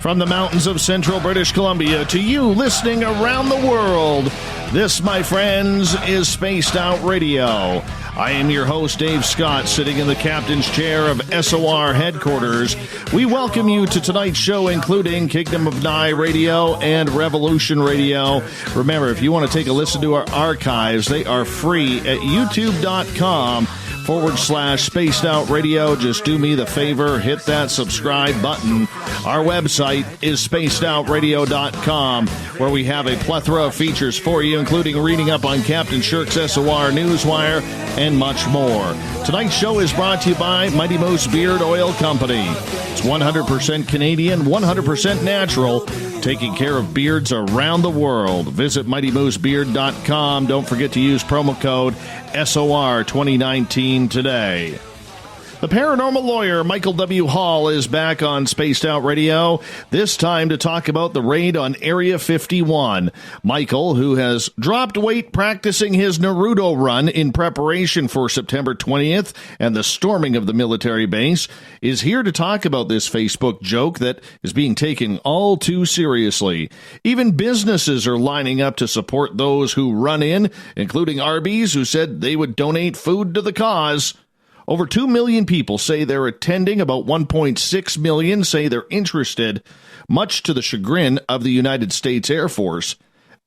From the mountains of central British Columbia to you listening around the world, this, my friends, is Spaced Out Radio. I am your host, Dave Scott, sitting in the captain's chair of SOR headquarters. We welcome you to tonight's show, including Kingdom of Nye Radio and Revolution Radio. Remember, if you want to take a listen to our archives, they are free at youtube.com/Spaced Out Radio. Just do me the favor, hit that subscribe button. Our website is spacedoutradio.com, where we have a plethora of features for you, including reading up on Captain Shirk's SOR Newswire and much more. Tonight's show is brought to you by Mighty Moose Beard Oil Company. It's 100% Canadian, 100% natural, taking care of beards around the world. Visit MightyMooseBeard.com. Don't forget to use promo code SOR2019 today. The Paranormal Lawyer, Michael W. Hall, is back on Spaced Out Radio, this time to talk about the raid on Area 51. Michael, who has dropped weight practicing his Naruto run in preparation for September 20th and the storming of the military base, is here to talk about this Facebook joke that is being taken all too seriously. Even businesses are lining up to support those who run in, including Arby's, who said they would donate food to the cause. Over 2 million people say they're attending. About 1.6 million say they're interested, much to the chagrin of the United States Air Force.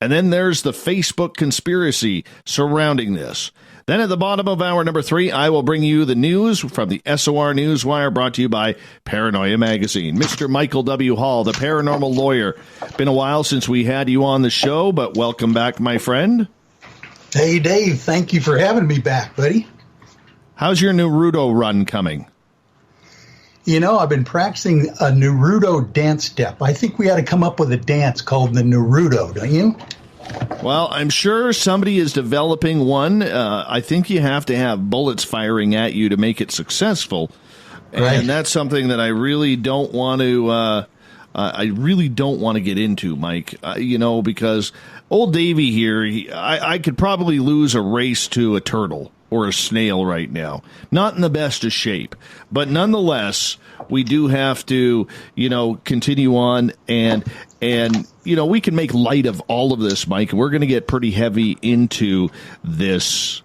And then there's the Facebook conspiracy surrounding this. Then at the bottom of hour number 3, I will bring you the news from the SOR Newswire, brought to you by Paranoia Magazine. Mr. Michael W. Hall, the Paranormal Lawyer. Been a while since we had you on the show, but welcome back, my friend. Hey, Dave. Thank you for having me back, buddy. How's your Naruto run coming? You know, I've been practicing a Naruto dance step. I think we ought to come up with a dance called the Naruto, don't you? Well, I'm sure somebody is developing one. I think you have to have bullets firing at you to make it successful. Right. And that's something that I really don't want to get into, Mike, because old Davey here, I could probably lose a race to a turtle or a snail right now. Not in the best of shape, but nonetheless, we do have to, continue on and we can make light of all of this, Mike. We're going to get pretty heavy into this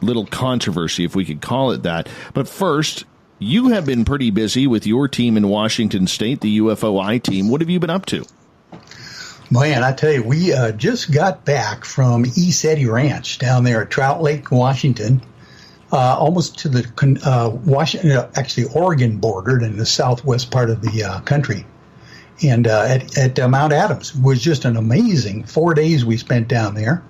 little controversy, if we could call it that. But first, you have been pretty busy with your team in Washington State, the UFOI team. What have you been up to? Man, I tell you, we just got back from Ecity Ranch down there at Trout Lake, Washington, almost to the Oregon border in the southwest part of the country. And at Mount Adams. It was just an amazing 4 days we spent down there.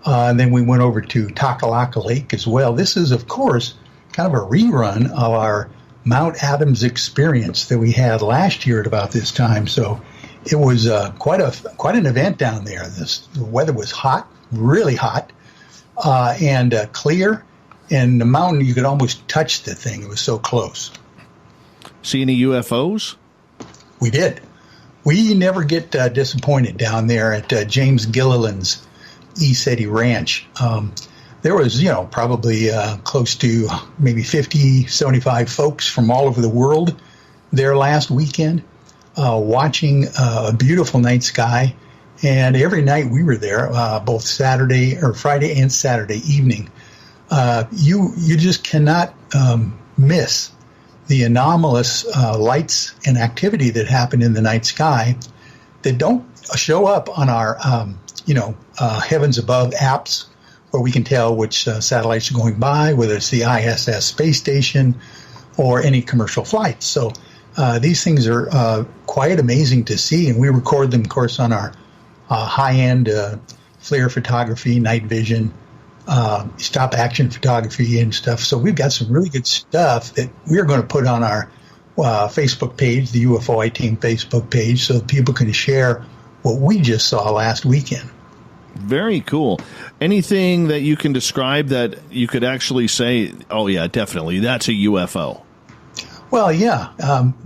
And then we went over to Takalaka Lake as well. This is, of course, kind of a rerun of our Mount Adams experience that we had last year at about this time. So it was quite an event down there. The weather was hot, really hot, and clear. And the mountain, you could almost touch the thing. It was so close. See any UFOs? We did. We never get disappointed down there at James Gilliland's Ecity Ranch. There was, probably close to maybe 50, 75 folks from all over the world there last weekend. Watching a beautiful night sky, and every night we were there, both Friday and Saturday evening. You just cannot miss the anomalous lights and activity that happen in the night sky that don't show up on our Heavens Above apps, where we can tell which satellites are going by, whether it's the ISS space station or any commercial flights. So these things are quite amazing to see, and we record them, of course, on our high-end FLIR photography, night vision, stop-action photography and stuff. So we've got some really good stuff that we're going to put on our Facebook page, the UFOI Team Facebook page, so people can share what we just saw last weekend. Very cool. Anything that you can describe that you could actually say, oh, yeah, definitely, that's a UFO? Well, yeah,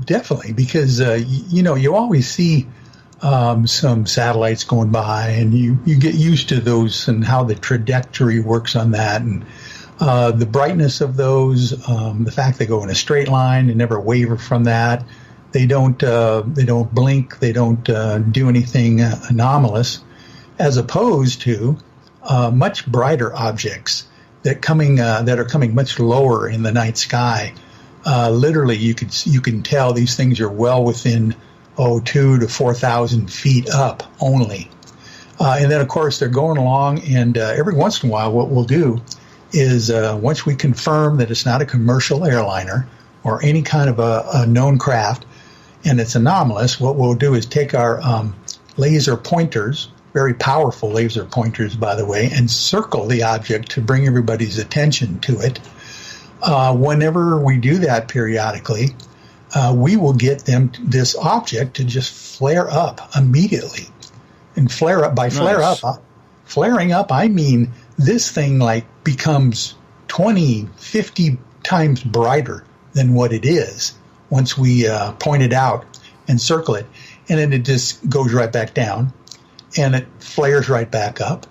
definitely, because, you always see some satellites going by, and you get used to those and how the trajectory works on that, and the brightness of those, the fact they go in a straight line and never waver from that, They don't blink. They don't do anything anomalous, as opposed to much brighter objects that are coming much lower in the night sky. Literally, you can tell these things are well within 2,000 to 4,000 feet up only. And then, of course, they're going along, and every once in a while, what we'll do is once we confirm that it's not a commercial airliner or any kind of a known craft, and it's anomalous, what we'll do is take our laser pointers, very powerful laser pointers, by the way, and circle the object to bring everybody's attention to it. Whenever we do that periodically, we will get this object to just flare up immediately. And flare up, by flaring up, I mean this thing like becomes 20, 50 times brighter than what it is once we point it out and circle it. And then it just goes right back down, and it flares right back up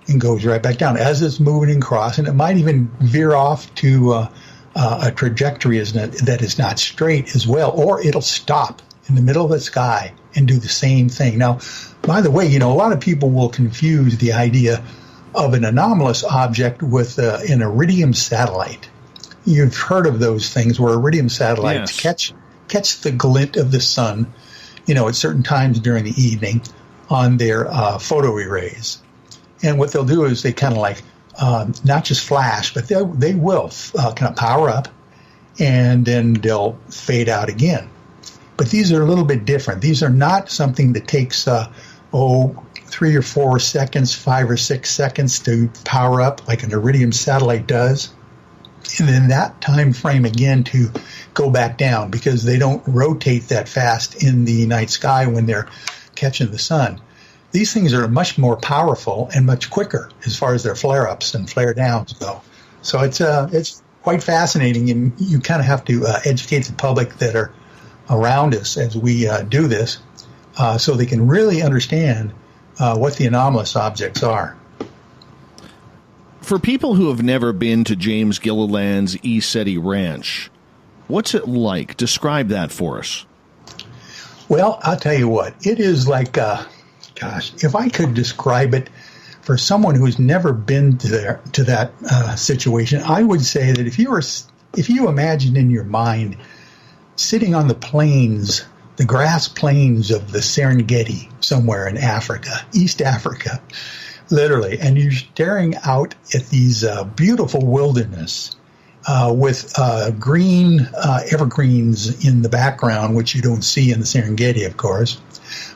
and goes right back down as it's moving across. And it might even veer off to a trajectory that is not straight as well, or it'll stop in the middle of the sky and do the same thing. Now, by the way, a lot of people will confuse the idea of an anomalous object with an iridium satellite. You've heard of those things where iridium satellites catch the glint of the sun, at certain times during the evening on their photo arrays. And what they'll do is they kind of like not just flash, but they will kind of power up, and then they'll fade out again. But these are a little bit different. These are not something that takes 3 or 4 seconds, 5 or 6 seconds to power up like an iridium satellite does, and then that time frame again to go back down, because they don't rotate that fast in the night sky when they're catching the sun. These things are much more powerful and much quicker as far as their flare-ups and flare-downs go. So it's quite fascinating, and you kind of have to educate the public that are around us as we do this, so they can really understand what the anomalous objects are. For people who have never been to James Gilliland's Ecity Ranch, what's it like? Describe that for us. Well, I'll tell you what. It is like, if I could describe it for someone who's never been to that situation, I would say that if you imagine in your mind sitting on the plains, the grass plains of the Serengeti somewhere in Africa, East Africa, literally, and you're staring out at these beautiful wilderness with green evergreens in the background, which you don't see in the Serengeti, of course.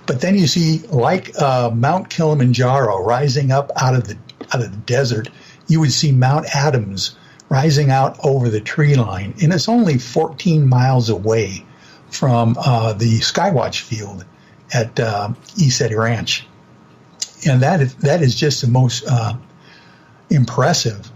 But then you see, like Mount Kilimanjaro rising up out of the desert, you would see Mount Adams rising out over the tree line, and it's only 14 miles away from the Skywatch field at Ecity Ranch. And that is just the most impressive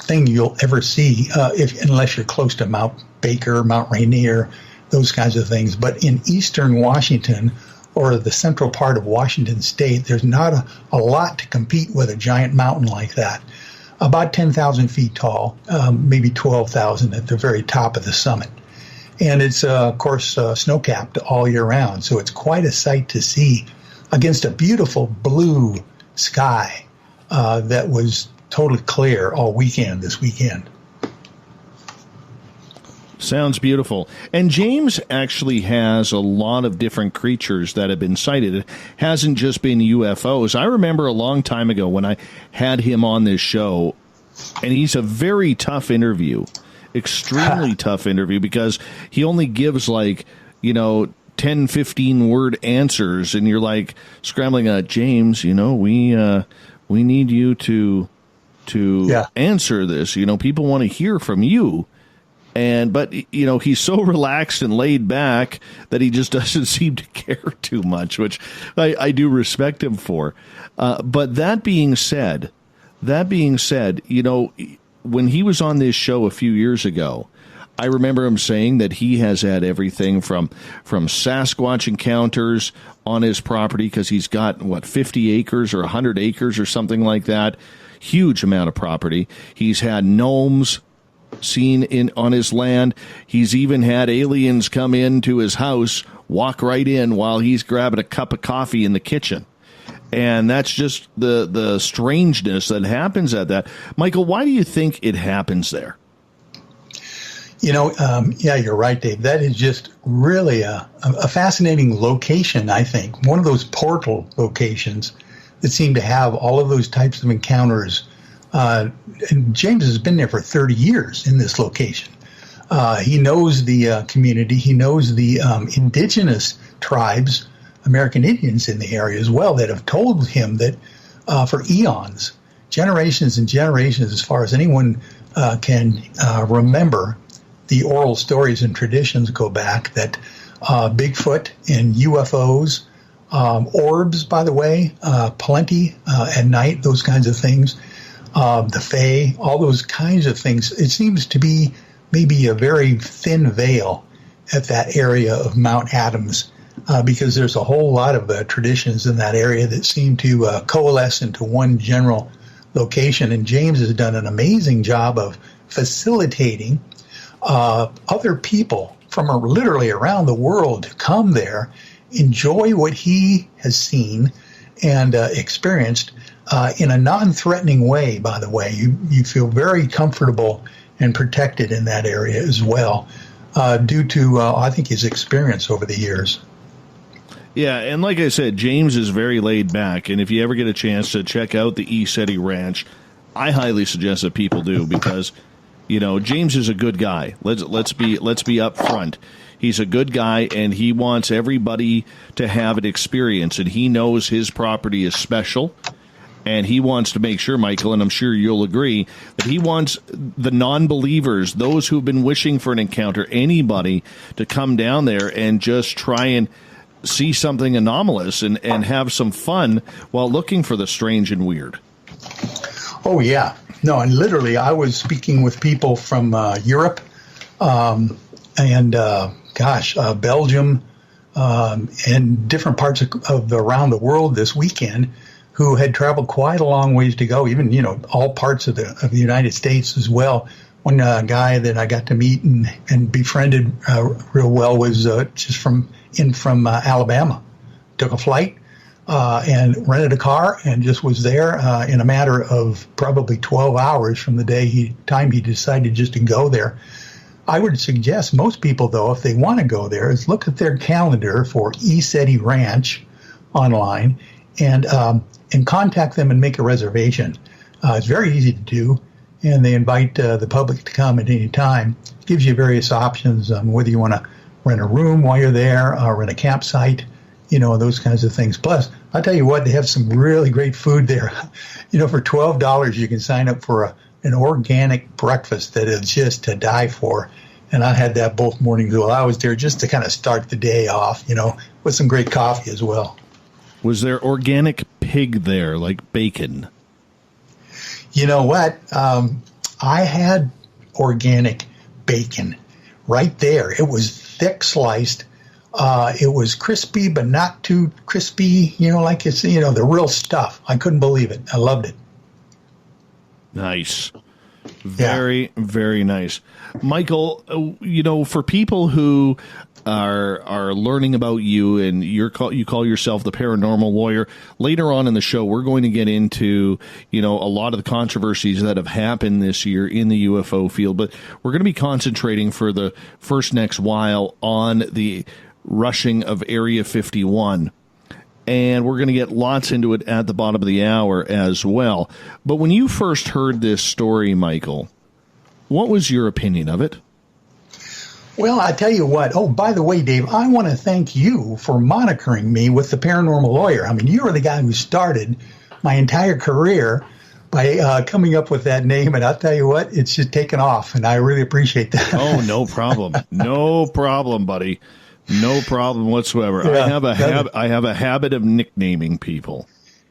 thing you'll ever see, unless you're close to Mount Baker, Mount Rainier, those kinds of things. But in eastern Washington, or the central part of Washington state, there's not a lot to compete with a giant mountain like that. About 10,000 feet tall, maybe 12,000 at the very top of the summit. And it's, of course, snow-capped all year round. So it's quite a sight to see against a beautiful blue sky that was totally clear all weekend this weekend. Sounds beautiful. And James actually has a lot of different creatures that have been sighted. It hasn't just been UFOs. I remember a long time ago when I had him on this show, and he's a very tough interview, extremely tough interview, because he only gives 10, 15 word answers, and you're like scrambling, James, we need you to answer this. People want to hear from you. But he's so relaxed and laid back that he just doesn't seem to care too much, which I do respect him for. But that being said, when he was on this show a few years ago, I remember him saying that he has had everything from Sasquatch encounters on his property, because he's got 50 acres or 100 acres or something like that, huge amount of property. He's had gnomes seen on his land. He's even had aliens come into his house, walk right in while he's grabbing a cup of coffee in the kitchen. And that's just the strangeness that happens at that. Michael, why do you think it happens there? Yeah, you're right, Dave. That is just really a fascinating location, I think. One of those portal locations that seem to have all of those types of encounters. And James has been there for 30 years in this location. He knows the community. He knows the indigenous tribes, American Indians in the area as well, that have told him that for eons, generations and generations, as far as anyone can remember, the oral stories and traditions go back that Bigfoot and UFOs, orbs, by the way, plenty at night, those kinds of things, the Fae, all those kinds of things. It seems to be maybe a very thin veil at that area of Mount Adams. Because there's a whole lot of traditions in that area that seem to coalesce into one general location. And James has done an amazing job of facilitating other people from literally around the world to come there, enjoy what he has seen and experienced in a non-threatening way, by the way. You feel very comfortable and protected in that area as well due to, I think, his experience over the years. Yeah, and like I said, James is very laid back, and if you ever get a chance to check out the Ecity Ranch, I highly suggest that people do, because James is a good guy. Let's be upfront. He's a good guy, and he wants everybody to have an experience, and he knows his property is special, and he wants to make sure, Michael, and I'm sure you'll agree, that he wants the non-believers, those who've been wishing for an encounter, anybody to come down there and just try and see something anomalous and have some fun while looking for the strange and weird. Oh, yeah. No, and literally, I was speaking with people from Europe and, Belgium and different parts of around the world this weekend who had traveled quite a long ways to go, even, all parts of the United States as well. One guy that I got to meet and befriended real well was just from Alabama. Took a flight and rented a car and just was there in a matter of probably 12 hours from the time he decided just to go there. I would suggest most people, though, if they want to go there, is look at their calendar for Ecity Ranch online and contact them and make a reservation. It's very easy to do. And they invite the public to come at any time. It gives you various options on whether you want to rent a room while you're there or rent a campsite, those kinds of things. Plus, I'll tell you what, they have some really great food there. For $12, you can sign up for an organic breakfast that is just to die for. And I had that both mornings while I was there just to kind of start the day off, with some great coffee as well. Was there organic pig there, like bacon? You know what? I had organic bacon right there. It was thick sliced. It was crispy, but not too crispy, like it's, the real stuff. I couldn't believe it. I loved it. Nice. Very, very nice. Michael, for people who are learning about you, and you call yourself the Paranormal Lawyer. Later on in the show, we're going to get into, a lot of the controversies that have happened this year in the UFO field, but we're going to be concentrating for the next while on the rushing of Area 51. And we're going to get lots into it at the bottom of the hour as well. But when you first heard this story, Michael, what was your opinion of it? Well, I tell you what. Oh, by the way, Dave, I want to thank you for monikering me with the Paranormal Lawyer. I mean, you were the guy who started my entire career by coming up with that name. And I'll tell you what, it's just taken off. And I really appreciate that. Oh, no problem. No problem, buddy. No problem whatsoever. Yeah, I have a habit of nicknaming people.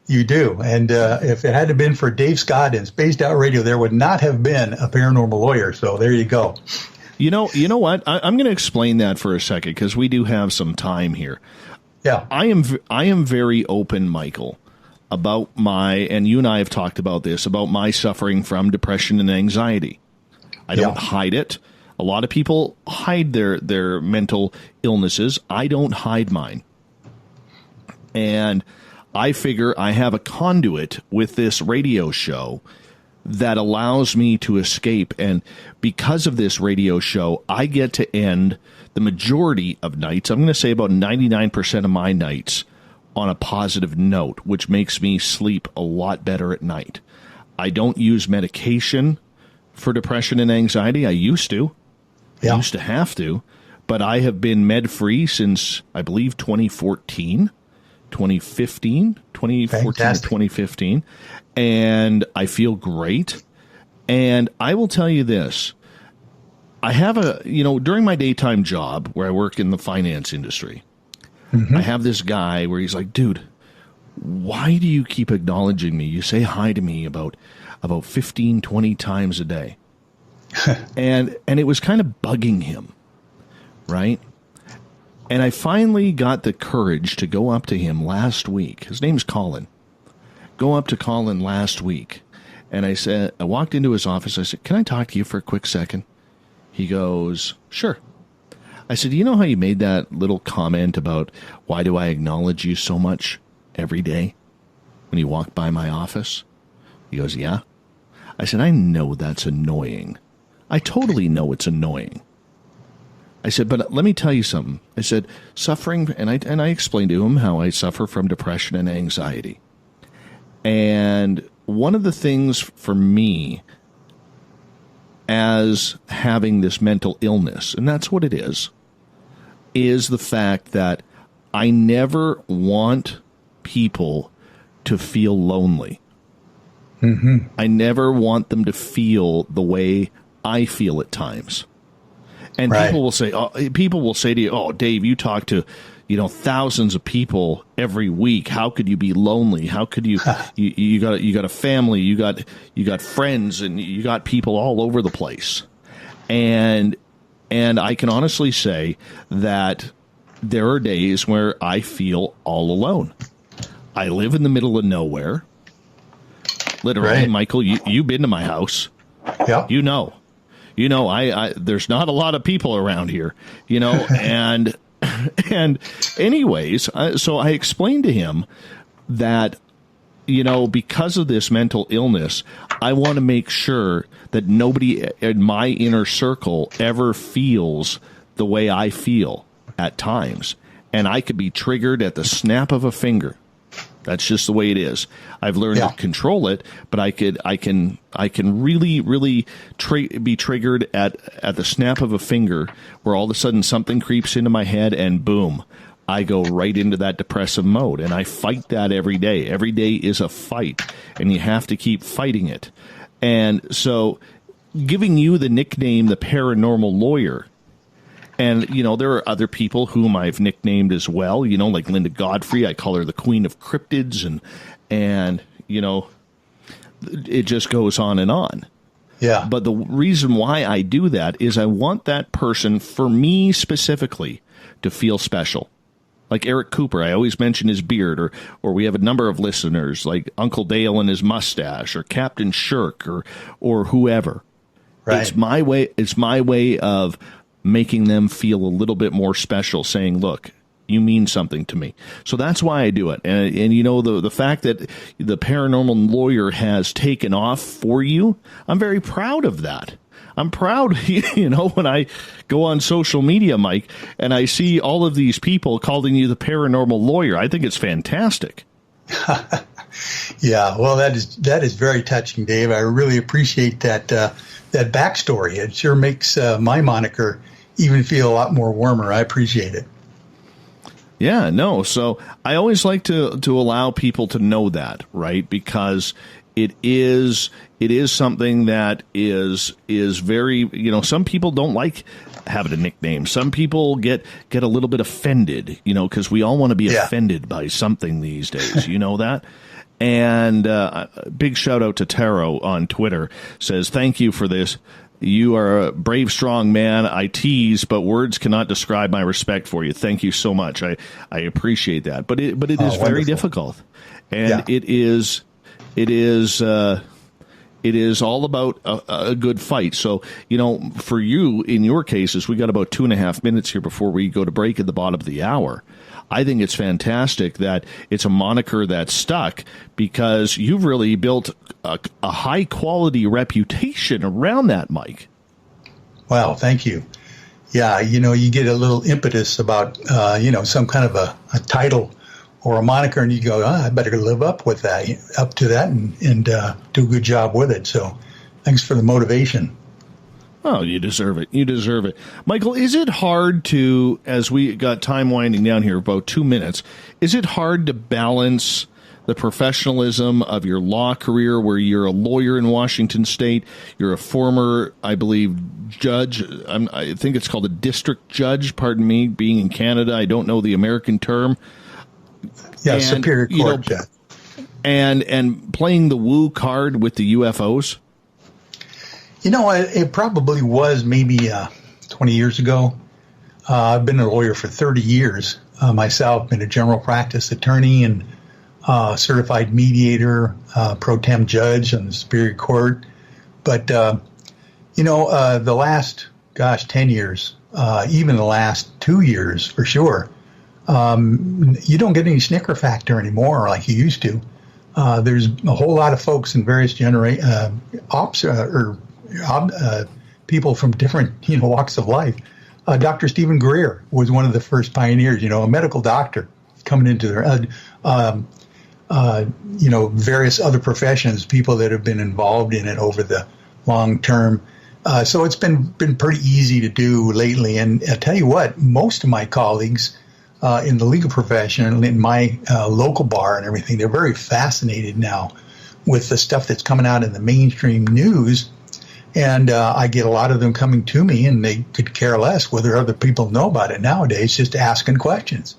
You do. And if it hadn't been for Dave Scott and Spaced Out Radio, there would not have been a Paranormal Lawyer. So there you go. You know what? I'm going to explain that for a second because we do have some time here. Yeah. I am very open, Michael, about and you and I have talked about this, about my suffering from depression and anxiety. I don't hide it. A lot of people hide their mental illnesses. I don't hide mine. And I figure I have a conduit with this radio show that allows me to escape. And because of this radio show, I get to end the majority of nights, I'm going to say about 99% of my nights, on a positive note, which makes me sleep a lot better at night. I don't use medication for depression and anxiety. I used to. I used to have to. But I have been med-free since, I believe, 2014. 2015, 2014 or 2015, and I feel great. And I will tell you this, I have during my daytime job where I work in the finance industry, I have this guy where he's like, dude, why do you keep acknowledging me? You say hi to me about 15, 20 times a day. and it was kind of bugging him, right? And I finally got the courage to go up to him last week. His name's Colin. Go up to Colin last week. And I walked into his office. I said, can I talk to you for a quick second? He goes, sure. I said, you know how you made that little comment about why do I acknowledge you so much every day when you walk by my office? He goes, yeah. I said, I know that's annoying. I totally know it's annoying. I said, but let me tell you something. I said, suffering, and I explained to him how I suffer from depression and anxiety. And one of the things for me as having this mental illness, and that's what it is the fact that I never want people to feel lonely. Mm-hmm. I never want them to feel the way I feel at times. And people will say to you, oh, Dave, you talk to, thousands of people every week. How could you be lonely? How could you, you got a family, you got friends, and you got people all over the place. And I can honestly say that there are days where I feel all alone. I live in the middle of nowhere. Literally, Michael, you've been to my house. Yeah. I there's not a lot of people around here, and anyways, so I explained to him that, because of this mental illness, I want to make sure that nobody in my inner circle ever feels the way I feel at times. And I could be triggered at the snap of a finger. That's just the way it is. I've learned to control it, but I can really, really be triggered at the snap of a finger, where all of a sudden something creeps into my head and boom, I go right into that depressive mode. And I fight that every day. Every day is a fight, and you have to keep fighting it. And so giving you the nickname, the Paranormal Lawyer, and, there are other people whom I've nicknamed as well, like Linda Godfrey. I call her the Queen of Cryptids, and it just goes on and on. Yeah. But the reason why I do that is I want that person, for me specifically, to feel special. Like Eric Cooper, I always mention his beard, or we have a number of listeners like Uncle Dale and his mustache, or Captain Shirk, or whoever. Right. It's my way of making them feel a little bit more special, saying, look, you mean something to me. So that's why I do it. And the fact that the Paranormal Lawyer has taken off for you, I'm very proud of that. I'm proud, when I go on social media, Mike, and I see all of these people calling you the Paranormal Lawyer. I think it's fantastic. Yeah, well, that is very touching, Dave. I really appreciate that backstory. It sure makes my moniker even feel a lot more warmer. I appreciate it. Yeah, no. So I always like to allow people to know that, right? Because it is something that is very, some people don't like having a nickname. Some people get a little bit offended, because we all want to be offended by something these days. You know that? And big shout out to Taro on Twitter, says, thank you for this. You are a brave, strong man. I tease, but words cannot describe my respect for you. Thank you so much. I appreciate that. But it is very difficult. And it is it is all about a good fight. So, for you, in your cases, we got about 2.5 minutes here before we go to break at the bottom of the hour. I think it's fantastic that it's a moniker that's stuck, because you've really built a high-quality reputation around that, Mike. Wow, thank you. Yeah, you get a little impetus about, some kind of a title or a moniker, and you go, I better live up to that and do a good job with it. So thanks for the motivation. Oh, you deserve it. You deserve it. Michael, is it hard to, as we got time winding down here, about 2 minutes, is it hard to balance the professionalism of your law career, where you're a lawyer in Washington State, you're a former, I believe, judge, I think it's called a district judge, pardon me, being in Canada, I don't know the American term. Yeah, and, Superior Court judge. And playing the woo card with the UFOs? It probably was maybe 20 years ago. I've been a lawyer for 30 years myself, been a general practice attorney and certified mediator, pro tem judge on the Superior Court. But, the last, 10 years, even the last 2 years for sure, you don't get any snicker factor anymore like you used to. There's a whole lot of folks in various people from different walks of life. Dr. Stephen Greer was one of the first pioneers, a medical doctor coming into their, various other professions, people that have been involved in it over the long term. So it's been pretty easy to do lately. And I tell you what, most of my colleagues in the legal profession and in my local bar and everything, they're very fascinated now with the stuff that's coming out in the mainstream news. And I get a lot of them coming to me, and they could care less whether other people know about it nowadays, just asking questions,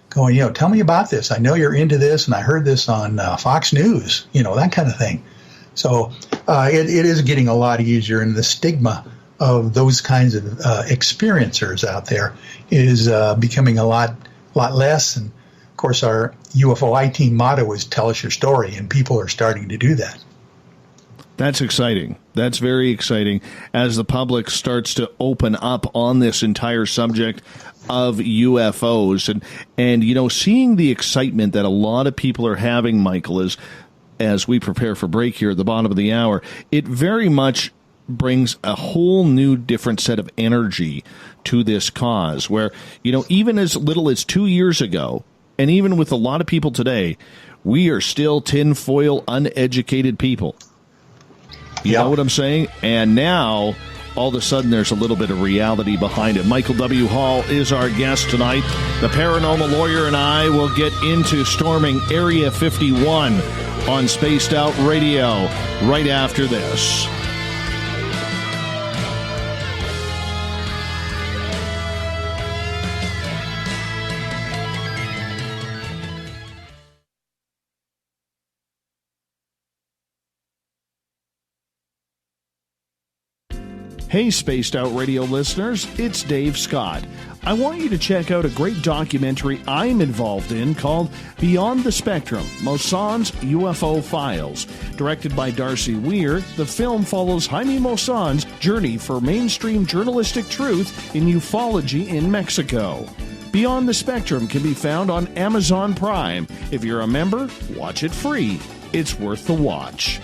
going, tell me about this. I know you're into this, and I heard this on Fox News, that kind of thing. So it is getting a lot easier, and the stigma of those kinds of experiencers out there is becoming a lot less. And, of course, our UFO team motto is tell us your story, and people are starting to do that. That's exciting. That's very exciting as the public starts to open up on this entire subject of UFOs. And seeing the excitement that a lot of people are having, Michael, is as we prepare for break here at the bottom of the hour, it very much brings a whole new different set of energy to this cause where, even as little as 2 years ago, and even with a lot of people today, we are still tinfoil uneducated people. You know what I'm saying? And now, all of a sudden, there's a little bit of reality behind it. Michael W. Hall is our guest tonight. The Paranormal Lawyer and I will get into storming Area 51 on Spaced Out Radio right after this. Hey, Spaced Out Radio listeners, it's Dave Scott. I want you to check out a great documentary I'm involved in called Beyond the Spectrum, Mosson's UFO Files. Directed by Darcy Weir, the film follows Jaime Mosson's journey for mainstream journalistic truth in ufology in Mexico. Beyond the Spectrum can be found on Amazon Prime. If you're a member, watch it free. It's worth the watch.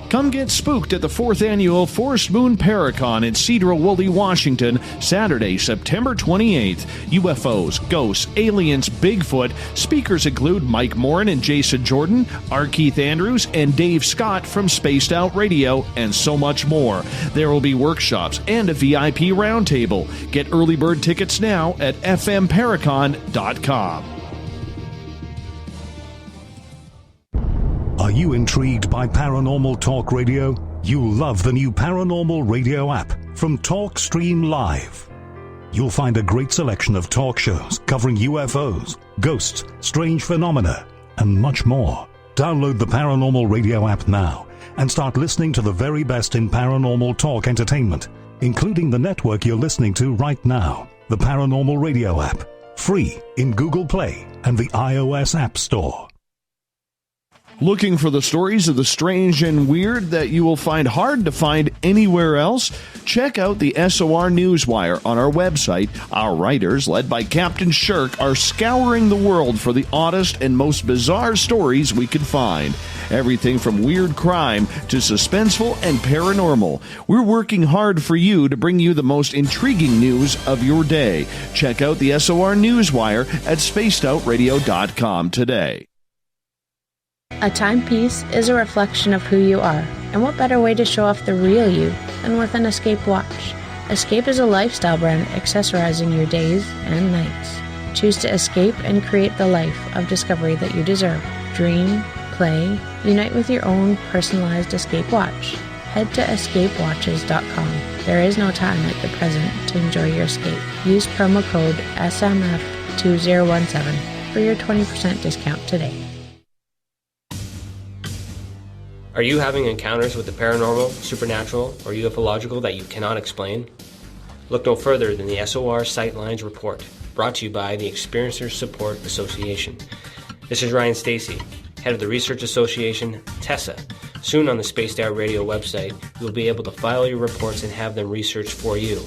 Come get spooked at the 4th Annual Forest Moon Paracon in Cedar-Woolley, Washington, Saturday, September 28th. UFOs, ghosts, aliens, Bigfoot. Speakers include Mike Morin and Jason Jordan, R. Keith Andrews, and Dave Scott from Spaced Out Radio, and so much more. There will be workshops and a VIP roundtable. Get early bird tickets now at fmparacon.com. Are you intrigued by Paranormal Talk Radio? You'll love the new Paranormal Radio app from TalkStream Live. You'll find a great selection of talk shows covering UFOs, ghosts, strange phenomena, and much more. Download the Paranormal Radio app now and start listening to the very best in paranormal talk entertainment, including the network you're listening to right now, the Paranormal Radio app. Free in Google Play and the iOS App Store. Looking for the stories of the strange and weird that you will find hard to find anywhere else? Check out the SOR Newswire on our website. Our writers, led by Captain Shirk, are scouring the world for the oddest and most bizarre stories we can find. Everything from weird crime to suspenseful and paranormal. We're working hard for you to bring you the most intriguing news of your day. Check out the SOR Newswire at spacedoutradio.com today. A timepiece is a reflection of who you are, and what better way to show off the real you than with an Escape watch? Escape is a lifestyle brand accessorizing your days and nights. Choose to escape and create the life of discovery that you deserve. Dream, play, unite with your own personalized Escape watch. Head to escapewatches.com. There is no time like the present to enjoy your escape. Use promo code SMF2017 for your 20% discount today. Are you having encounters with the paranormal, supernatural, or ufological that you cannot explain? Look no further than the SOR Sightlines Report, brought to you by the Experiencers Support Association. This is Ryan Stacy, head of the Research Association, TESA. Soon on the Spaced Out Radio website, you'll be able to file your reports and have them researched for you.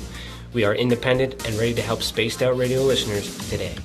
We are independent and ready to help Spaced Out Radio listeners today.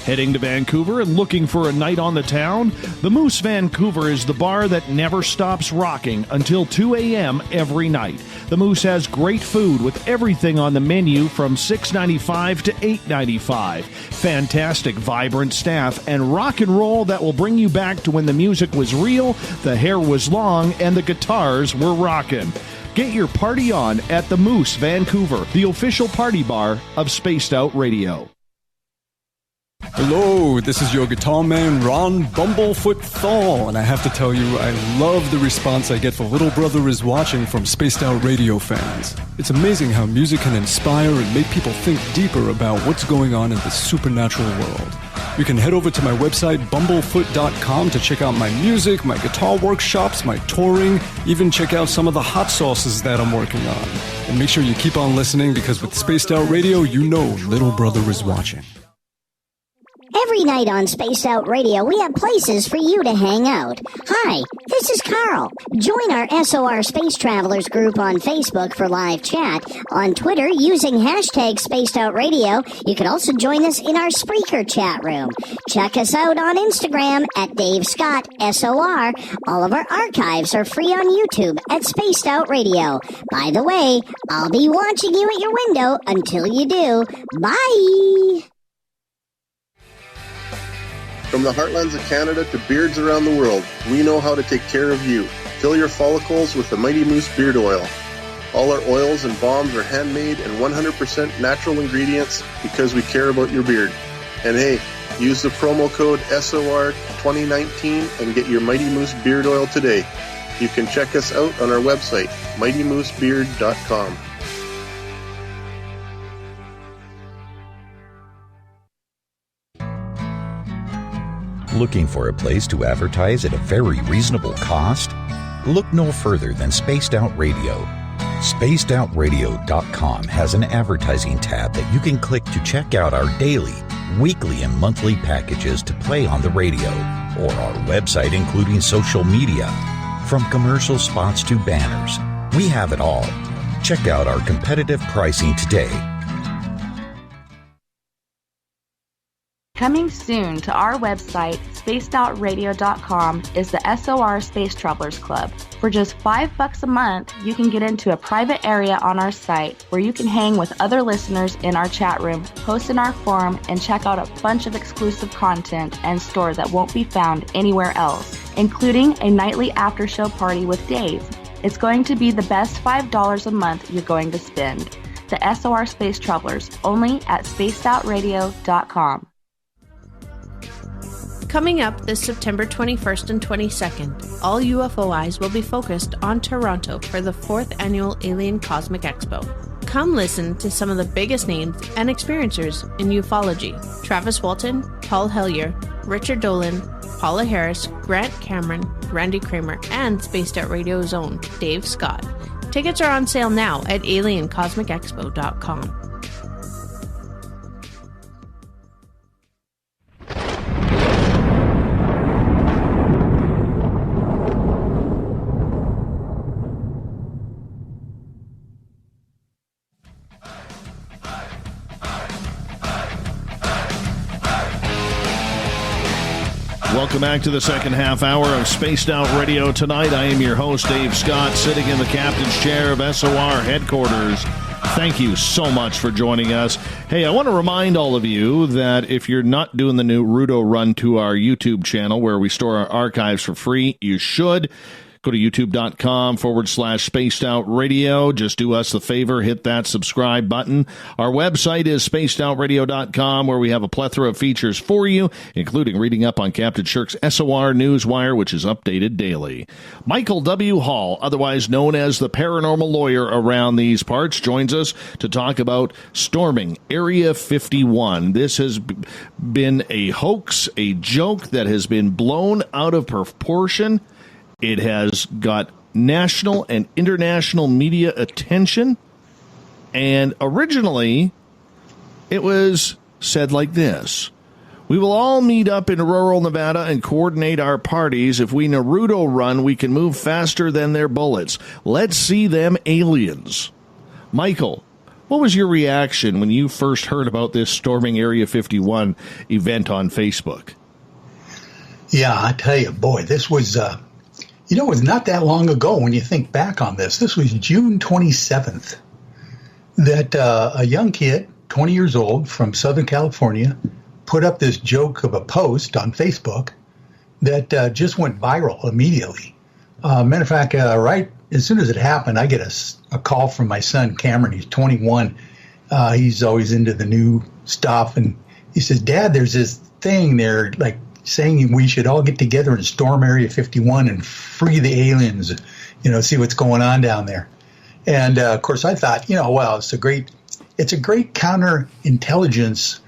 Heading to Vancouver and looking for a night on the town? The Moose Vancouver is the bar that never stops rocking until 2 a.m. every night. The Moose has great food with everything on the menu from $6.95 to $8.95. Fantastic, vibrant staff and rock and roll that will bring you back to when the music was real, the hair was long, and the guitars were rocking. Get your party on at the Moose Vancouver, the official party bar of Spaced Out Radio. Hello, this is your guitar man, Ron Bumblefoot Thal, and I have to tell you, I love the response I get for Little Brother is Watching from Spaced Out Radio fans. It's amazing how music can inspire and make people think deeper about what's going on in the supernatural world. You can head over to my website, bumblefoot.com, to check out my music, my guitar workshops, my touring, even check out some of the hot sauces that I'm working on. And make sure you keep on listening, because with Spaced Out Radio, you know Little Brother is watching. Every night on Spaced Out Radio, we have places for you to hang out. Hi, this is Carl. Join our SOR Space Travelers group on Facebook for live chat. On Twitter, using hashtag Spaced Out Radio, you can also join us in our Spreaker chat room. Check us out on Instagram at Dave Scott SOR. All of our archives are free on YouTube at Spaced Out Radio. By the way, I'll be watching you at your window until you do. Bye! From the heartlands of Canada to beards around the world, we know how to take care of you. Fill your follicles with the Mighty Moose Beard Oil. All our oils and balms are handmade and 100% natural ingredients because we care about your beard. And hey, use the promo code SOR2019 and get your Mighty Moose Beard Oil today. You can check us out on our website, mightymoosebeard.com. Looking for a place to advertise at a very reasonable cost? Look no further than Spaced Out Radio. SpacedOutRadio.com has an advertising tab that you can click to check out our daily, weekly, and monthly packages to play on the radio, or our website including social media. From commercial spots to banners, we have it all. Check out our competitive pricing today. Coming soon to our website, spacedoutradio.com, is the SOR Space Travelers Club. For just $5 a month, you can get into a private area on our site where you can hang with other listeners in our chat room, post in our forum, and check out a bunch of exclusive content and store that won't be found anywhere else, including a nightly after-show party with Dave. It's going to be the best $5 a month you're going to spend. The SOR Space Travelers, only at spacedoutradio.com. Coming up this September 21st and 22nd, all UFO eyes will be focused on Toronto for the 4th Annual Alien Cosmic Expo. Come listen to some of the biggest names and experiencers in ufology. Travis Walton, Paul Hellyer, Richard Dolan, Paula Harris, Grant Cameron, Randy Kramer, and Spaced Out Radio's own Dave Scott. Tickets are on sale now at aliencosmicexpo.com. Welcome back to the second half hour of Spaced Out Radio tonight. I am your host, Dave Scott, sitting in the captain's chair of SOR headquarters. Thank you so much for joining us. Hey, I want to remind all of you that if you're not doing the new Rudo run to our YouTube channel where we store our archives for free, you should. Go to youtube.com/Spaced Out Radio. Just do us the favor, hit that subscribe button. Our website is spacedoutradio.com, where we have a plethora of features for you, including reading up on Captain Shirk's SOR Newswire, which is updated daily. Michael W. Hall, otherwise known as the Paranormal Lawyer around these parts, joins us to talk about storming Area 51. This has been a hoax, a joke that has been blown out of proportion. It has got national and international media attention, and originally it was said like this: we will all meet up in rural Nevada and coordinate our parties. If we Naruto run, we can move faster than their bullets. Let's see them aliens. Michael, what was your reaction when you first heard about this storming Area 51 event on Facebook? Yeah, I tell you, boy, this was... it was not that long ago when you think back on this. This was June 27th that a young kid, 20 years old, from Southern California, put up this joke of a post on Facebook that just went viral immediately. Matter of fact, right as soon as it happened, I get a call from my son, Cameron. He's 21. He's always into the new stuff. And he says, Dad, there's this thing there, like, saying we should all get together and storm Area 51 and free the aliens, see what's going on down there. And of course, I thought, well, it's a great counterintelligence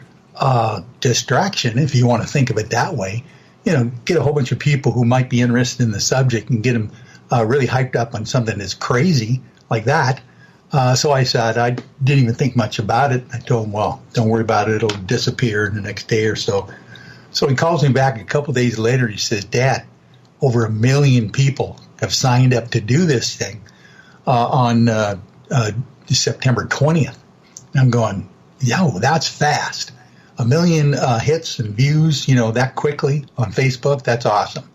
distraction, if you want to think of it that way. Get a whole bunch of people who might be interested in the subject and get them really hyped up on something that's crazy like that. So I said, I didn't even think much about it. I told him, well, don't worry about it. It'll disappear in the next day or so. So he calls me back a couple days later. He says, Dad, over 1 million people have signed up to do this thing on September 20th. And I'm going, that's fast. 1 million hits and views, that quickly on Facebook. That's awesome.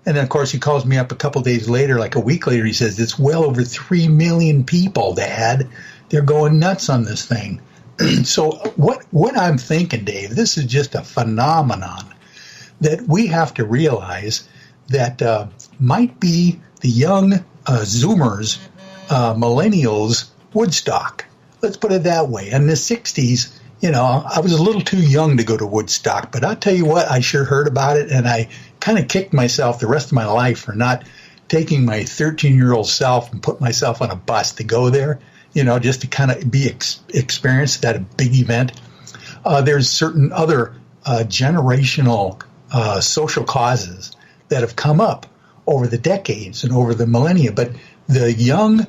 And then, of course, he calls me up a couple days later, like a week later. He says, it's well over 3 million people, Dad. They're going nuts on this thing. So what I'm thinking, Dave, this is just a phenomenon that we have to realize that might be the young Zoomers, millennials, Woodstock. Let's put it that way. In the 60s, I was a little too young to go to Woodstock, but I'll tell you what, I sure heard about it, and I kind of kicked myself the rest of my life for not taking my 13-year-old self and put myself on a bus to go there. Just to kind of be experienced at a big event. There's certain other generational social causes that have come up over the decades and over the millennia. But the young,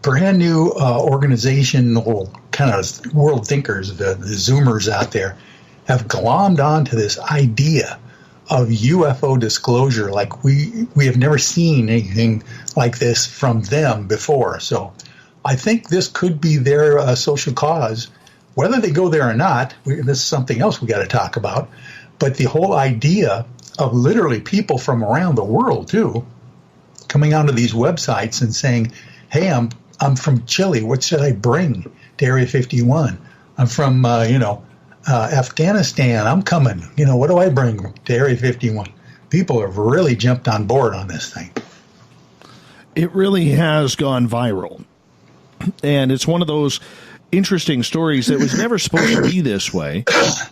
brand new organizational kind of world thinkers, the Zoomers out there, have glommed onto this idea of UFO disclosure like we have never seen anything like this from them before. So I think this could be their social cause. Whether they go there or not, this is something else we got to talk about. But the whole idea of literally people from around the world, too, coming onto these websites and saying, hey, I'm from Chile. What should I bring to Area 51? I'm from, Afghanistan. I'm coming. What do I bring to Area 51? People have really jumped on board on this thing. It really has gone viral. And it's one of those interesting stories that was never supposed to be this way.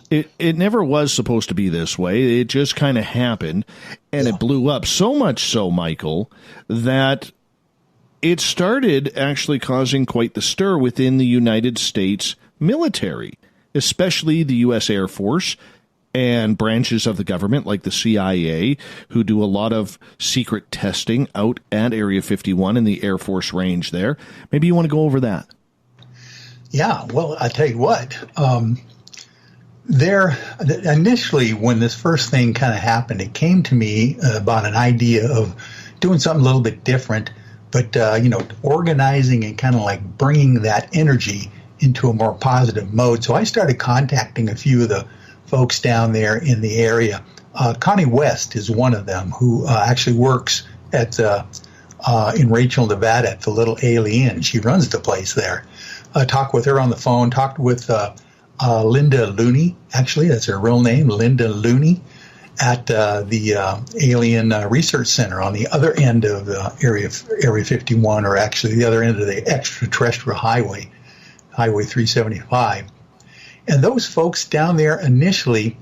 It never was supposed to be this way. It just kind of happened, and it blew up. So much so, Michael, that it started actually causing quite the stir within the United States military, especially the U.S. Air Force and branches of the government like the CIA, who do a lot of secret testing out at Area 51 in the Air Force range there. Maybe you want to go over that. Yeah, well, I tell you what, initially when this first thing kind of happened, it came to me about an idea of doing something a little bit different, but, organizing and kind of like bringing that energy into a more positive mode. So I started contacting a few of the folks down there in the area. Connie West is one of them, who actually works at in Rachel, Nevada at the Little Alien. She runs the place there. Talked with her on the phone, talked with Linda Looney, actually, that's her real name, Linda Looney, at the Alien Research Center on the other end of Area 51, or actually the other end of the extraterrestrial highway, Highway 375. And those folks down there initially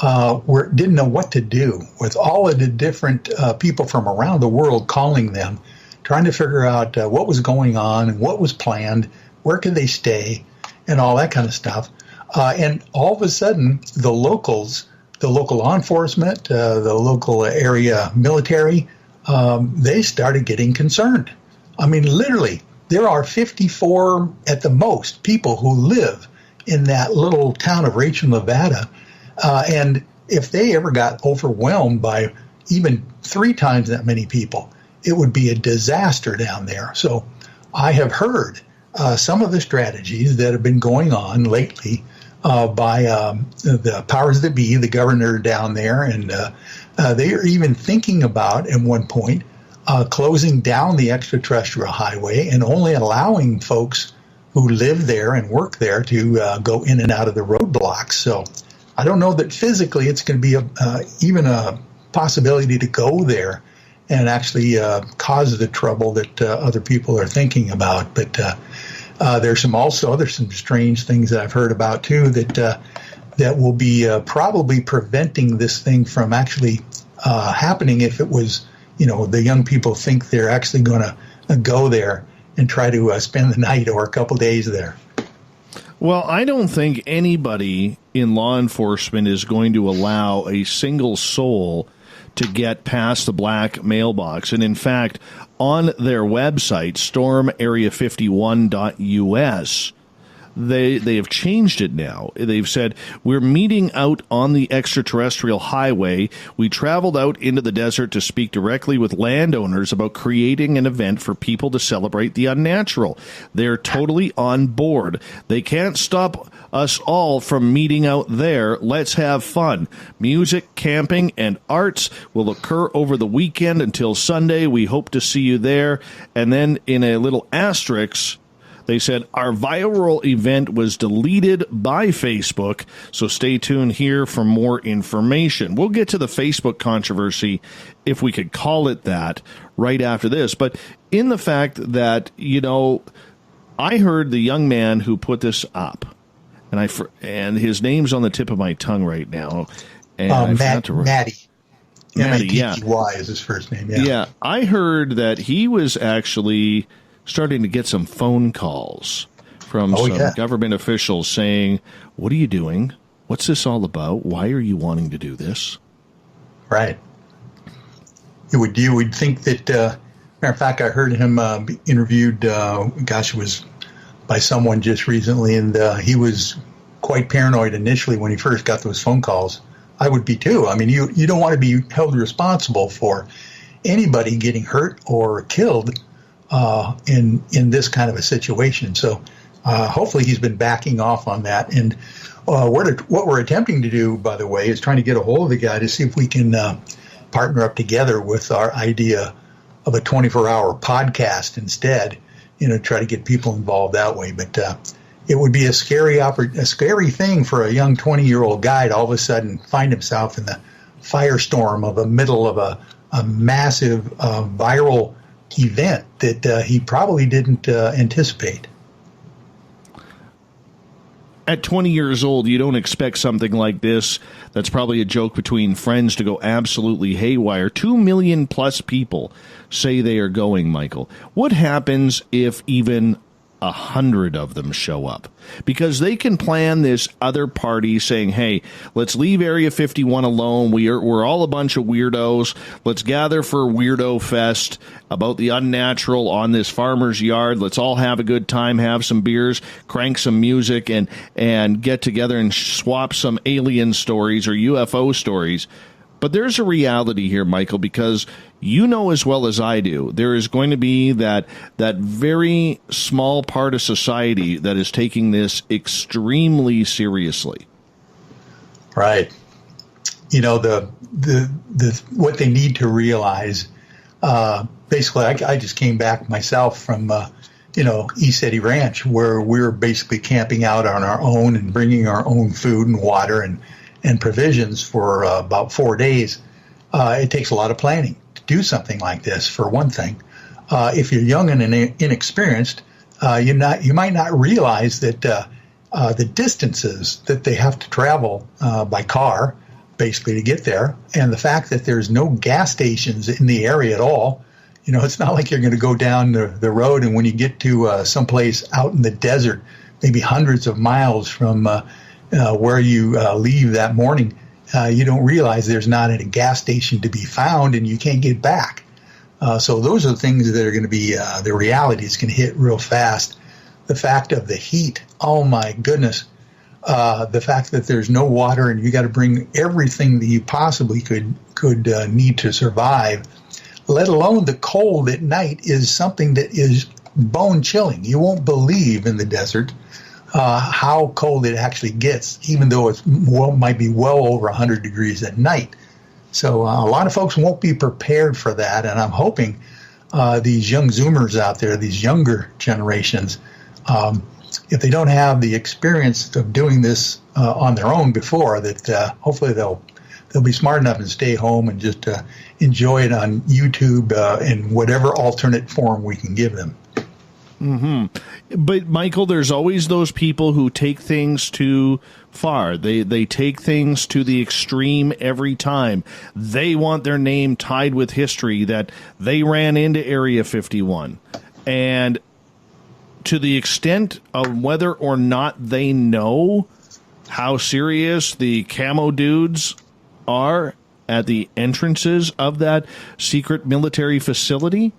didn't know what to do with all of the different people from around the world calling them, trying to figure out what was going on and what was planned, where could they stay, and all that kind of stuff. And all of a sudden, the local law enforcement, the local area military, they started getting concerned. I mean, literally, there are 54 at the most people who live in that little town of Rachel, Nevada. And if they ever got overwhelmed by even 3 times that many people, it would be a disaster down there. So I have heard some of the strategies that have been going on lately by the powers that be, the governor down there, and they are even thinking about, at one point, closing down the extraterrestrial highway and only allowing folks who live there and work there to go in and out of the roadblocks. So I don't know that physically it's going to be even a possibility to go there and actually cause the trouble that other people are thinking about. But there's some strange things that I've heard about too that will be probably preventing this thing from actually happening if it was, the young people think they're actually going to go there and try to spend the night or a couple days there. Well, I don't think anybody in law enforcement is going to allow a single soul to get past the black mailbox. And in fact, on their website, stormarea51.us, they have changed it now. They've said, we're meeting out on the extraterrestrial highway. We traveled out into the desert to speak directly with landowners about creating an event for people to celebrate the unnatural. They're totally on board. They can't stop us all from meeting out there. Let's have fun. Music, camping, and arts will occur over the weekend until Sunday. We hope to see you there. And then in a little asterisk, they said, our viral event was deleted by Facebook, so stay tuned here for more information. We'll get to the Facebook controversy, if we could call it that, right after this. But in the fact that, I heard the young man who put this up, and his name's on the tip of my tongue right now. And Matty. Yeah. M-A-T-T-Y is his first name. Yeah, I heard that he was actually starting to get some phone calls from government officials saying, what are you doing? What's this all about? Why are you wanting to do this? Right. You would think that, matter of fact, I heard him be interviewed, it was by someone just recently, and he was quite paranoid initially when he first got those phone calls. I would be too. I mean, you don't want to be held responsible for anybody getting hurt or killed in this kind of a situation. So hopefully he's been backing off on that. And what we're attempting to do, by the way, is trying to get a hold of the guy to see if we can partner up together with our idea of a 24-hour podcast instead, try to get people involved that way. But it would be a scary thing for a young 20-year-old guy to all of a sudden find himself in the firestorm of the middle of a massive viral event that he probably didn't anticipate. At 20 years old, you don't expect something like this. That's probably a joke between friends to go absolutely haywire. 2 million plus people say they are going, Michael. What happens if even 100 of them show up, because they can plan this other party saying, hey, let's leave Area 51 alone. We're all a bunch of weirdos. Let's gather for Weirdo Fest about the unnatural on this farmer's yard. Let's all have a good time, have some beers, crank some music, and get together and swap some alien stories or UFO stories. But there's a reality here, Michael, because you know as well as I do, there is going to be that very small part of society that is taking this extremely seriously. Right. You know, the what they need to realize, basically, I just came back myself from, Ecity Ranch, where we're basically camping out on our own and bringing our own food and water and provisions for about 4 days. It takes a lot of planning to do something like this, for one thing. If you're young and inexperienced, you might not realize that the distances that they have to travel by car, basically, to get there, and the fact that there's no gas stations in the area at all. You know, it's not like you're going to go down the road, and when you get to someplace out in the desert, maybe hundreds of miles from where you leave that morning, you don't realize there's not a gas station to be found, and you can't get back. So those are the things that are going to be the reality is going to hit real fast. The fact of the heat, oh my goodness. The fact that there's no water and you got to bring everything that you possibly could need to survive, let alone the cold at night, is something that is bone chilling. You won't believe in the desert how cold it actually gets, even though it might be well over 100 degrees at night. So a lot of folks won't be prepared for that, and I'm hoping these young Zoomers out there, these younger generations, if they don't have the experience of doing this on their own before, that hopefully they'll be smart enough and stay home and just enjoy it on YouTube in whatever alternate form we can give them. Mm-hmm. But, Michael, there's always those people who take things too far. They take things to the extreme every time. They want their name tied with history that they ran into Area 51. And to the extent of whether or not they know how serious the camo dudes are at the entrances of that secret military facility,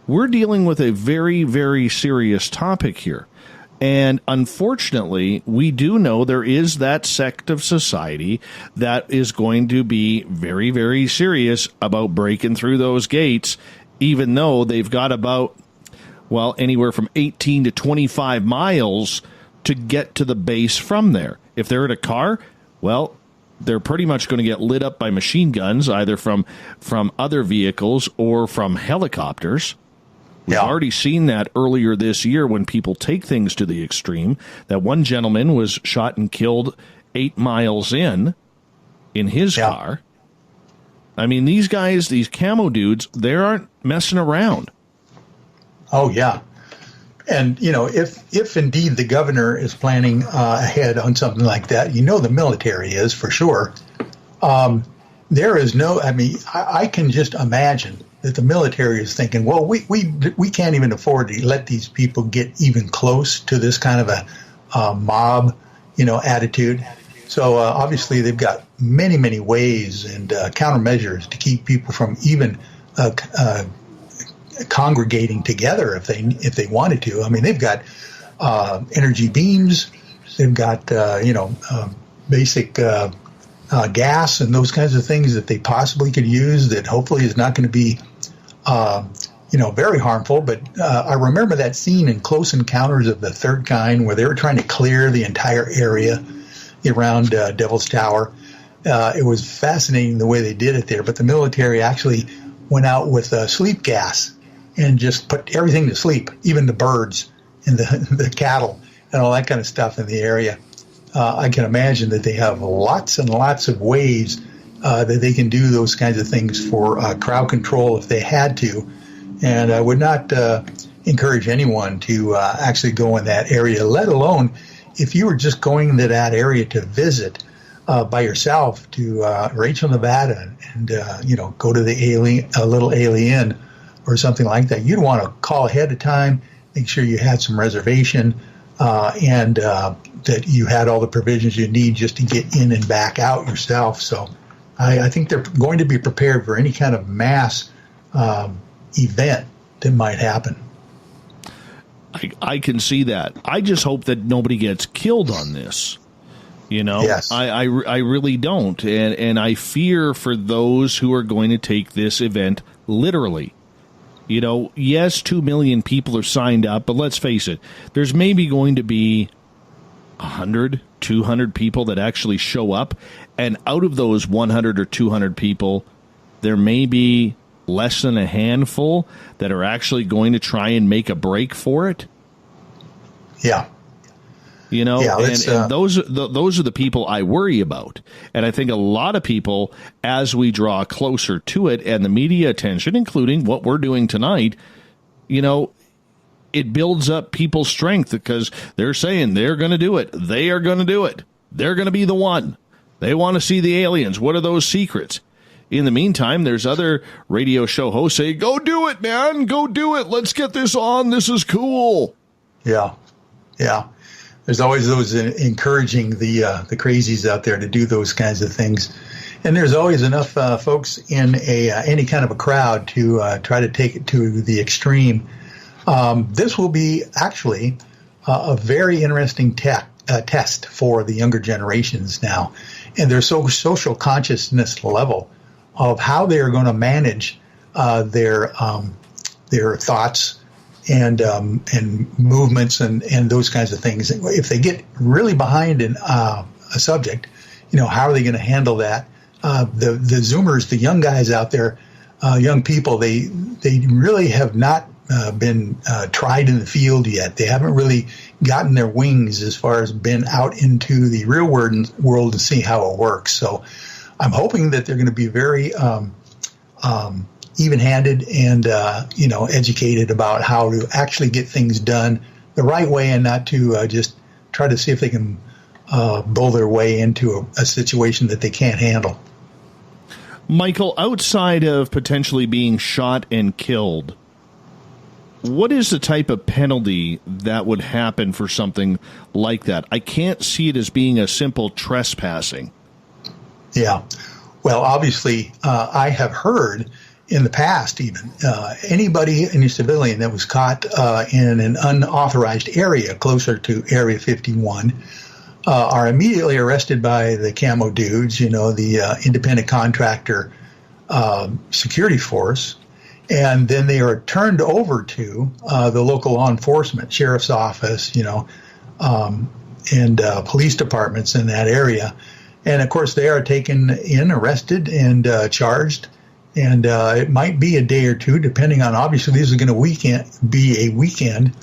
we're dealing with a very, very serious topic here. And unfortunately, we do know there is that sect of society that is going to be very, very serious about breaking through those gates, even though they've got about, well, anywhere from 18 to 25 miles to get to the base from there. If they're in a car, well, they're pretty much going to get lit up by machine guns, either from other vehicles or from helicopters. We've already seen that earlier this year when people take things to the extreme. That one gentleman was shot and killed 8 miles in his car. I mean, these guys, these camo dudes, they aren't messing around. Oh, yeah. And, you know, if indeed the governor is planning ahead on something like that, you know the military is for sure. There is no, I mean, I can just imagine that the military is thinking, well, we can't even afford to let these people get even close to this kind of a mob, attitude. So obviously they've got many, many ways and countermeasures to keep people from even congregating together if they wanted to. I mean, they've got energy beams, they've got basic gas and those kinds of things that they possibly could use that hopefully is not going to be very harmful. But I remember that scene in Close Encounters of the Third Kind where they were trying to clear the entire area around Devil's Tower. It was fascinating the way they did it there, but the military actually went out with sleep gas and just put everything to sleep, even the birds and the cattle and all that kind of stuff in the area. I can imagine that they have lots and lots of ways that they can do those kinds of things for crowd control if they had to. And I would not encourage anyone to actually go in that area, let alone if you were just going to that area to visit by yourself to Rachel, Nevada, and go to the little alien or something like that. You'd want to call ahead of time, make sure you had some reservation, and that you had all the provisions you need just to get in and back out yourself. So I think they're going to be prepared for any kind of mass event that might happen. I can see that. I just hope that nobody gets killed on this. Yes. I really don't. And I fear for those who are going to take this event literally. Yes, 2 million people are signed up, but let's face it, there's maybe going to be 100, 200 people that actually show up. And out of those 100 or 200 people, there may be less than a handful that are actually going to try and make a break for it. Yeah. And those are the people I worry about. And I think a lot of people, as we draw closer to it and the media attention, including what we're doing tonight, it builds up people's strength because they're saying they're going to do it. They are going to do it. They're going to be the one. They want to see the aliens. What are those secrets? In the meantime, there's other radio show hosts say, go do it, man. Go do it. Let's get this on. This is cool. Yeah. Yeah. There's always those encouraging the crazies out there to do those kinds of things. And there's always enough folks in any kind of a crowd to try to take it to the extreme. This will be actually a very interesting test for the younger generations now and their social consciousness level of how they are going to manage their thoughts and movements and those kinds of things. If they get really behind in a subject, how are they going to handle that? The Zoomers, the young guys out there, young people, they really have not been tried in the field yet. They haven't really gotten their wings as far as been out into the real world and see how it works. So I'm hoping that they're going to be very even-handed and educated about how to actually get things done the right way and not to just try to see if they can bull their way into a situation that they can't handle. Michael, outside of potentially being shot and killed, what is the type of penalty that would happen for something like that? I can't see it as being a simple trespassing. Yeah. Well, obviously, I have heard in the past even anybody, any civilian that was caught in an unauthorized area closer to Area 51 are immediately arrested by the camo dudes, the independent contractor security force. And then they are turned over to the local law enforcement, sheriff's office, and police departments in that area. And, of course, they are taken in, arrested, and charged. And it might be a day or two, depending on, obviously, this is going to be a weekend.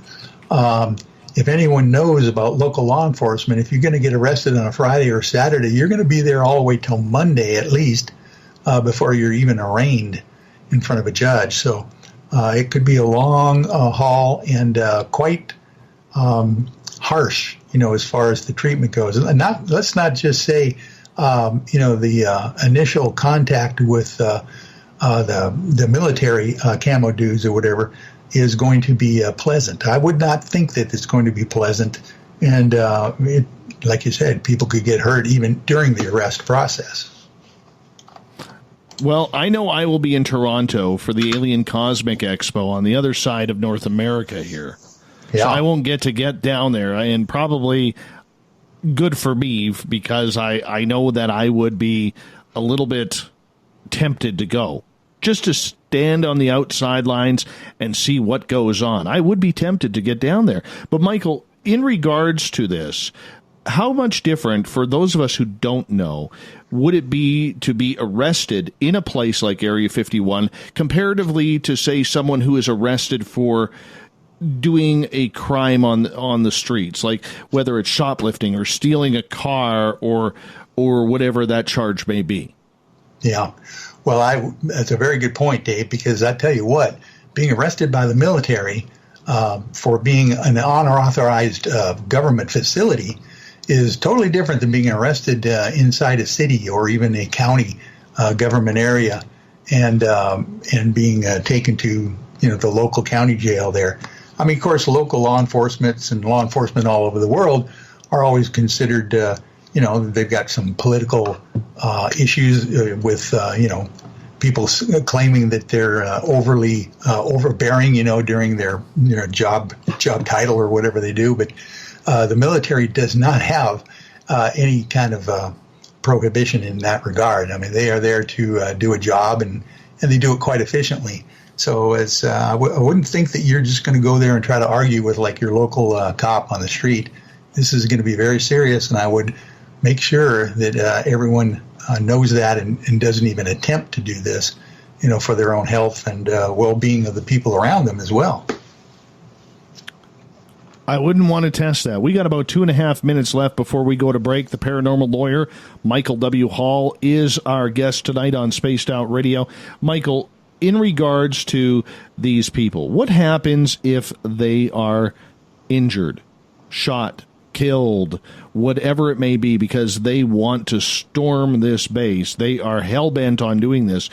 If anyone knows about local law enforcement, if you're going to get arrested on a Friday or Saturday, you're going to be there all the way till Monday at least before you're even arraigned in front of a judge. So it could be a long haul and quite harsh, as far as the treatment goes. And let's not just say, the initial contact with the military camo dudes or whatever is going to be pleasant. I would not think that it's going to be pleasant. And like you said, people could get hurt even during the arrest process. Well, I know I will be in Toronto for the Alien Cosmic Expo on the other side of North America here. Yeah. So I won't get down there, and probably good for me because I know that I would be a little bit tempted to go just to stand on the outside lines and see what goes on. I would be tempted to get down there. But, Michael, in regards to this, how much different, for those of us who don't know, would it be to be arrested in a place like Area 51 comparatively to, say, someone who is arrested for doing a crime on the streets, like whether it's shoplifting or stealing a car or whatever that charge may be? Yeah. Well, that's a very good point, Dave, because I tell you what, being arrested by the military for being an unauthorized government facility is totally different than being arrested inside a city or even a county government area and being taken to the local county jail there. I mean, of course, local law enforcement and law enforcement all over the world are always considered, they've got some political issues with, people claiming that they're overly overbearing, during their job title or whatever they do. But the military does not have any kind of prohibition in that regard. I mean, they are there to do a job, and they do it quite efficiently. So I wouldn't think that you're just going to go there and try to argue with like your local cop on the street. This is going to be very serious, and I would make sure that everyone knows that and doesn't even attempt to do this, for their own health and well-being of the people around them as well. I wouldn't want to test that. We got about 2.5 minutes left before we go to break. The paranormal lawyer, Michael W. Hall, is our guest tonight on Spaced Out Radio. Michael, in regards to these people, what happens if they are injured, shot, killed, whatever it may be, because they want to storm this base? They are hell-bent on doing this.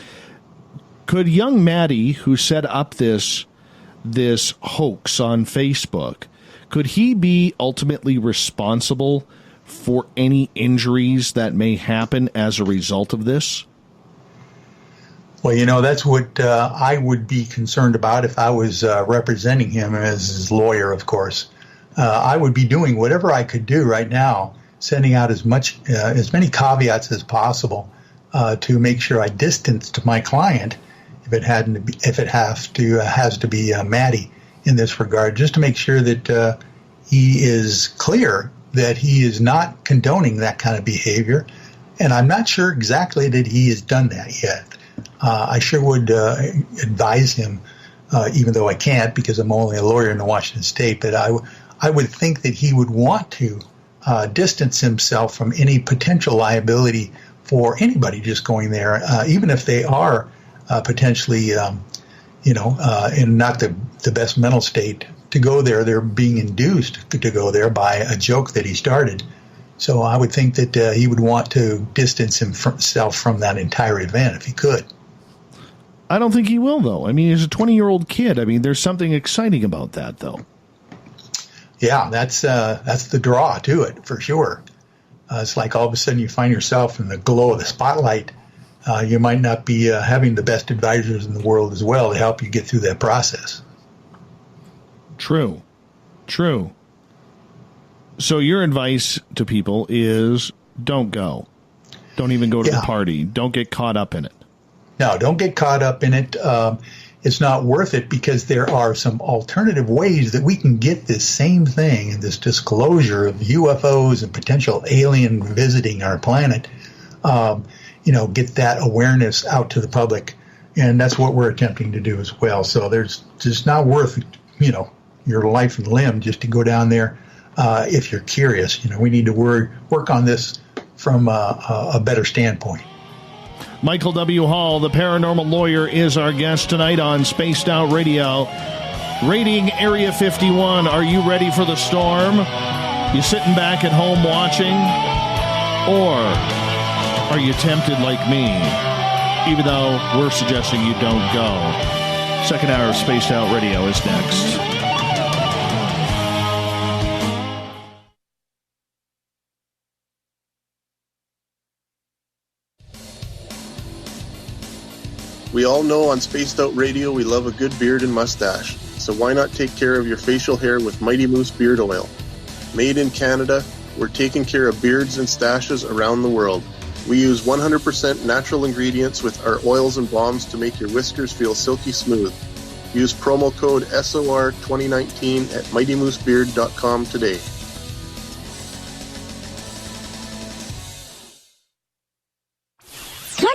Could young Maddie, who set up this hoax on Facebook, could he be ultimately responsible for any injuries that may happen as a result of this? Well, that's what I would be concerned about if I was representing him as his lawyer, of course. I would be doing whatever I could do right now, sending out as many caveats as possible to make sure I distanced my client if it has to be Maddie in this regard, just to make sure that he is clear that he is not condoning that kind of behavior. And I'm not sure exactly that he has done that yet. I sure would advise him, even though I can't because I'm only a lawyer in the Washington State, but I would think that he would want to distance himself from any potential liability for anybody just going there, even if they are potentially, in not the best mental state to go there. They're being induced to go there by a joke that he started. So I would think that he would want to distance himself from that entire event if he could. I don't think he will, though. I mean, he's a 20-year-old kid. I mean, there's something exciting about that, though. Yeah, that's the draw to it, for sure. It's like all of a sudden you find yourself in the glow of the spotlight. You might not be having the best advisors in the world as well to help you get through that process. True. So your advice to people is don't go. Don't even go to the party. Don't get caught up in it. No, don't get caught up in it. It's not worth it because there are some alternative ways that we can get this same thing and this disclosure of UFOs and potential alien visiting our planet, get that awareness out to the public. And that's what we're attempting to do as well. So there's just not worth, your life and limb just to go down there if you're curious. We need to work on this from a better standpoint. Michael W. Hall, the paranormal lawyer, is our guest tonight on Spaced Out Radio. Rating Area 51, are you ready for the storm? You sitting back at home watching? Or are you tempted like me? Even though we're suggesting you don't go. Second hour of Spaced Out Radio is next. We all know on Spaced Out Radio we love a good beard and mustache, so why not take care of your facial hair with Mighty Moose Beard Oil? Made in Canada, we're taking care of beards and stashes around the world. We use 100% natural ingredients with our oils and balms to make your whiskers feel silky smooth. Use promo code SOR2019 at MightyMooseBeard.com today.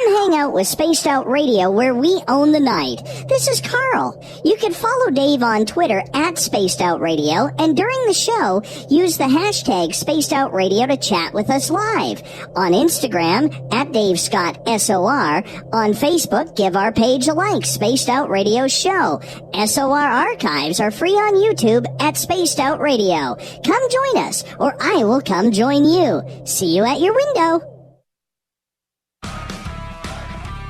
Hang out with Spaced Out Radio, where we own the night. This is Carl. You can follow Dave on Twitter at Spaced Out Radio, and during the show, use the hashtag Spaced Out Radio to chat with us live. On Instagram, at Dave Scott SOR. On Facebook, give our page a like, Spaced Out Radio Show. SOR archives are free on YouTube at Spaced Out Radio. Come join us, or I will come join you. See you at your window.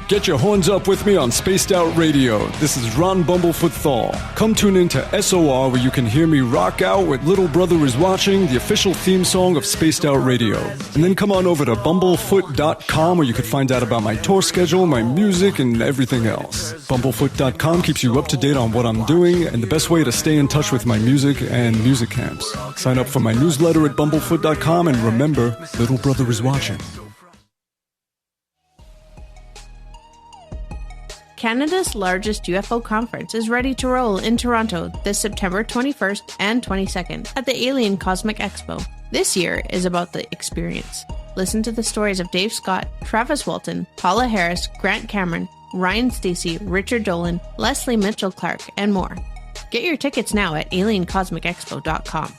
Get your horns up with me on Spaced Out Radio. This is Ron Bumblefoot Thal. Come tune in to SOR where you can hear me rock out with Little Brother is Watching, the official theme song of Spaced Out Radio. And then come on over to bumblefoot.com where you can find out about my tour schedule, my music, and everything else. Bumblefoot.com keeps you up to date on what I'm doing and the best way to stay in touch with my music and music camps. Sign up for my newsletter at bumblefoot.com and remember, Little Brother is watching. Canada's largest UFO conference is ready to roll in Toronto this September 21st and 22nd at the Alien Cosmic Expo. This year is about the experience. Listen to the stories of Dave Scott, Travis Walton, Paula Harris, Grant Cameron, Ryan Stacey, Richard Dolan, Leslie Mitchell-Clark, and more. Get your tickets now at aliencosmicexpo.com.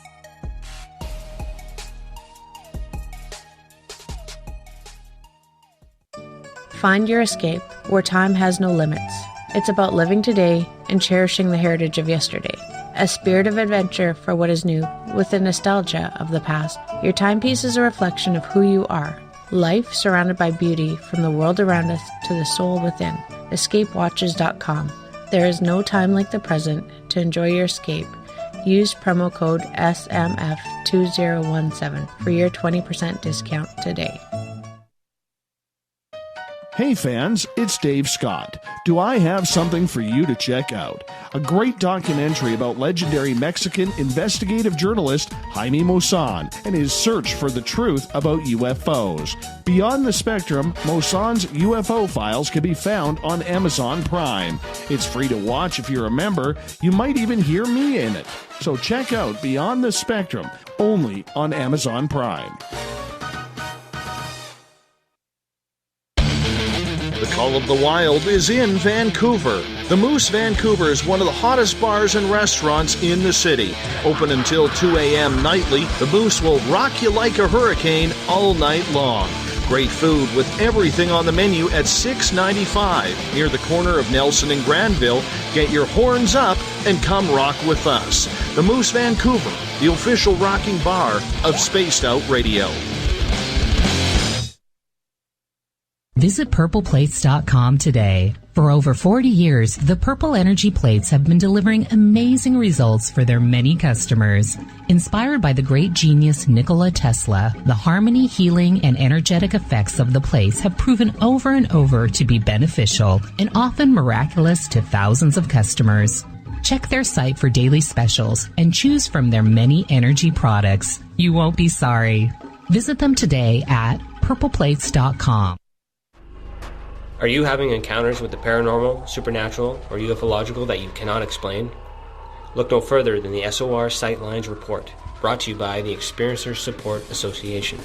Find your escape where time has no limits. It's about living today and cherishing the heritage of yesterday. A spirit of adventure for what is new, with the nostalgia of the past. Your timepiece is a reflection of who you are. Life surrounded by beauty from the world around us to the soul within. EscapeWatches.com. There is no time like the present to enjoy your escape. Use promo code SMF2017 for your 20% discount today. Hey fans, it's Dave Scott. Do I have something for you to check out? A great documentary about legendary Mexican investigative journalist Jaime Maussan and his search for the truth about UFOs. Beyond the Spectrum, Maussan's UFO files can be found on Amazon Prime. It's free to watch if you're a member. You might even hear me in it. So check out Beyond the Spectrum, only on Amazon Prime. The Call of the Wild is in Vancouver. The Moose Vancouver is one of the hottest bars and restaurants in the city. Open until 2 a.m. nightly, the Moose will rock you like a hurricane all night long. Great food with everything on the menu at $6.95 near the corner of Nelson and Granville. Get your horns up and come rock with us. The Moose Vancouver, the official rocking bar of Spaced Out Radio. Visit purpleplates.com today. For over 40 years, the Purple Energy Plates have been delivering amazing results for their many customers. Inspired by the great genius Nikola Tesla, the harmony, healing, and energetic effects of the plates have proven over and over to be beneficial and often miraculous to thousands of customers. Check their site for daily specials and choose from their many energy products. You won't be sorry. Visit them today at purpleplates.com. Are you having encounters with the paranormal, supernatural, or ufological that you cannot explain? Look no further than the SOR Sightlines Report, brought to you by the Experiencers Support Association.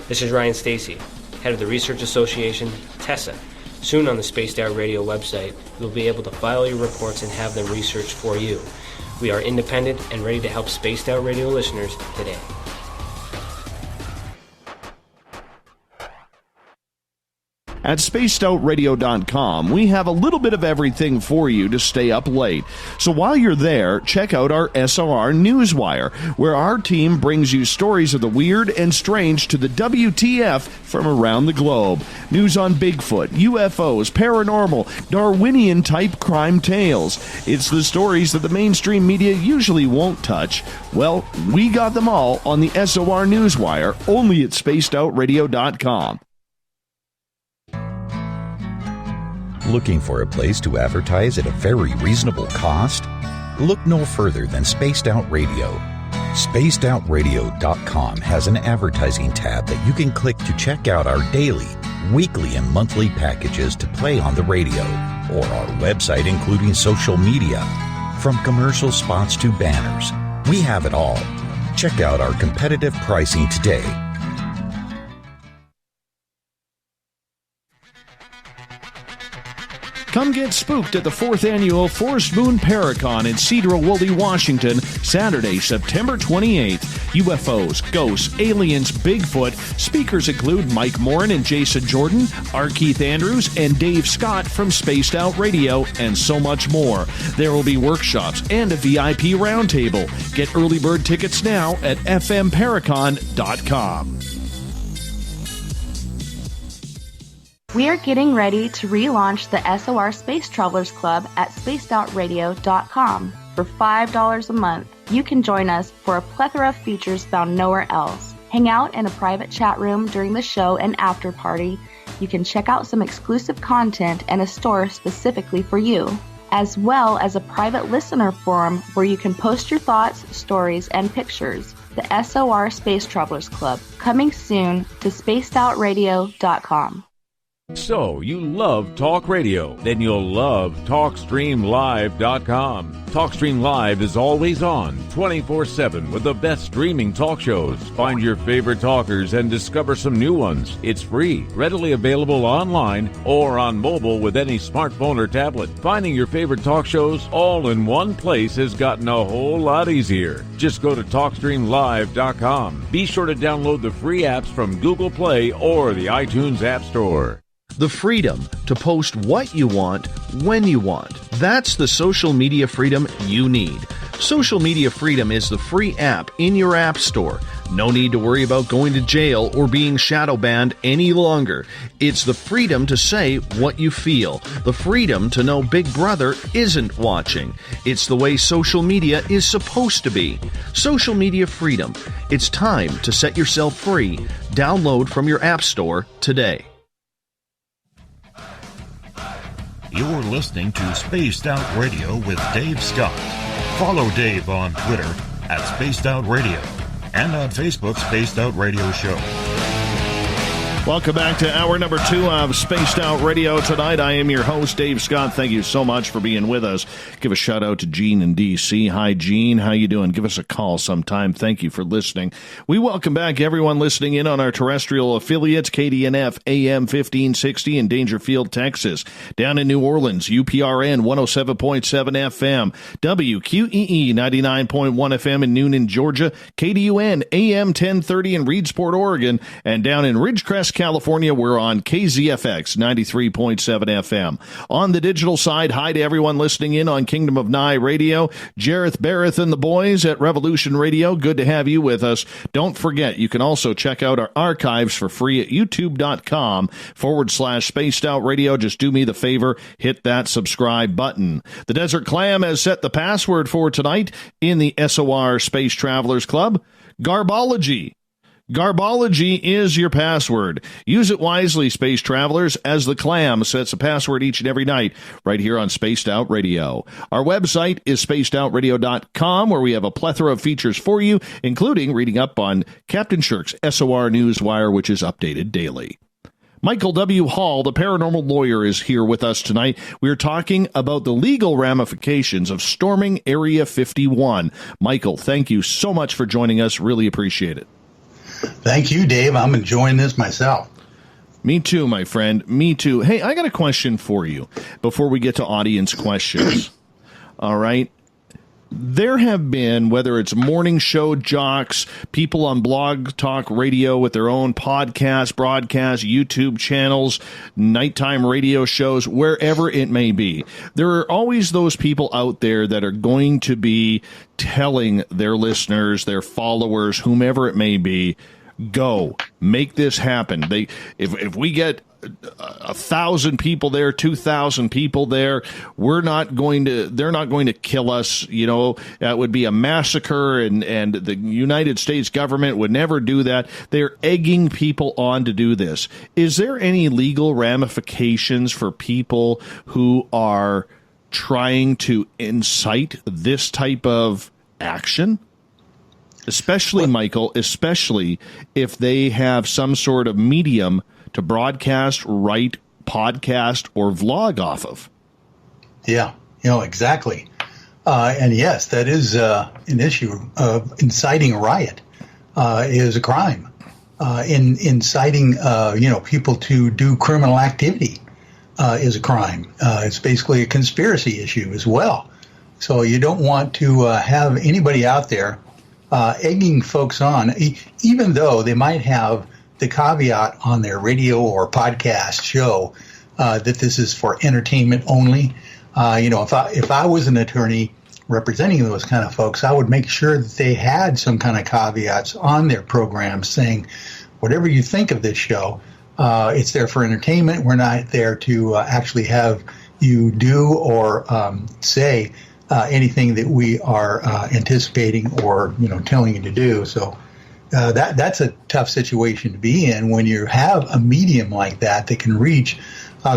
This is Ryan Stacey, head of the Research Association, TESA. Soon on the Spaced Out Radio website, you'll be able to file your reports and have them researched for you. We are independent and ready to help Spaced Out Radio listeners today. At spacedoutradio.com, we have a little bit of everything for you to stay up late. So while you're there, check out our SOR Newswire, where our team brings you stories of the weird and strange to the WTF from around the globe. News on Bigfoot, UFOs, paranormal, Darwinian-type crime tales. It's the stories that the mainstream media usually won't touch. Well, we got them all on the SOR Newswire, only at spacedoutradio.com. Looking for a place to advertise at a very reasonable cost? Look no further than Spaced Out Radio. SpacedOutRadio.com has an advertising tab that you can click to check out our daily, weekly, and monthly packages to play on the radio, or our website including social media. From commercial spots to banners, we have it all. Check out our competitive pricing today. Come get spooked at the 4th Annual Forest Moon Paracon in Cedar-Woolley, Washington, Saturday, September 28th. UFOs, ghosts, aliens, Bigfoot. Speakers include Mike Morin and Jason Jordan, R. Keith Andrews, and Dave Scott from Spaced Out Radio, and so much more. There will be workshops and a VIP roundtable. Get early bird tickets now at fmparacon.com. We are getting ready to relaunch the SOR Space Travelers Club at spacedoutradio.com. For $5 a month, you can join us for a plethora of features found nowhere else. Hang out in a private chat room during the show and after party. You can check out some exclusive content and a store specifically for you, as well as a private listener forum where you can post your thoughts, stories, and pictures. The SOR Space Travelers Club, coming soon to spacedoutradio.com. So, you love talk radio? Then you'll love TalkStreamLive.com. TalkStream Live is always on, 24/7, with the best streaming talk shows. Find your favorite talkers and discover some new ones. It's free, readily available online or on mobile with any smartphone or tablet. Finding your favorite talk shows all in one place has gotten a whole lot easier. Just go to TalkStreamLive.com. Be sure to download the free apps from Google Play or the iTunes App Store. The freedom to post what you want, when you want. That's the social media freedom you need. Social media freedom is the free app in your app store. No need to worry about going to jail or being shadow banned any longer. It's the freedom to say what you feel. The freedom to know Big Brother isn't watching. It's the way social media is supposed to be. Social media freedom. It's time to set yourself free. Download from your app store today. You're listening to Spaced Out Radio with Dave Scott. Follow Dave on Twitter at Spaced Out Radio and on Facebook, Spaced Out Radio Show. Welcome back to hour number 2 of Spaced Out Radio tonight. I am your host, Dave Scott. Thank you so much for being with us. Give a shout out to Gene in D.C. Hi, Gene. How you doing? Give us a call sometime. Thank you for listening. We welcome back everyone listening in on our terrestrial affiliates, KDNF AM 1560 in Dangerfield, Texas. Down in New Orleans, UPRN 107.7 FM, WQEE 99.1 FM in Noonan, Georgia, KDUN AM 1030 in Reedsport, Oregon, and down in Ridgecrest, California, we're on KZFX 93.7 FM. On the digital side, hi to everyone listening in on Kingdom of Nye Radio. Jareth Barrett and the boys at Revolution Radio, good to have you with us. Don't forget, you can also check out our archives for free at youtube.com/Spaced Out Radio. Just do me the favor, hit that subscribe button. The Desert Clam has set the password for tonight in the SOR Space Travelers Club. Garbology. Garbology is your password. Use it wisely, space travelers, as the Clam sets a password each and every night right here on Spaced Out Radio. Our website is spacedoutradio.com, where we have a plethora of features for you, including reading up on Captain Shirk's SOR Newswire, which is updated daily. Michael W. Hall, the paranormal lawyer, is here with us tonight. We are talking about the legal ramifications of storming Area 51. Michael, thank you so much for joining us. Really appreciate it. Thank you, Dave. I'm enjoying this myself. Me too, my friend. Me too. Hey, I got a question for you before we get to audience questions. All right. There have been, whether it's morning show jocks, people on Blog Talk Radio with their own podcast, broadcast, YouTube channels, nighttime radio shows, wherever it may be, there are always those people out there that are going to be telling their listeners, their followers, whomever it may be, go, make this happen. If we get 1,000 people there, 2,000 people there, they're not going to kill us. You know, that would be a massacre, and the United States government would never do that. They're egging people on to do this. Is there any legal ramifications for people who are trying to incite this type of action? Especially, Michael, especially if they have some sort of medium to broadcast, write, podcast, or vlog off of. Yeah, exactly. And yes, that is an issue. Inciting a riot is a crime. Inciting, people to do criminal activity is a crime. It's basically a conspiracy issue as well. So you don't want to have anybody out there egging folks on, even though they might have the caveat on their radio or podcast show that this is for entertainment only. If I was an attorney representing those kind of folks, I would make sure that they had some kind of caveats on their program saying, whatever you think of this show, It's there for entertainment. We're not there to actually have you do or say anything that we are anticipating or telling you to do. So that's a tough situation to be in when you have a medium like that can reach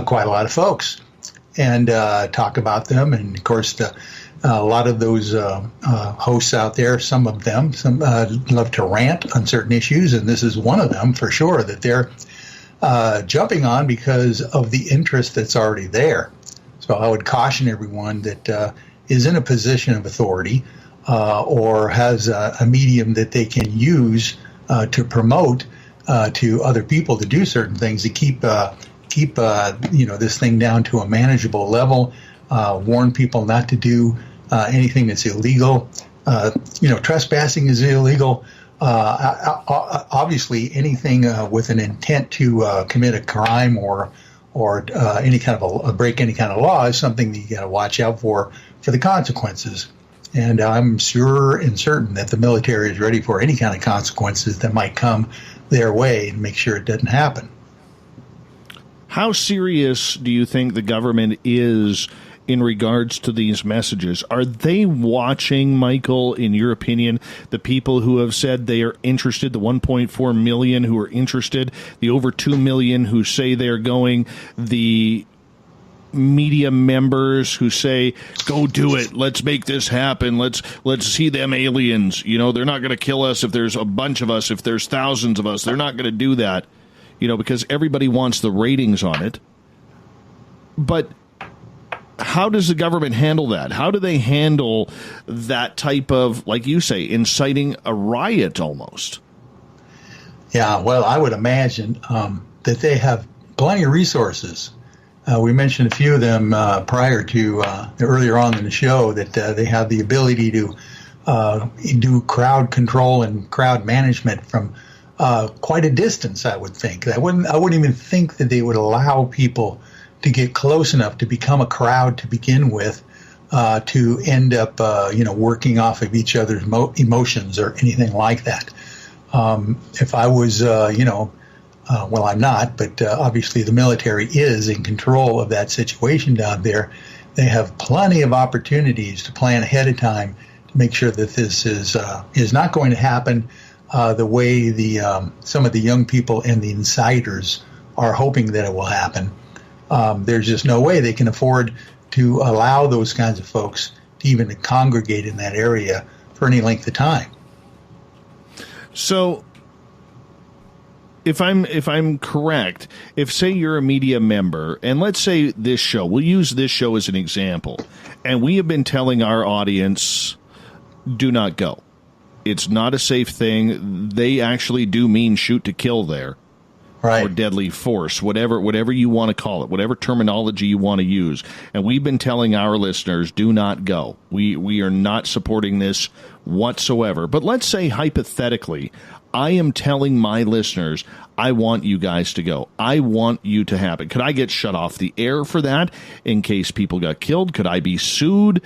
quite a lot of folks and talk about them. And of course, a lot of those hosts out there, some love to rant on certain issues, and this is one of them for sure that they're jumping on because of the interest that's already there. So I would caution everyone that is in a position of authority or has a medium that they can use to promote to other people to do certain things to keep this thing down to a manageable level. Warn people not to do anything that's illegal. Trespassing is illegal. Obviously, anything with an intent to commit a crime or any kind of break any kind of law is something that you got to watch out for the consequences. And I'm sure and certain that the military is ready for any kind of consequences that might come their way and make sure it doesn't happen. How serious do you think the government is in regards to these messages? Are they watching, Michael, in your opinion, the people who have said they are interested, the 1.4 million who are interested, the over 2 million who say they're going, the media members who say, go do it, let's make this happen, let's see them aliens, they're not going to kill us if there's a bunch of us, if there's thousands of us, they're not going to do that, because everybody wants the ratings on it. But how does the government handle that? How do they handle that type of, like you say, inciting a riot almost? Yeah, well, I would imagine that they have plenty of resources. We mentioned a few of them prior to earlier on in the show that they have the ability to do crowd control and crowd management from quite a distance, I would think. I wouldn't even think that they would allow people to get close enough to become a crowd to begin with, to end up, working off of each other's emotions or anything like that. If I was, well, I'm not, but obviously the military is in control of that situation down there. They have plenty of opportunities to plan ahead of time to make sure that this is not going to happen the way some of the young people and the insiders are hoping that it will happen. There's just no way they can afford to allow those kinds of folks to even congregate in that area for any length of time. So, if I'm correct, if say you're a media member, and let's say this show, we'll use this show as an example, and we have been telling our audience, do not go. It's not a safe thing. They actually do mean shoot to kill there. Right. Or deadly force, whatever you want to call it, whatever terminology you want to use. And we've been telling our listeners, do not go. We are not supporting this whatsoever. But let's say, hypothetically, I am telling my listeners, I want you guys to go. I want you to happen. Could I get shut off the air for that in case people got killed? Could I be sued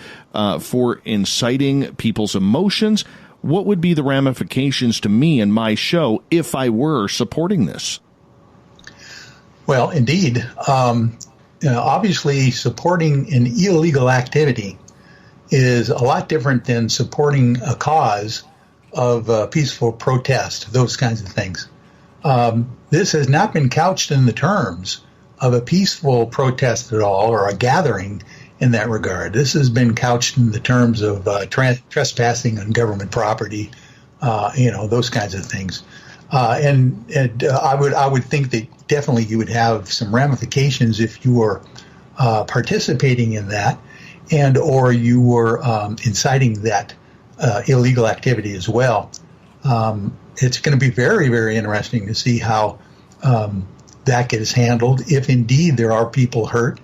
for inciting people's emotions? What would be the ramifications to me and my show if I were supporting this? Well, indeed. Obviously, supporting an illegal activity is a lot different than supporting a cause of peaceful protest, those kinds of things. This has not been couched in the terms of a peaceful protest at all, or a gathering in that regard. This has been couched in the terms of trespassing on government property, those kinds of things. And I would think that definitely you would have some ramifications if you were participating in that, and or you were inciting that illegal activity as well. It's going to be very, very interesting to see how that gets handled, if indeed there are people hurt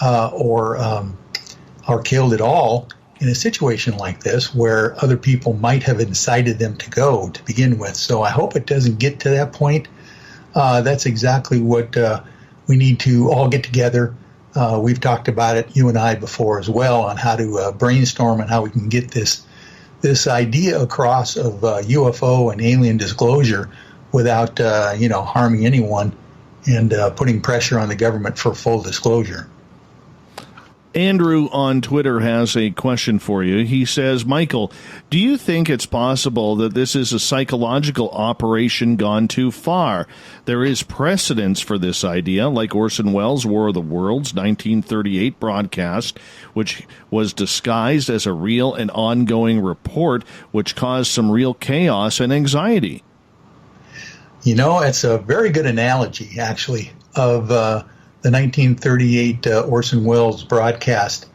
or are killed at all in a situation like this where other people might have incited them to go to begin with. So I hope it doesn't get to that point. That's exactly what we need to all get together. We've talked about it, you and I, before as well, on how to brainstorm and how we can get this idea across of UFO and alien disclosure without harming anyone and putting pressure on the government for full disclosure. Andrew on Twitter has a question for you. He says, Michael, do you think it's possible that this is a psychological operation gone too far? There is precedence for this idea, like Orson Welles' War of the Worlds 1938 broadcast, which was disguised as a real and ongoing report, which caused some real chaos and anxiety. You know, it's a very good analogy, actually, of the 1938 Orson Welles broadcast.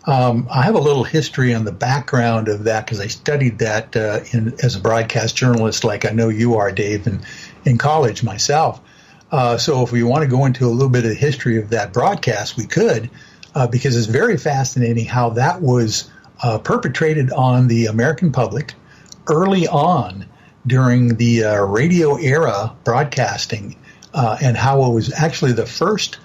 I have a little history on the background of that because I studied that as a broadcast journalist, like I know you are, Dave, in college myself. So if we want to go into a little bit of the history of that broadcast, we could, because it's very fascinating how that was perpetrated on the American public early on during the radio era broadcasting, and how it was actually the first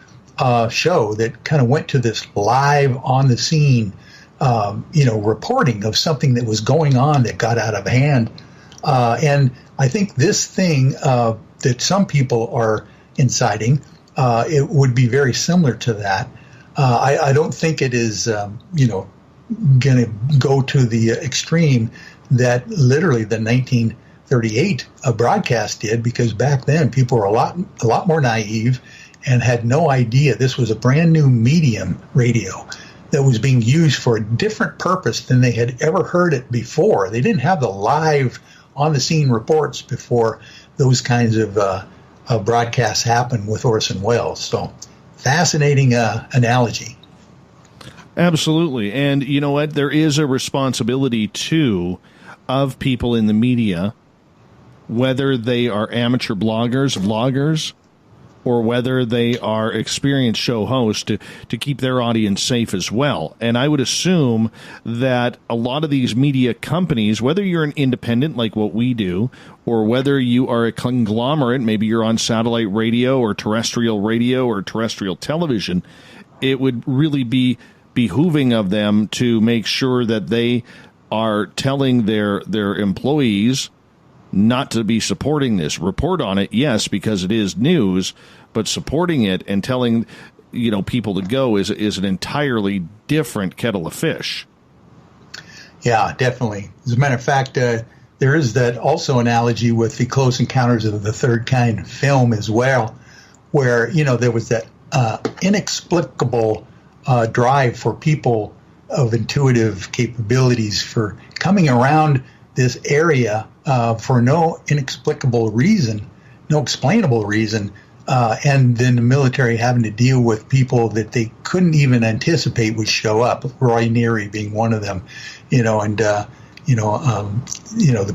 show that kind of went to this live on the scene, reporting of something that was going on that got out of hand. And I think this thing that some people are inciting, it would be very similar to that. I don't think it is, going to go to the extreme that literally the 1938 broadcast did, because back then people were a lot more naive and had no idea this was a brand new medium, radio, that was being used for a different purpose than they had ever heard it before. They didn't have the live on-the-scene reports before those kinds of broadcasts happened with Orson Welles. So, fascinating analogy. Absolutely. And you know what? There is a responsibility, too, of people in the media, whether they are amateur bloggers, vloggers, or whether they are experienced show hosts, to keep their audience safe as well. And I would assume that a lot of these media companies, whether you're an independent like what we do, or whether you are a conglomerate, maybe you're on satellite radio or terrestrial television, it would really be behooving of them to make sure that they are telling their employees not to be supporting this. Report on it, yes, because it is news, but supporting it and telling people to go is an entirely different kettle of fish. Yeah, definitely. As a matter of fact, there is that also analogy with the Close Encounters of the Third Kind film as well, where there was that inexplicable drive for people of intuitive capabilities for coming around this area for no explainable reason, and then the military having to deal with people that they couldn't even anticipate would show up. Roy Neary being one of them, the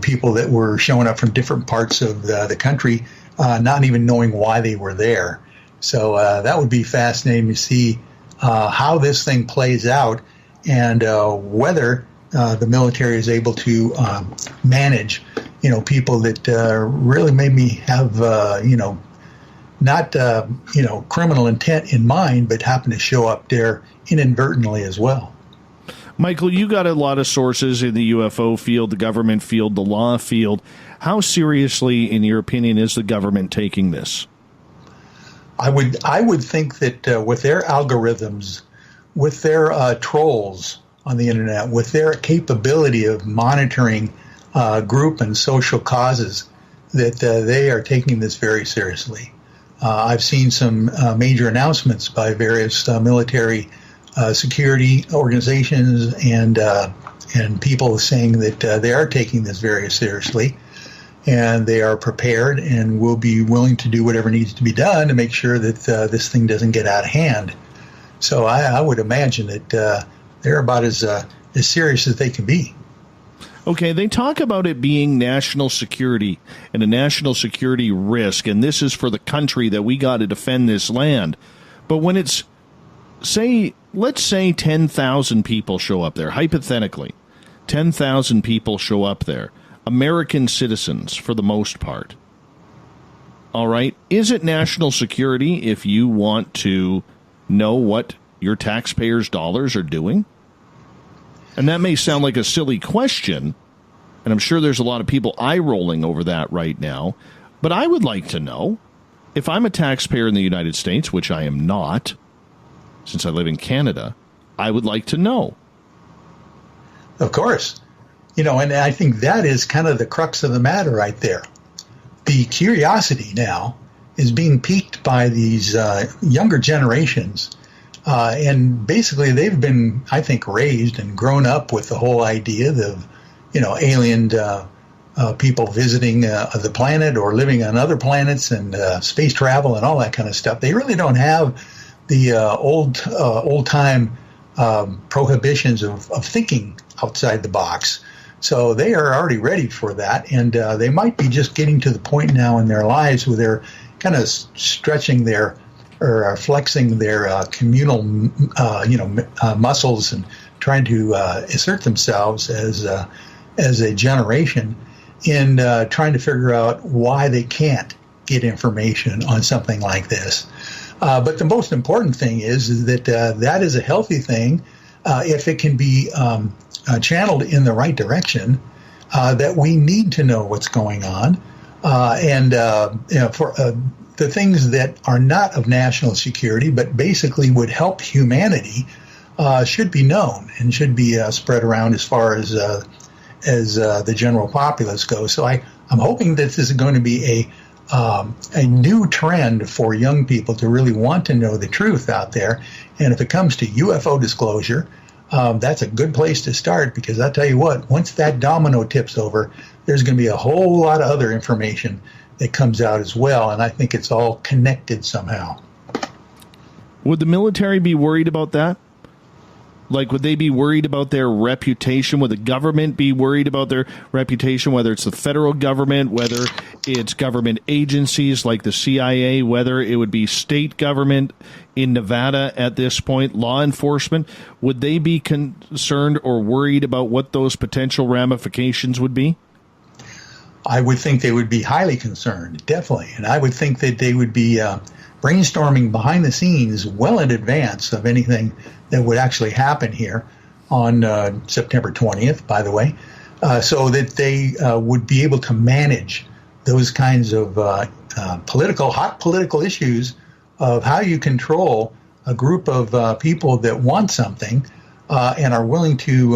people that were showing up from different parts of the country, not even knowing why they were there. So that would be fascinating to see how this thing plays out, and whether the military is able to manage, people that really maybe have, not, criminal intent in mind, but happen to show up there inadvertently as well. Michael, you got a lot of sources in the UFO field, the government field, the law field. How seriously, in your opinion, is the government taking this? I would think that with their algorithms, with their trolls on the internet, with their capability of monitoring group and social causes, that they are taking this very seriously. I've seen some major announcements by various military security organizations and people saying that they are taking this very seriously, and they are prepared and will be willing to do whatever needs to be done to make sure that this thing doesn't get out of hand. So I would imagine that they're about as serious as they can be. Okay, they talk about it being national security and a national security risk, and this is for the country that we got to defend this land. But when it's, let's say 10,000 people show up there, hypothetically, 10,000 people show up there, American citizens for the most part. All right, is it national security if you want to know what your taxpayers' dollars are doing? And that may sound like a silly question, and I'm sure there's a lot of people eye-rolling over that right now, but I would like to know. if I'm a taxpayer in the United States, which I am not, since I live in Canada, I would like to know. Of course. And I think that is kind of the crux of the matter right there. The curiosity now is being piqued by these younger generations. And basically they've been, I think, raised and grown up with the whole idea of, alien people visiting the planet or living on other planets and space travel and all that kind of stuff. They really don't have the old-time prohibitions of thinking outside the box. So they are already ready for that, and they might be just getting to the point now in their lives where they're kind of stretching their or flexing their communal, muscles and trying to assert themselves as a generation in trying to figure out why they can't get information on something like this. But the most important thing is that that is a healthy thing if it can be channeled in the right direction, that we need to know what's going on. For the things that are not of national security but basically would help humanity should be known and should be spread around as far as the general populace goes. So I'm hoping that this is going to be a new trend for young people to really want to know the truth out there. And if it comes to UFO disclosure, that's a good place to start, because I'll tell you what, once that domino tips over, there's going to be a whole lot of other information that comes out as well. And I think it's all connected somehow. Would the military be worried about that? Like, would they be worried about their reputation? Would the government be worried about their reputation, whether it's the federal government, whether it's government agencies like the CIA, whether it would be state government in Nevada at this point, law enforcement? Would they be concerned or worried about what those potential ramifications would be? I would think they would be highly concerned, definitely. And I would think that they would be brainstorming behind the scenes well in advance of anything that would actually happen here on September 20th, by the way, so that they would be able to manage those kinds of hot political issues of how you control a group of people that want something and are willing to,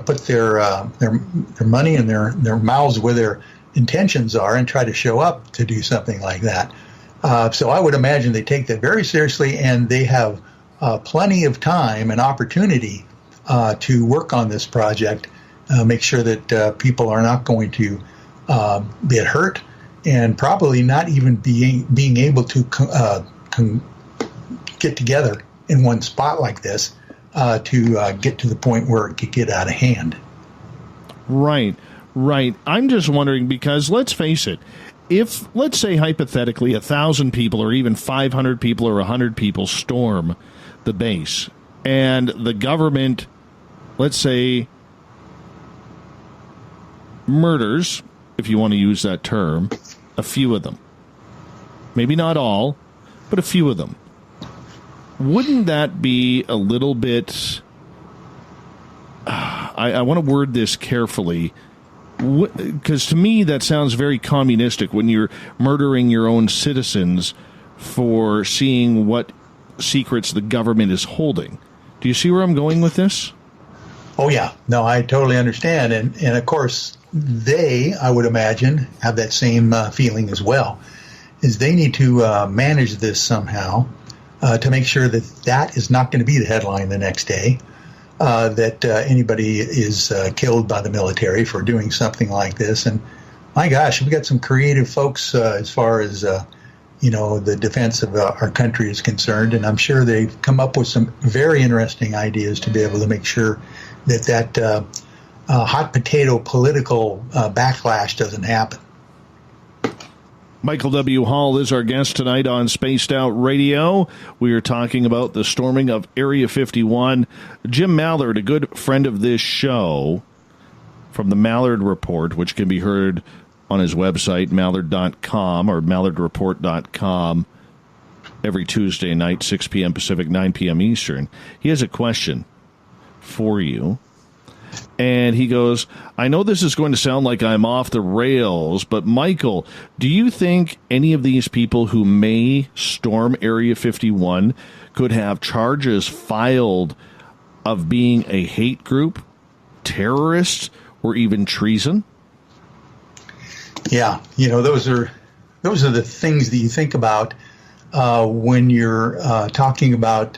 put their money and their mouths where their intentions are and try to show up to do something like that. So I would imagine they take that very seriously, and they have plenty of time and opportunity to work on this project, make sure that people are not going to get hurt, and probably not even being able to get together in one spot like this to get to the point where it could get out of hand. Right. I'm just wondering, because let's face it, if, let's say, hypothetically, 1,000 people or even 500 people or 100 people storm the base, and the government, let's say, murders, if you want to use that term, a few of them. Maybe not all, but a few of them. Wouldn't that be a little bit... I want to word this carefully, because to me that sounds very communistic when you're murdering your own citizens for seeing what secrets the government is holding. Do you see where I'm going with this? Oh, yeah. No, I totally understand. And of course, they, I would imagine, have that same feeling as well, is they need to manage this somehow to make sure that that is not going to be the headline the next day. That anybody is killed by the military for doing something like this. And my gosh, we've got some creative folks as far as, the defense of our country is concerned. And I'm sure they've come up with some very interesting ideas to be able to make sure that hot potato political backlash doesn't happen. Michael W. Hall is our guest tonight on Spaced Out Radio. We are talking about the storming of Area 51. Jim Mallard, a good friend of this show, from the Mallard Report, which can be heard on his website, mallard.com or mallardreport.com, every Tuesday night, 6 p.m. Pacific, 9 p.m. Eastern. He has a question for you. And he goes, I know this is going to sound like I'm off the rails, but Michael, do you think any of these people who may storm Area 51 could have charges filed of being a hate group, terrorists, or even treason? Yeah, those are the things that you think about when you're talking about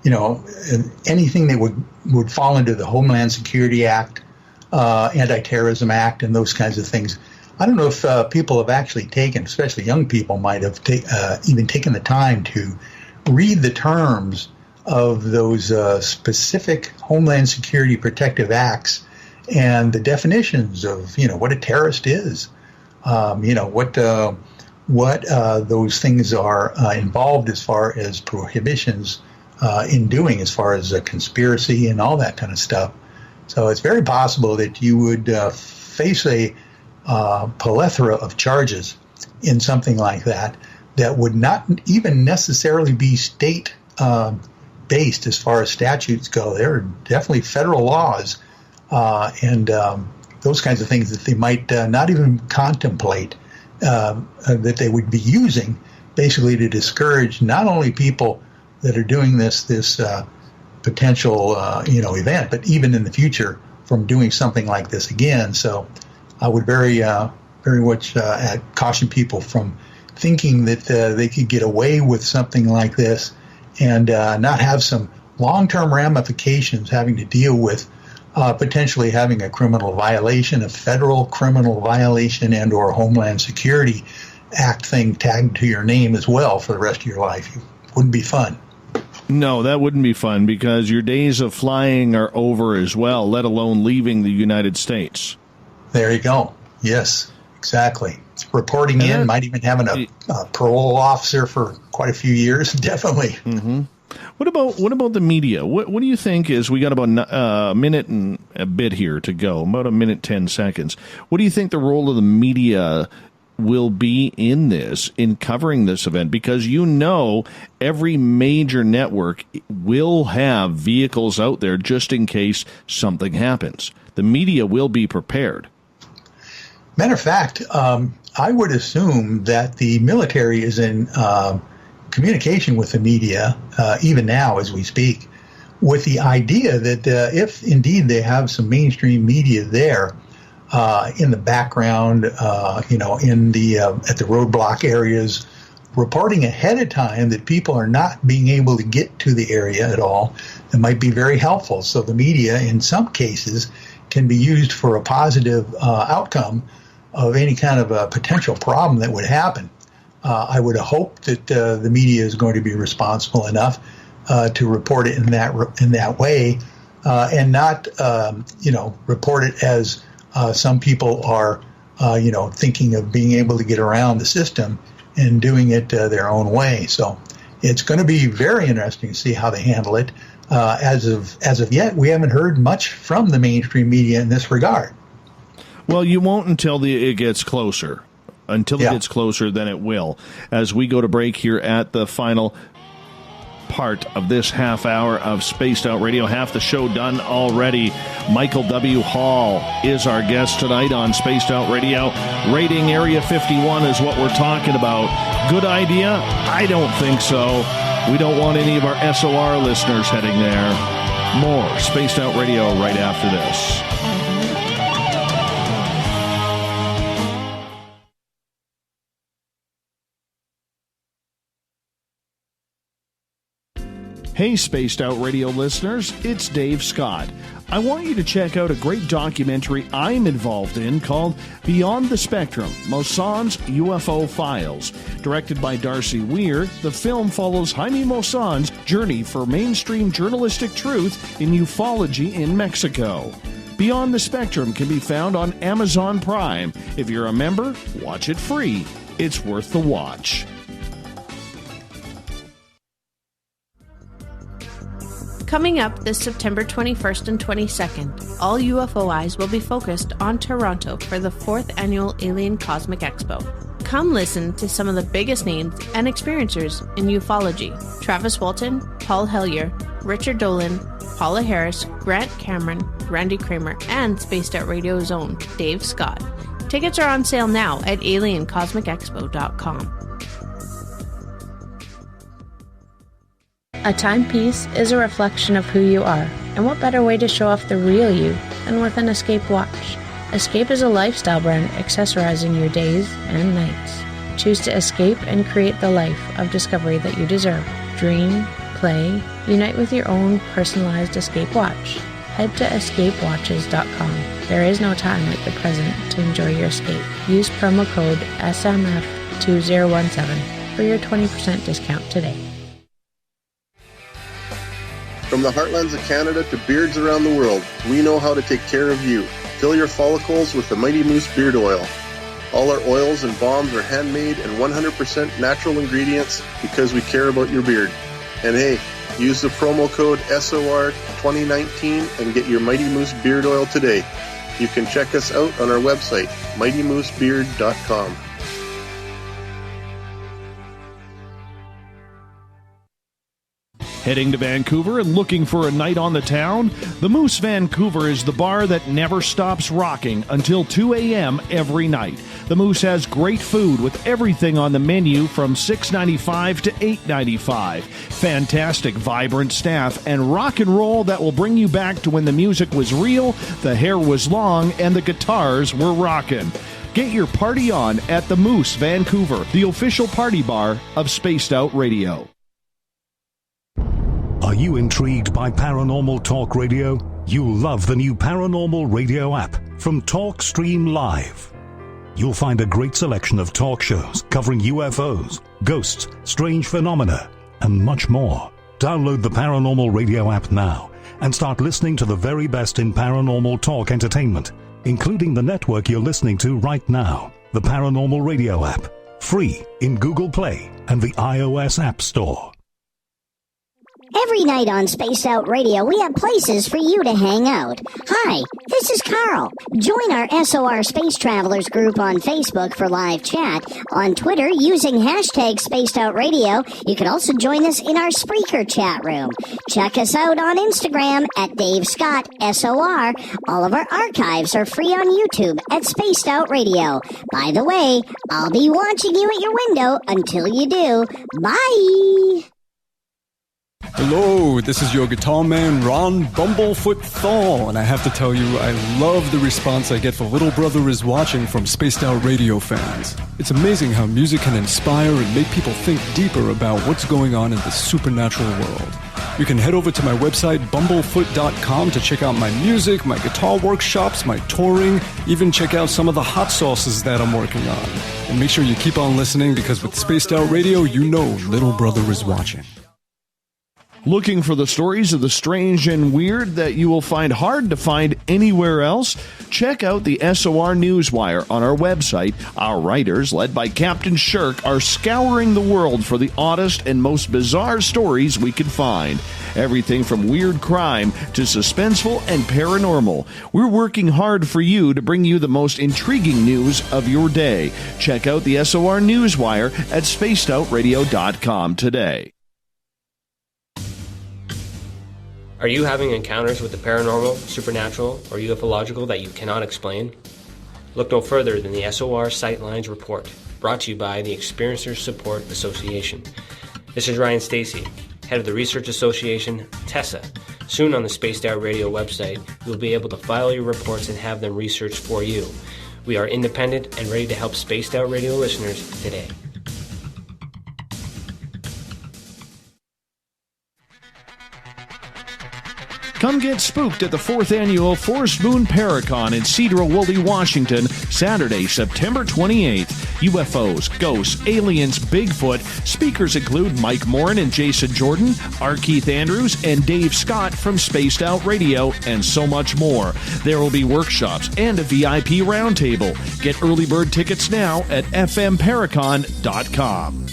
anything that would fall into the Homeland Security Act, Anti-Terrorism Act, and those kinds of things. I don't know if people have actually taken, especially young people, might have even taken the time to read the terms of those specific Homeland Security Protective Acts and the definitions of what a terrorist is, what those things are involved as far as prohibitions in doing, as far as a conspiracy and all that kind of stuff. So it's very possible that you would face a plethora of charges in something like that would not even necessarily be state based as far as statutes go. There are definitely federal laws and those kinds of things that they might not even contemplate that they would be using basically to discourage not only people that are doing this potential event, but even in the future from doing something like this again. So I would very much caution people from thinking that they could get away with something like this and not have some long-term ramifications having to deal with potentially having a criminal violation, a federal criminal violation, and or Homeland Security Act thing tagged to your name as well for the rest of your life. It wouldn't be fun. No, that wouldn't be fun because your days of flying are over as well, let alone leaving the United States. There you go. Yes, exactly. Reporting in, might even having a parole officer for quite a few years, definitely. Mm-hmm. What about the media? What do you think is, we got about a minute and a bit here to go, about a minute, 10 seconds. What do you think the role of the media will be in this, in covering this event? Because every major network will have vehicles out there just in case something happens. The media will be prepared. Matter of fact, I would assume that the military is in communication with the media, even now as we speak, with the idea that if indeed they have some mainstream media there in the background, in the at the roadblock areas, reporting ahead of time that people are not being able to get to the area at all, it might be very helpful. So the media, in some cases, can be used for a positive outcome of any kind of a potential problem that would happen. I would hope that the media is going to be responsible enough to report it in that way, and not report it as some people are thinking of being able to get around the system and doing it their own way. So it's going to be very interesting to see how they handle it. As of yet, we haven't heard much from the mainstream media in this regard. Well, you won't until it gets closer. Until it gets closer, then it will. As we go to break here at the final part of this half hour of Spaced Out Radio, half the show done already. Michael W. Hall is our guest tonight on Spaced Out Radio. Raiding Area 51 is what we're talking about. Good idea? I don't think so. We don't want any of our SOR listeners heading there. More Spaced Out Radio right after this. Hey, Spaced Out Radio listeners, it's Dave Scott. I want you to check out a great documentary I'm involved in called Beyond the Spectrum, Mosson's UFO Files. Directed by Darcy Weir, the film follows Jaime Mosson's journey for mainstream journalistic truth in ufology in Mexico. Beyond the Spectrum can be found on Amazon Prime. If you're a member, watch it free. It's worth the watch. Coming up this September 21st and 22nd, all UFO eyes will be focused on Toronto for the 4th Annual Alien Cosmic Expo. Come listen to some of the biggest names and experiencers in ufology: Travis Walton, Paul Hellyer, Richard Dolan, Paula Harris, Grant Cameron, Randy Kramer, and Spaced Out Radio's own Dave Scott. Tickets are on sale now at aliencosmicexpo.com. A timepiece is a reflection of who you are, and what better way to show off the real you than with an Escape watch? Escape is a lifestyle brand accessorizing your days and nights. Choose to escape and create the life of discovery that you deserve. Dream, play, unite with your own personalized Escape watch. Head to escapewatches.com. There is no time like the present to enjoy your escape. Use promo code SMF2017 for your 20% discount today. From the heartlands of Canada to beards around the world, we know how to take care of you. Fill your follicles with the Mighty Moose Beard Oil. All our oils and balms are handmade and 100% natural ingredients because we care about your beard. And hey, use the promo code SOR2019 and get your Mighty Moose Beard Oil today. You can check us out on our website, mightymoosebeard.com. Heading to Vancouver and looking for a night on the town? The Moose Vancouver is the bar that never stops rocking until 2 a.m. every night. The Moose has great food with everything on the menu from $6.95 to $8.95. Fantastic, vibrant staff and rock and roll that will bring you back to when the music was real, the hair was long, and the guitars were rocking. Get your party on at the Moose Vancouver, the official party bar of Spaced Out Radio. Are you intrigued by Paranormal Talk Radio? You'll love the new Paranormal Radio app from TalkStream Live. You'll find a great selection of talk shows covering UFOs, ghosts, strange phenomena, and much more. Download the Paranormal Radio app now and start listening to the very best in paranormal talk entertainment, including the network you're listening to right now, the Paranormal Radio app, free in Google Play and the iOS App Store. Every night on Spaced Out Radio, we have places for you to hang out. Hi, this is Carl. Join our SOR Space Travelers group on Facebook for live chat. On Twitter, using hashtag Spaced Out Radio, you can also join us in our Spreaker chat room. Check us out on Instagram at Dave Scott SOR. All of our archives are free on YouTube at Spaced Out Radio. By the way, I'll be watching you at your window until you do. Bye! Hello, this is your guitar man, Ron Bumblefoot Thal, and I have to tell you, I love the response I get for Little Brother is Watching from Spaced Out Radio fans. It's amazing how music can inspire and make people think deeper about what's going on in the supernatural world. You can head over to my website, bumblefoot.com, to check out my music, my guitar workshops, my touring, even check out some of the hot sauces that I'm working on. And make sure you keep on listening, because with Spaced Out Radio, you know Little Brother is watching. Looking for the stories of the strange and weird that you will find hard to find anywhere else? Check out the SOR Newswire on our website. Our writers, led by Captain Shirk, are scouring the world for the oddest and most bizarre stories we can find. Everything from weird crime to suspenseful and paranormal. We're working hard for you to bring you the most intriguing news of your day. Check out the SOR Newswire at spacedoutradio.com today. Are you having encounters with the paranormal, supernatural, or ufological that you cannot explain? Look no further than the SOR Sightlines Report, brought to you by the Experiencers Support Association. This is Ryan Stacy, head of the Research Association, TESA. Soon on the Spaced Out Radio website, you'll be able to file your reports and have them researched for you. We are independent and ready to help Spaced Out Radio listeners today. Come get spooked at the 4th Annual Forest Moon Paracon in Cedar-Woolley, Washington, Saturday, September 28th. UFOs, ghosts, aliens, Bigfoot. Speakers include Mike Morin and Jason Jordan, R. Keith Andrews, and Dave Scott from Spaced Out Radio, and so much more. There will be workshops and a VIP roundtable. Get early bird tickets now at fmparacon.com.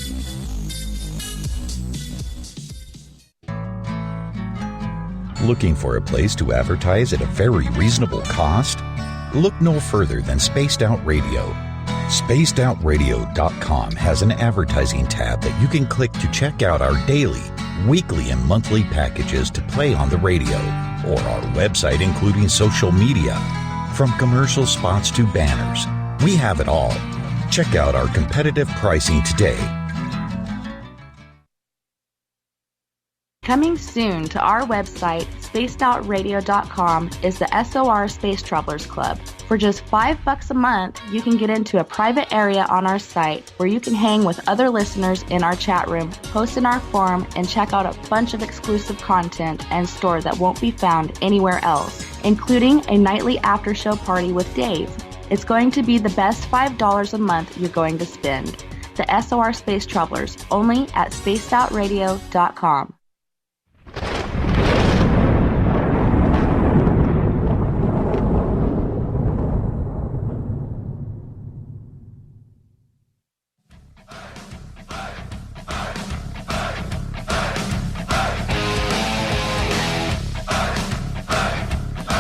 Looking for a place to advertise at a very reasonable cost? Look no further than Spaced Out Radio. SpacedOutRadio.com has an advertising tab that you can click to check out our daily, weekly, and monthly packages to play on the radio, or our website including social media. From commercial spots to banners, we have it all. Check out our competitive pricing today. Coming soon to our website, spacedoutradio.com, is the SOR Space Travelers Club. For just $5 a month, you can get into a private area on our site where you can hang with other listeners in our chat room, post in our forum, and check out a bunch of exclusive content and store that won't be found anywhere else, including a nightly after-show party with Dave. It's going to be the best $5 a month you're going to spend. The SOR Space Travelers, only at spacedoutradio.com.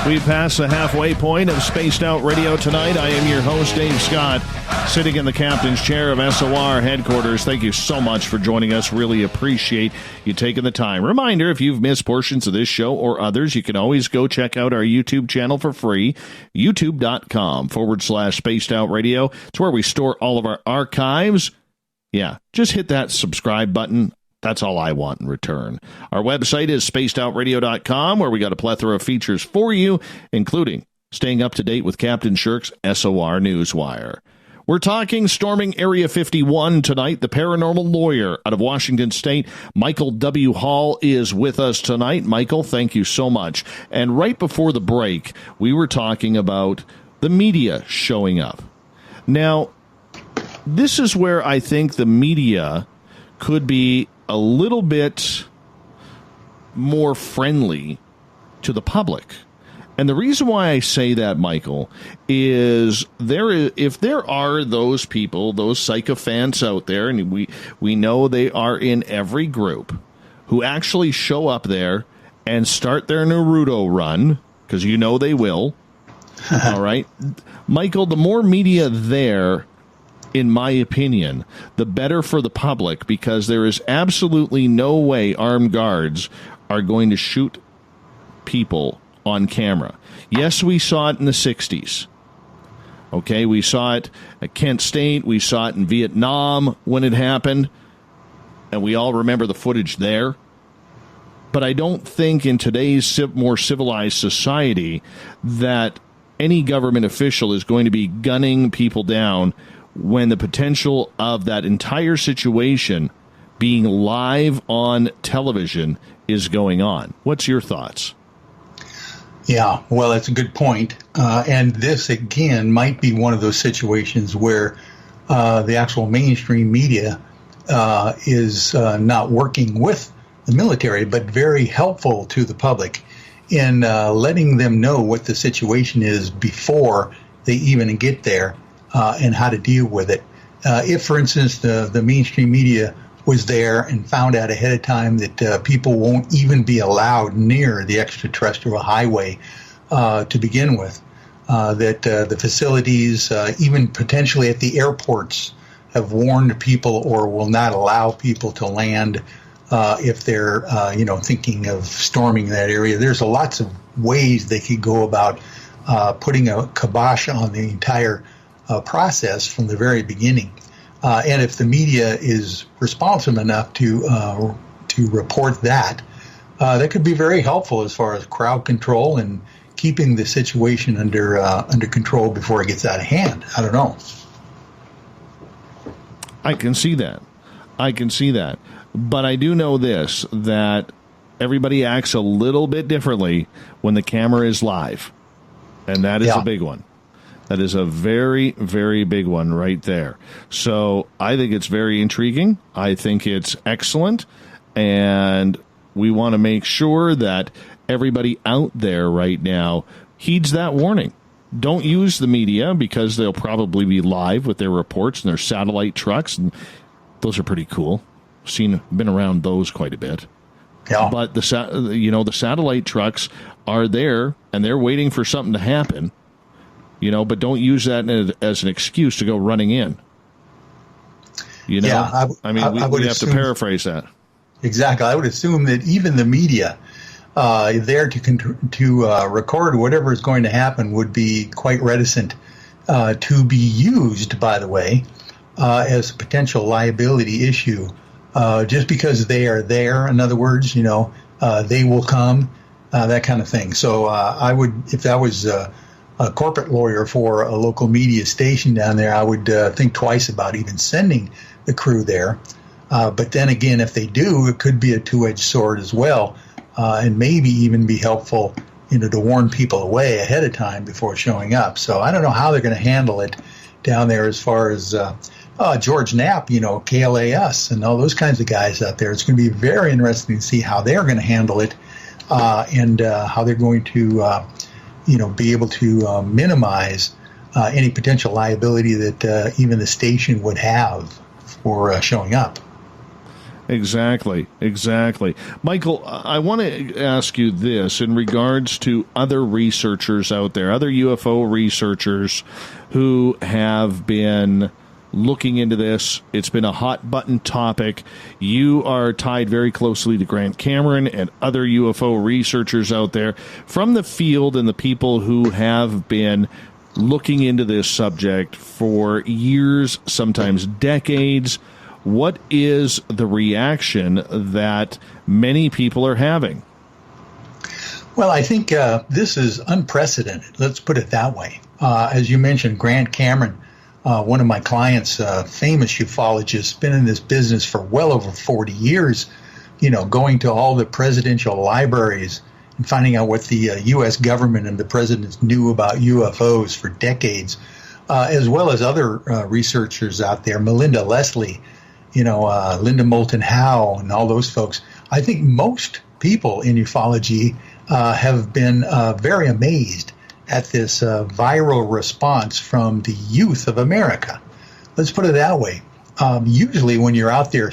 We pass the halfway point of Spaced Out Radio tonight. I am your host, Dave Scott, sitting in the captain's chair of SOR headquarters. Thank you so much for joining us. Really appreciate you taking the time. Reminder, if you've missed portions of this show or others, you can always go check out our YouTube channel for free, youtube.com/Spaced Out Radio. It's where we store all of our archives. Yeah, just hit that subscribe button. That's all I want in return. Our website is spacedoutradio.com, where we got a plethora of features for you, including staying up to date with Captain Shirk's SOR Newswire. We're talking storming Area 51 tonight. The paranormal lawyer out of Washington State, Michael W. Hall, is with us tonight. Michael, thank you so much. And right before the break, we were talking about the media showing up. Now, this is where I think the media could be a little bit more friendly to the public. And the reason why I say that, Michael, is if there are those people, those sycophants out there, and we know they are in every group, who actually show up there and start their Naruto run, because you know they will, all right? Michael, the more media there, in my opinion, the better for the public, because there is absolutely no way armed guards are going to shoot people on camera. Yes, we saw it in the 60s. Okay, we saw it at Kent State. We saw it in Vietnam when it happened, and we all remember the footage there. But I don't think in today's more civilized society that any government official is going to be gunning people down when the potential of that entire situation being live on television is going on. What's your thoughts? Yeah, well, that's a good point. And this, again, might be one of those situations where the actual mainstream media is not working with the military, but very helpful to the public in letting them know what the situation is before they even get there. And how to deal with it. If, for instance, the mainstream media was there and found out ahead of time that people won't even be allowed near the extraterrestrial highway to begin with, that the facilities, even potentially at the airports, have warned people or will not allow people to land if they're, thinking of storming that area. There's lots of ways they could go about putting a kibosh on the entire process from the very beginning. And if the media is responsive enough to report that, that could be very helpful as far as crowd control and keeping the situation under control before it gets out of hand. I don't know. I can see that. But I do know this, that everybody acts a little bit differently when the camera is live. And that is a big one. That is a very, very big one right there. So I think it's very intriguing. I think it's excellent. And we want to make sure that everybody out there right now heeds that warning. Don't use the media, because they'll probably be live with their reports and their satellite trucks. And those are pretty cool. Been around those quite a bit. Yeah. But the satellite trucks are there, and they're waiting for something to happen. but don't use that as an excuse to go running in. Yeah, we would have to paraphrase that. Exactly. I would assume that even the media there to record whatever is going to happen would be quite reticent to be used, by the way, as a potential liability issue, just because they are there. In other words, they will come, that kind of thing. So I would, if that was a corporate lawyer for a local media station down there, I would think twice about even sending the crew there. But then again, if they do, it could be a two-edged sword as well, and maybe even be helpful, to warn people away ahead of time before showing up. So I don't know how they're going to handle it down there as far as George Knapp, KLAS, and all those kinds of guys out there. It's going to be very interesting to see how they're going to handle it and how they're going to, be able to minimize any potential liability that even the station would have for showing up. Exactly. Michael, I want to ask you this in regards to other researchers out there, other UFO researchers who have been looking into this. It's been a hot button topic. You are tied very closely to Grant Cameron and other UFO researchers out there from the field and the people who have been looking into this subject for years, sometimes decades. What is the reaction that many people are having? Well, I think this is unprecedented. Let's put it that way. As you mentioned, Grant Cameron, one of my clients, famous ufologist, been in this business for well over 40 years, going to all the presidential libraries and finding out what the U.S. government and the presidents knew about UFOs for decades, as well as other researchers out there, Melinda Leslie, Linda Moulton Howe, and all those folks. I think most people in ufology have been very amazed at this viral response from the youth of America. Let's put it that way. Usually when you're out there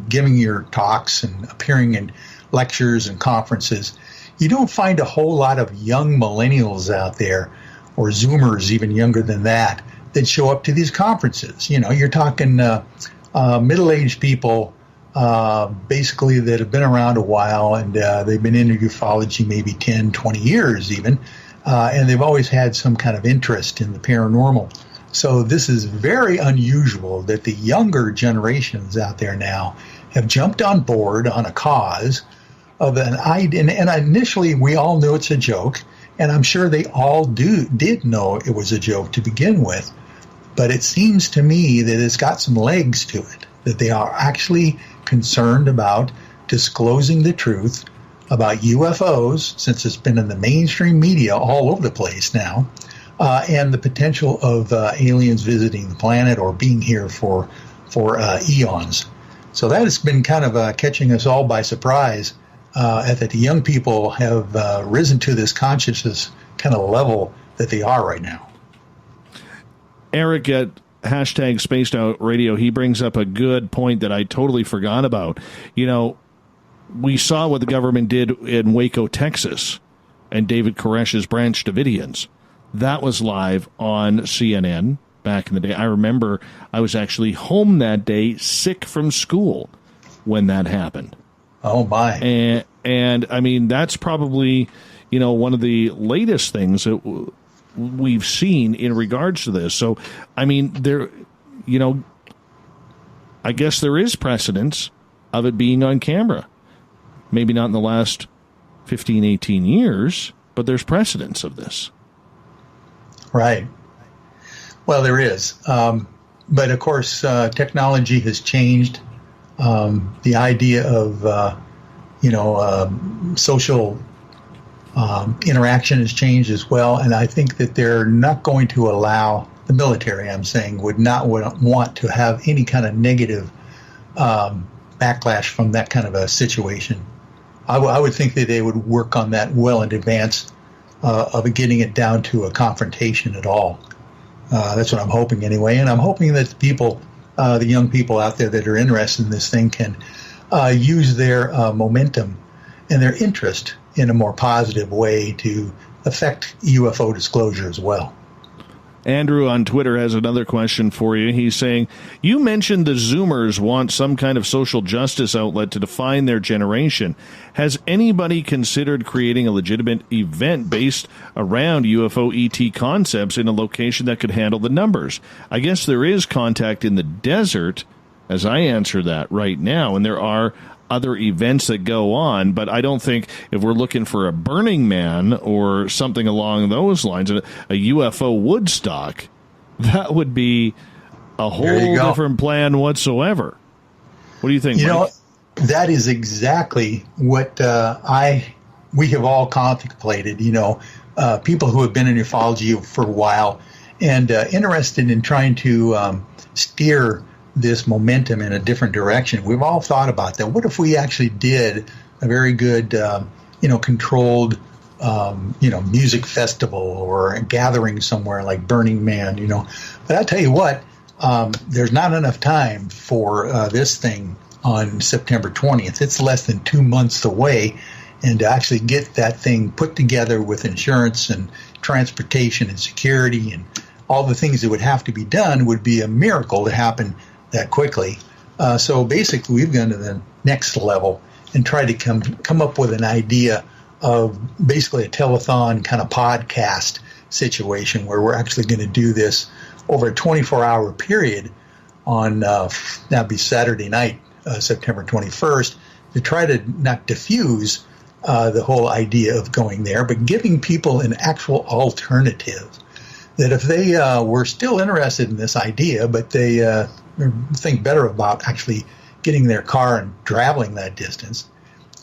giving your talks and appearing in lectures and conferences, you don't find a whole lot of young millennials out there, or Zoomers even younger than that show up to these conferences. You're talking middle-aged people, basically, that have been around a while, and they've been into ufology maybe 10, 20 years even, and they've always had some kind of interest in the paranormal. So this is very unusual that the younger generations out there now have jumped on board on a cause of an idea. And initially, we all knew it's a joke, and I'm sure they all did know it was a joke to begin with. But it seems to me that it's got some legs to it, that they are actually concerned about disclosing the truth about UFOs, since it's been in the mainstream media all over the place now, and the potential of aliens visiting the planet or being here for eons. So that has been kind of catching us all by surprise, that the young people have risen to this consciousness kind of level that they are right now. Eric at hashtag Spaced Out Radio, he brings up a good point that I totally forgot about. We saw what the government did in Waco, Texas, and David Koresh's Branch Davidians. That was live on CNN back in the day. I remember I was actually home that day, sick from school, when that happened. Oh, my. And I mean, that's probably, one of the latest things that we've seen in regards to this. So, I mean, I guess there is precedence of it being on camera. Maybe not in the last 15, 18 years, but there's precedence of this. Right. Well, there is. But, of course, technology has changed. The idea of, social interaction has changed as well, and I think that they're not going to allow, the military, I'm saying, would not want to have any kind of negative backlash from that kind of a situation. I would think that they would work on that well in advance of getting it down to a confrontation at all. That's what I'm hoping anyway, and I'm hoping that the young people out there that are interested in this thing can use their momentum and their interest in a more positive way to affect UFO disclosure as well. Andrew on Twitter has another question for you. He's saying, you mentioned the Zoomers want some kind of social justice outlet to define their generation. Has anybody considered creating a legitimate event based around UFO ET concepts in a location that could handle the numbers? I guess there is contact in the desert, as I answer that right now, and there are other events that go on, but I don't think if we're looking for a Burning Man or something along those lines, a UFO Woodstock, that would be a whole different plan whatsoever. What do you think, Mike? You know, that is exactly what we have all contemplated, people who have been in ufology for a while and interested in trying to steer this momentum in a different direction. We've all thought about that. What if we actually did a very good, controlled, music festival or a gathering somewhere like Burning Man, But I'll tell you what, there's not enough time for this thing on September 20th. It's less than 2 months away, and to actually get that thing put together with insurance and transportation and security and all the things that would have to be done would be a miracle to happen that quickly. So basically, we've gone to the next level and tried to come up with an idea of basically a telethon kind of podcast situation where we're actually going to do this over a 24-hour period on, that'd be Saturday night, September 21st, to try to not diffuse the whole idea of going there, but giving people an actual alternative. That if they were still interested in this idea, but they think better about actually getting their car and traveling that distance,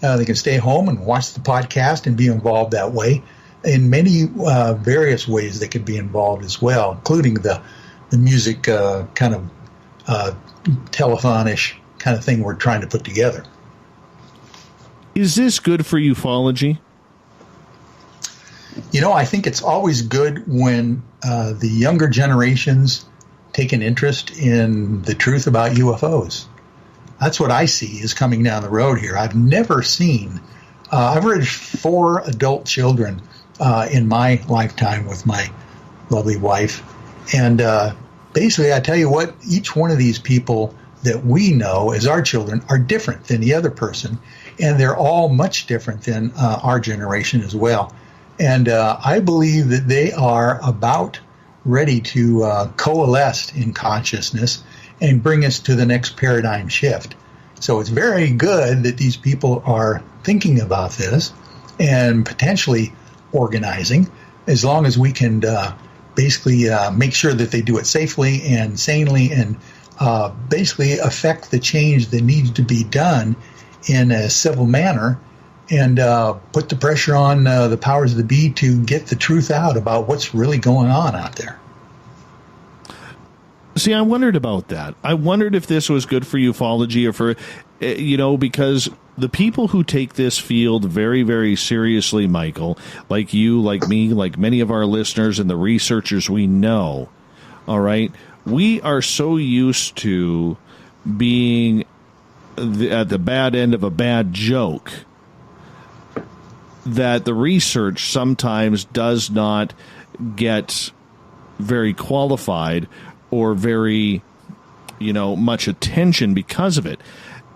they can stay home and watch the podcast and be involved that way. In many various ways they could be involved as well, including the music kind of telethon-ish kind of thing we're trying to put together. Is this good for ufology? I think it's always good when the younger generations take an interest in the truth about UFOs. That's what I see is coming down the road here. I've never seen, I've raised 4 adult children in my lifetime with my lovely wife. And basically, I tell you what, each one of these people that we know as our children are different than the other person. And they're all much different than our generation as well. And I believe that they are about ready to coalesce in consciousness and bring us to the next paradigm shift. So it's very good that these people are thinking about this and potentially organizing, as long as we can basically make sure that they do it safely and sanely and basically affect the change that needs to be done in a civil manner, and put the pressure on the powers that be to get the truth out about what's really going on out there. See, I wondered about that. I wondered if this was good for ufology or for, because the people who take this field very, very seriously, Michael, like you, like me, like many of our listeners and the researchers we know, all right, we are so used to being at the bad end of a bad joke that the research sometimes does not get very qualified or very, much attention because of it.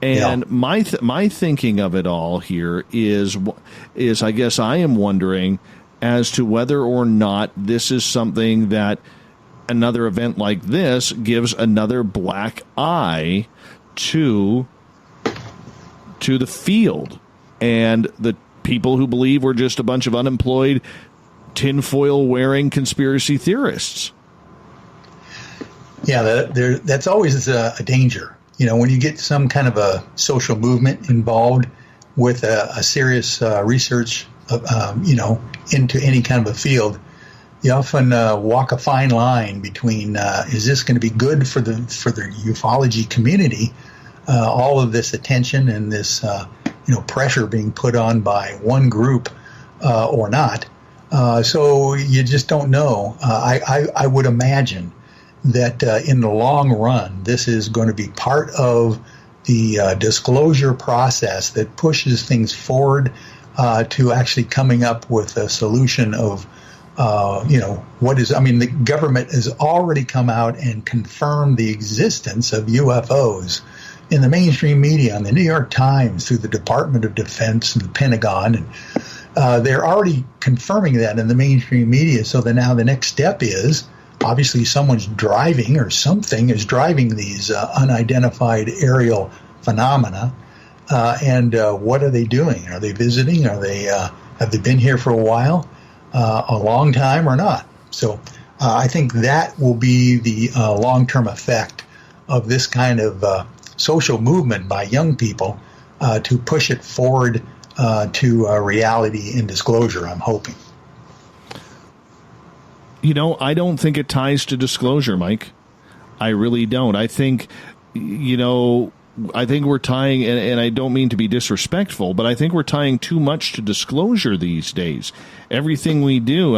And my thinking of it all here is I guess I am wondering as to whether or not this is something that another event like this gives another black eye to the field and the people who believe we're just a bunch of unemployed tinfoil-wearing conspiracy theorists. Yeah, that's always a danger. When you get some kind of a social movement involved with a serious research, into any kind of a field, you often walk a fine line between is this going to be good for the ufology community, all of this attention and this pressure being put on by one group or not. So you just don't know. I would imagine that in the long run, this is going to be part of the disclosure process that pushes things forward to actually coming up with a solution of the government has already come out and confirmed the existence of UFOs in the mainstream media, on the New York Times, through the Department of Defense and the Pentagon. And they're already confirming that in the mainstream media. So now the next step is, obviously, someone's driving, or something is driving these unidentified aerial phenomena. And what are they doing? Are they visiting? Have they been here for a while, a long time, or not? So I think that will be the long-term effect of this kind of social movement by young people to push it forward to reality and disclosure, I'm hoping. I don't think it ties to disclosure, Mike. I really don't. I think, I think we're tying, and I don't mean to be disrespectful, but I think we're tying too much to disclosure these days. Everything we do,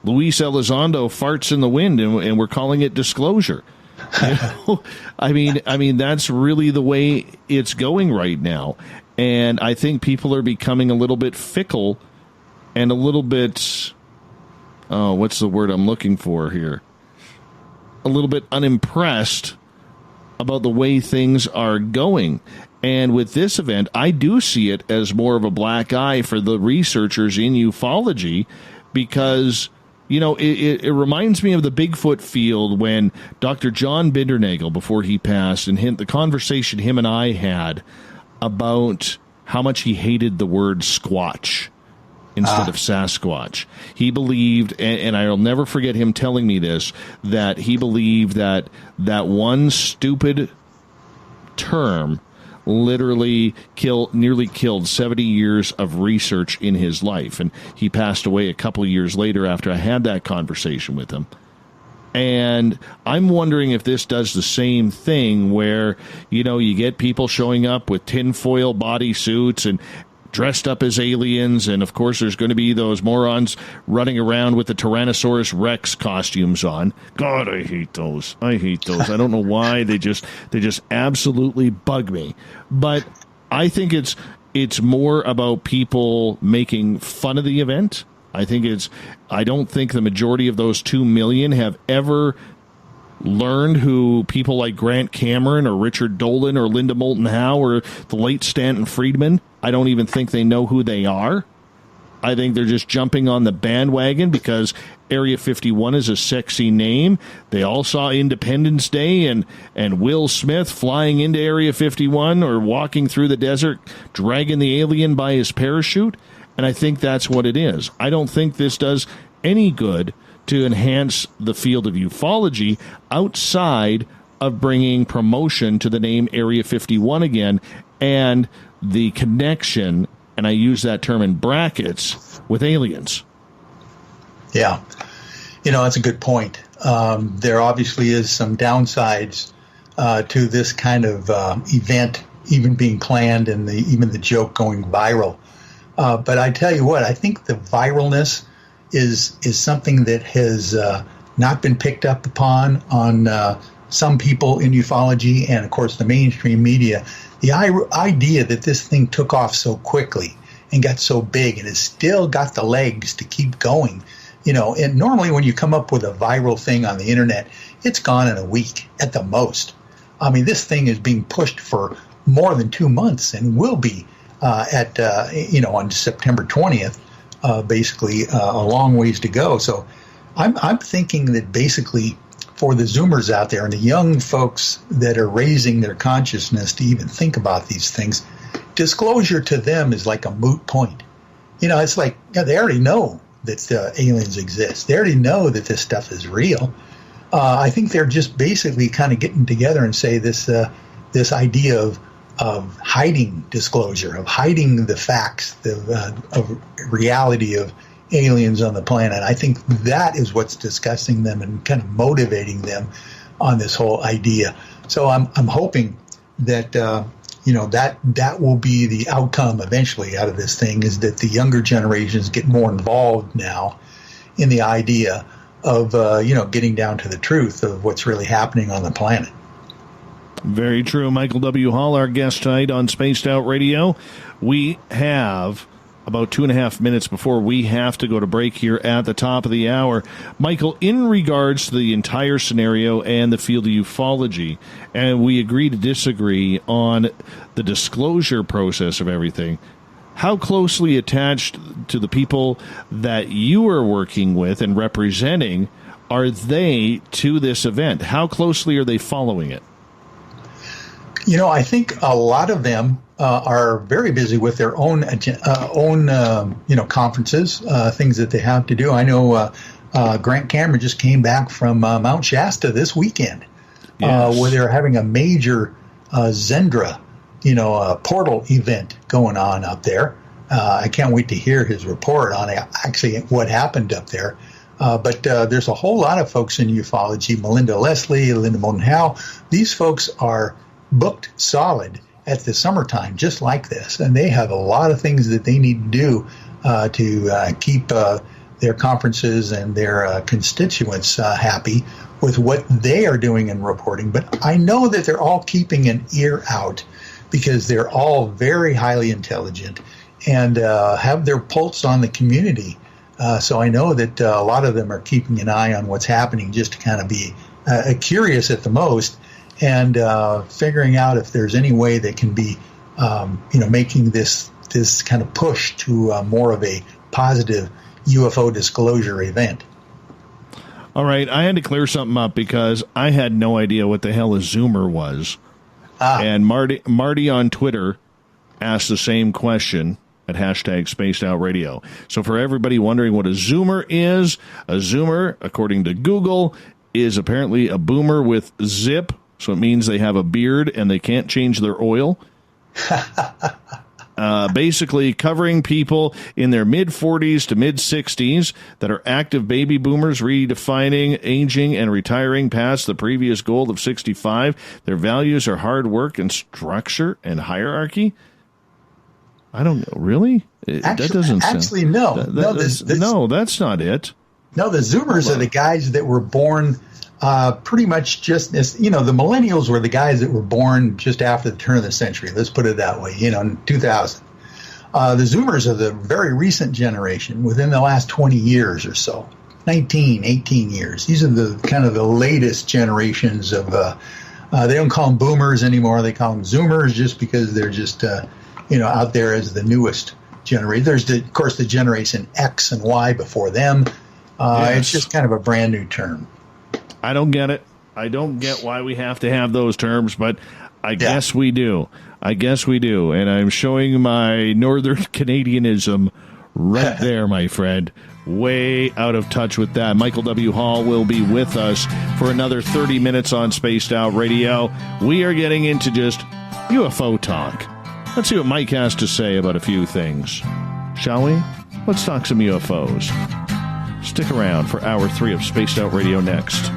Luis Elizondo farts in the wind, and we're calling it disclosure. I mean, that's really the way it's going right now. And I think people are becoming a little bit fickle and a little bit, what's the word I'm looking for here? A little bit unimpressed about the way things are going. And with this event, I do see it as more of a black eye for the researchers in ufology, because it reminds me of the Bigfoot field when Dr. John Bindernagel, before he passed, and the conversation him and I had about how much he hated the word Squatch instead of Sasquatch. He believed, and I'll never forget him telling me this, that he believed that one stupid term literally nearly killed 70 years of research in his life. And he passed away a couple of years later after I had that conversation with him. And I'm wondering if this does the same thing where, you get people showing up with tinfoil bodysuits and dressed up as aliens, and of course there's going to be those morons running around with the Tyrannosaurus Rex costumes on. God, I hate those. I don't know why. They just absolutely bug me. But I think it's more about people making fun of the event. I don't think the majority of those 2 million have ever learned who people like Grant Cameron or Richard Dolan or Linda Moulton Howe or the late Stanton Friedman. I don't even think they know who they are. I think they're just jumping on the bandwagon because Area 51 is a sexy name. They all saw Independence Day and Will Smith flying into Area 51 or walking through the desert, dragging the alien by his parachute. And I think that's what it is. I don't think this does any good to enhance the field of ufology outside of bringing promotion to the name Area 51 again and the connection, and I use that term in brackets, with aliens. Yeah. That's a good point. There obviously is some downsides to this kind of event even being planned and even the joke going viral. But I tell you what, I think the viralness is something that has not been picked up upon on some people in ufology and, of course, the mainstream media. The idea that this thing took off so quickly and got so big and has still got the legs to keep going, and normally when you come up with a viral thing on the internet, it's gone in a week at the most. This thing is being pushed for more than 2 months and will be on September 20th, basically a long ways to go. So I'm thinking that basically for the Zoomers out there and the young folks that are raising their consciousness to even think about these things, disclosure to them is like a moot point. It's like they already know that aliens exist. They already know that this stuff is real. I think they're just basically kind of getting together and say this idea of hiding disclosure, of hiding the facts, of reality of aliens on the planet. I think that is what's disgusting them and kind of motivating them on this whole idea. So I'm hoping that that will be the outcome eventually out of this thing, is that the younger generations get more involved now in the idea of getting down to the truth of what's really happening on the planet. Very true. Michael W. Hall, our guest tonight on Spaced Out Radio. We have about 2.5 minutes before we have to go to break here at the top of the hour. Michael, in regards to the entire scenario and the field of ufology, and we agree to disagree on the disclosure process of everything, how closely attached to the people that you are working with and representing are they to this event? How closely are they following it? I think a lot of them are very busy with their own conferences, things that they have to do. I know Grant Cameron just came back from Mount Shasta this weekend, where they're having a major Zendra, portal event going on up there. I can't wait to hear his report on actually what happened up there. But there's a whole lot of folks in ufology, Melinda Leslie, Linda Moulton Howe. These folks are booked solid at the summertime, just like this. And they have a lot of things that they need to do to keep their conferences and their constituents happy with what they are doing and reporting. But I know that they're all keeping an ear out because they're all very highly intelligent and have their pulse on the community. So I know that a lot of them are keeping an eye on what's happening just to kind of be curious at the most and figuring out if there's any way they can be, making this kind of push to more of a positive UFO disclosure event. All right, I had to clear something up because I had no idea what the hell a Zoomer was. And Marty on Twitter asked the same question at hashtag Spaced Out Radio. So for everybody wondering what a Zoomer is, a Zoomer, according to Google, is apparently a boomer with zip. So it means they have a beard and they can't change their oil. Basically covering people in their mid-40s to mid-60s that are active baby boomers, redefining aging and retiring past the previous goal of 65. Their values are hard work and structure and hierarchy. I don't know. Really? That doesn't sound... Actually, no. No, that's not it. No, the Zoomers are the guys that were born pretty much just as, the millennials were the guys that were born just after the turn of the century. Let's put it that way, in 2000. The Zoomers are the very recent generation within the last 20 years or so, 19, 18 years. These are the kind of the latest generations of, they don't call them boomers anymore. They call them Zoomers just because they're just, out there as the newest generation. There's, of course, the generation X and Y before them. Yes. It's just kind of a brand new term. I don't get it. I don't get why we have to have those terms, but I guess we do. And I'm showing my Northern Canadianism right there, my friend. Way out of touch with that. Michael W. Hall will be with us for another 30 minutes on Spaced Out Radio. We are getting into just UFO talk. Let's see what Mike has to say about a few things. Shall we? Let's talk some UFOs. Stick around for Hour 3 of Spaced Out Radio next.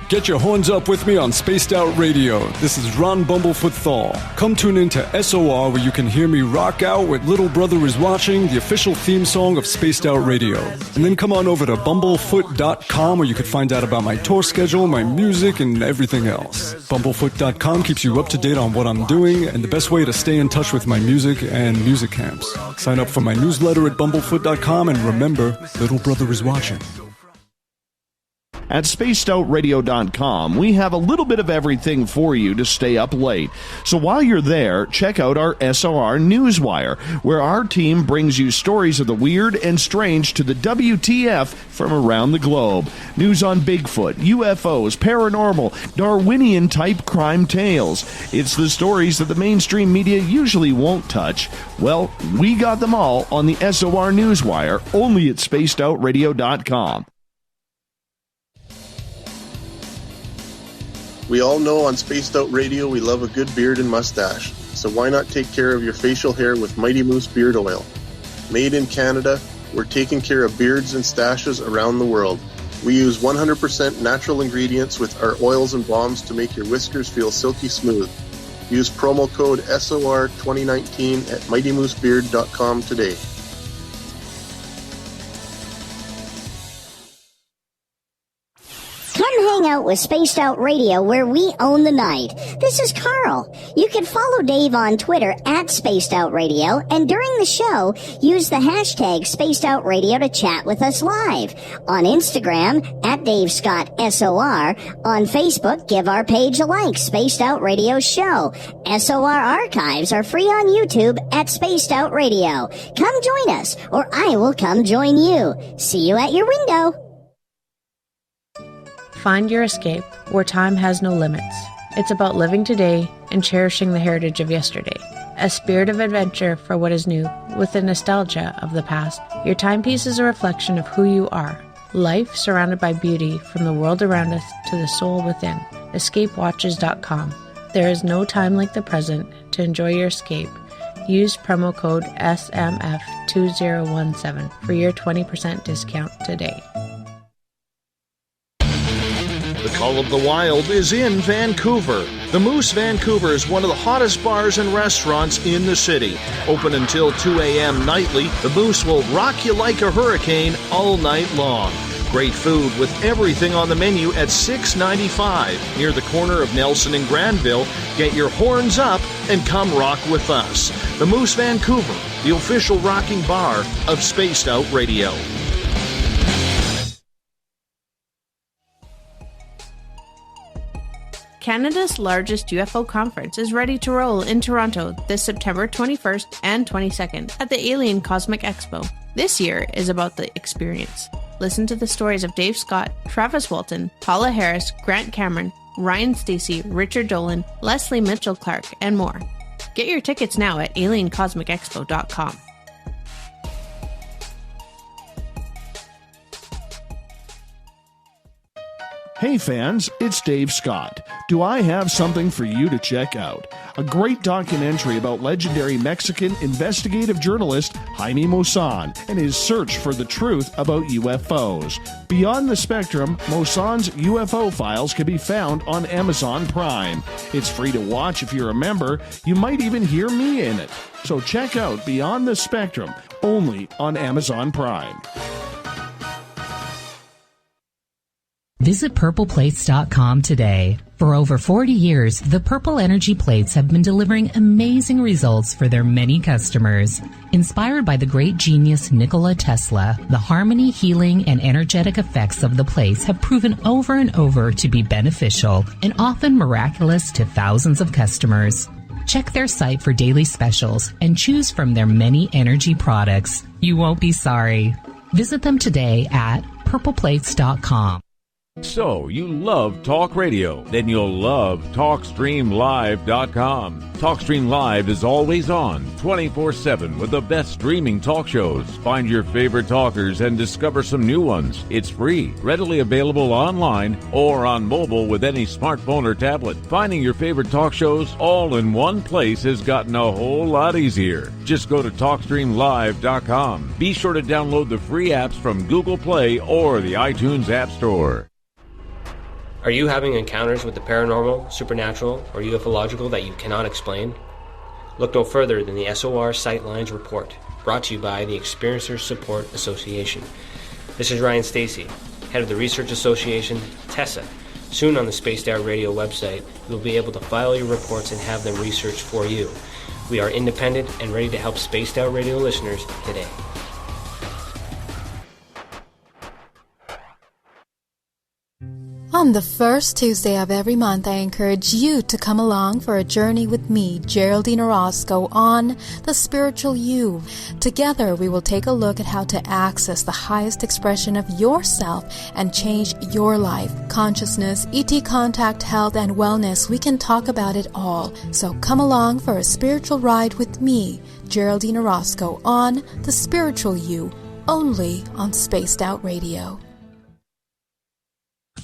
Get your horns up with me on Spaced Out Radio. This is Ron Bumblefoot THAL. Come tune in to SOR where you can hear me rock out with Little Brother is Watching, the official theme song of Spaced Out Radio. And then come on over to bumblefoot.com where you can find out about my tour schedule, my music, and everything else. Bumblefoot.com keeps you up to date on what I'm doing and the best way to stay in touch with my music and music camps. Sign up for my newsletter at bumblefoot.com and remember, Little Brother is Watching. At spacedoutradio.com, we have a little bit of everything for you to stay up late. So while you're there, check out our SOR Newswire, where our team brings you stories of the weird and strange to the WTF from around the globe. News on Bigfoot, UFOs, paranormal, Darwinian-type crime tales. It's the stories that the mainstream media usually won't touch. Well, we got them all on the SOR Newswire, only at spacedoutradio.com. We all know on Spaced Out Radio we love a good beard and mustache, so why not take care of your facial hair with Mighty Moose Beard Oil? Made in Canada, we're taking care of beards and stashes around the world. We use 100% natural ingredients with our oils and balms to make your whiskers feel silky smooth. Use promo code SOR2019 at MightyMooseBeard.com today. out with Spaced Out Radio, where we own the night. This is Carl. You can follow Dave on Twitter at Spaced Out Radio, and during the show, use the hashtag Spaced Out Radio to chat with us live. On Instagram, at Dave Scott SOR. On Facebook, give our page a like, Spaced Out Radio Show. SOR archives are free on YouTube at Spaced Out Radio. Come join us, or I will come join you. See you at your window. Find your escape where time has no limits. It's about living today and cherishing the heritage of yesterday. A spirit of adventure for what is new, with the nostalgia of the past. Your timepiece is a reflection of who you are. Life surrounded by beauty from the world around us to the soul within. EscapeWatches.com. There is no time like the present to enjoy your escape. Use promo code SMF2017 for your 20% discount today. The Call of the Wild is in Vancouver. The Moose Vancouver is one of the hottest bars and restaurants in the city. Open until 2 a.m. nightly, the Moose will rock you like a hurricane all night long. Great food with everything on the menu at $6.95 near the corner of Nelson and Granville. Get your horns up and come rock with us. The Moose Vancouver, the official rocking bar of Spaced Out Radio. Canada's largest UFO conference is ready to roll in Toronto this September 21st and 22nd at the Alien Cosmic Expo. This year is about the experience. Listen to the stories of Dave Scott, Travis Walton, Paula Harris, Grant Cameron, Ryan Stacey, Richard Dolan, Leslie Mitchell-Clark, and more. Get your tickets now at aliencosmicexpo.com. Hey fans, it's Dave Scott. Do I have something for you to check out? A great documentary about legendary Mexican investigative journalist Jaime Maussan and his search for the truth about UFOs. Beyond the Spectrum, Maussan's UFO files can be found on Amazon Prime. It's free to watch if you're a member. You might even hear me in it. So check out Beyond the Spectrum, only on Amazon Prime. Visit purpleplates.com today. For over 40 years, the Purple Energy Plates have been delivering amazing results for their many customers. Inspired by the great genius Nikola Tesla, the harmony, healing, and energetic effects of the plates have proven over and over to be beneficial and often miraculous to thousands of customers. Check their site for daily specials and choose from their many energy products. You won't be sorry. Visit them today at purpleplates.com. So, you love talk radio? Then you'll love TalkStreamLive.com. TalkStream Live is always on, 24/7 with the best streaming talk shows. Find your favorite talkers and discover some new ones. It's free, readily available online or on mobile with any smartphone or tablet. Finding your favorite talk shows all in one place has gotten a whole lot easier. Just go to TalkStreamLive.com. Be sure to download the free apps from Google Play or the iTunes App Store. Are you having encounters with the paranormal, supernatural, or ufological that you cannot explain? Look no further than the SOR Sightlines Report, brought to you by the Experiencers Support Association. This is Ryan Stacey, head of the Research Association, TESA. Soon on the Spaced Out Radio website, you'll be able to file your reports and have them researched for you. We are independent and ready to help Spaced Out Radio listeners today. On the first Tuesday of every month, I encourage you to come along for a journey with me, Geraldine Orozco, on The Spiritual You. Together, we will take a look at how to access the highest expression of yourself and change your life. Consciousness, ET contact, health, and wellness, we can talk about it all. So come along for a spiritual ride with me, Geraldine Orozco, on The Spiritual You, only on Spaced Out Radio.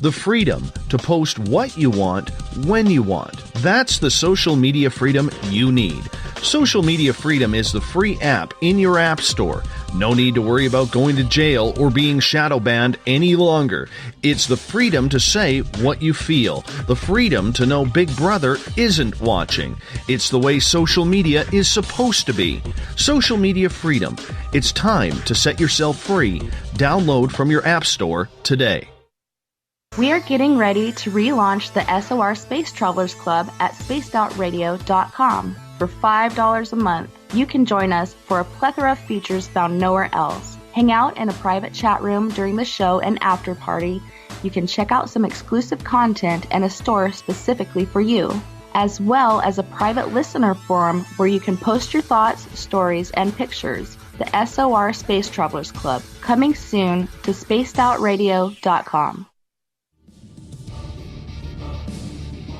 The freedom to post what you want, when you want. That's the social media freedom you need. Social Media Freedom is the free app in your app store. No need to worry about going to jail or being shadow banned any longer. It's the freedom to say what you feel. The freedom to know Big Brother isn't watching. It's the way social media is supposed to be. Social Media Freedom. It's time to set yourself free. Download from your app store today. We are getting ready to relaunch the SOR Space Travelers Club at spacedoutradio.com. For $5 a month, you can join us for a plethora of features found nowhere else. Hang out in a private chat room during the show and after party. You can check out some exclusive content and a store specifically for you, as well as a private listener forum where you can post your thoughts, stories, and pictures. The SOR Space Travelers Club, coming soon to spacedoutradio.com.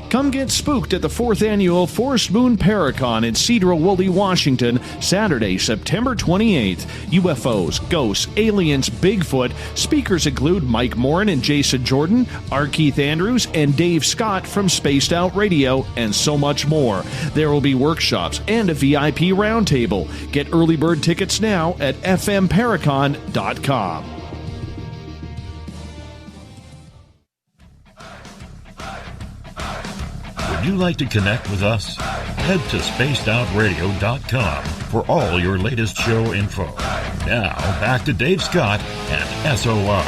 Come get spooked at the 4th Annual Forest Moon Paracon in Cedar-Woolley, Washington, Saturday, September 28th. UFOs, ghosts, aliens, Bigfoot. Speakers include Mike Morin and Jason Jordan, R. Keith Andrews, and Dave Scott from Spaced Out Radio, and so much more. There will be workshops and a VIP roundtable. Get early bird tickets now at fmparacon.com. Would you like to connect with us? Head to spacedoutradio.com for all your latest show info. Now, back to Dave Scott and SOR.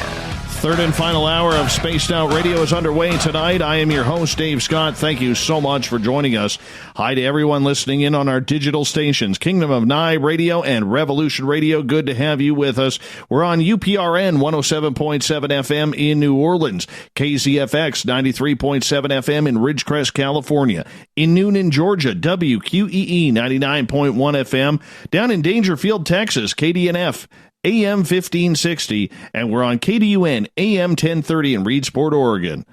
Third and final hour of Spaced Out Radio is underway tonight. I am your host, Dave Scott. Thank you so much for joining us. Hi to everyone listening in on our digital stations, Kingdom of Nye Radio and Revolution Radio. Good to have you with us. We're on UPRN 107.7 FM in New Orleans, KZFX 93.7 FM in Ridgecrest, California, in Noonan, Georgia, WQEE 99.1 FM, down in Dangerfield, Texas, KDNF AM 1560, and we're on KDUN AM 1030 in Reedsport, Oregon.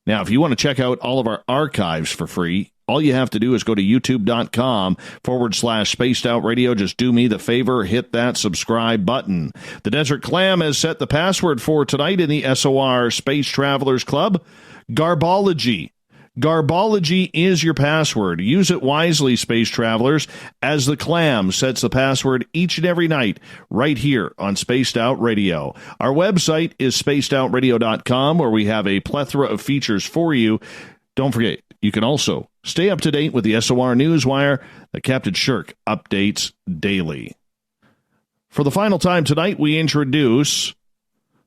Now, if you want to check out all of our archives for free, all you have to do is go to youtube.com/Spaced Out Radio. Just do me the favor, hit that subscribe button. The Desert Clam has set the password for tonight in the SOR Space Travelers Club, Garbology. Garbology is your password. Use it wisely, space travelers, as the Clam sets the password each and every night right here on Spaced Out Radio. Our website is spacedoutradio.com, where we have a plethora of features for you. Don't forget, you can also stay up to date with the SOR Newswire that Captain Shirk updates daily. For the final time tonight, we introduce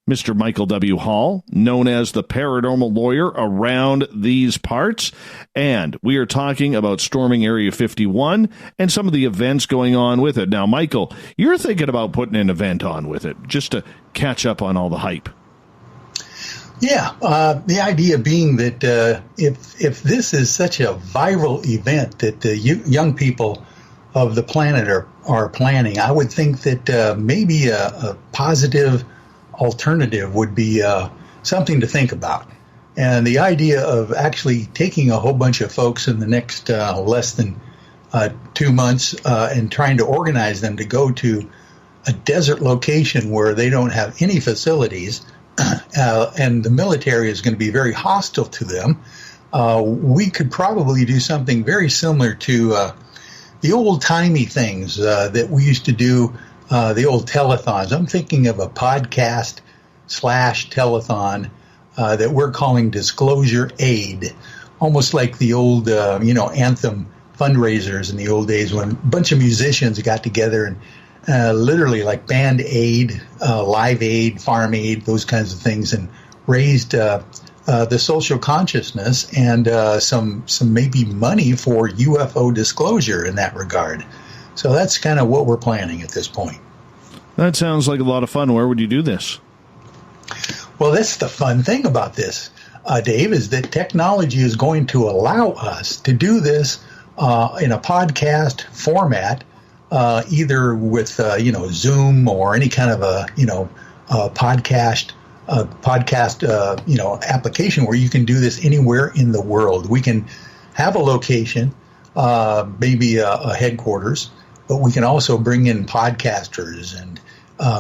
Mr. Michael W. Hall, known as the Paranormal Lawyer around these parts, and we are talking about storming Area 51 and some of the events going on with it. Now, Michael, you're thinking about putting an event on with it, just to catch up on all the hype. Yeah, the idea being that if this is such a viral event that the young people of the planet are planning, I would think that maybe a positive alternative would be something to think about. And the idea of actually taking a whole bunch of folks in the next less than 2 months and trying to organize them to go to a desert location where they don't have any facilities and the military is going to be very hostile to them, we could probably do something very similar to the old-timey things that we used to do, the old telethons. I'm thinking of a podcast/telethon that we're calling Disclosure Aid, almost like the old, Anthem fundraisers in the old days when a bunch of musicians got together and literally like Band Aid, Live Aid, Farm Aid, those kinds of things, and raised the social consciousness and some maybe money for UFO disclosure in that regard. So that's kind of what we're planning at this point. That sounds like a lot of fun. Where would you do this? Well, that's the fun thing about this, Dave, is that technology is going to allow us to do this in a podcast format, either with Zoom or any kind of a podcast application where you can do this anywhere in the world. We can have a location, maybe a headquarters, but we can also bring in podcasters and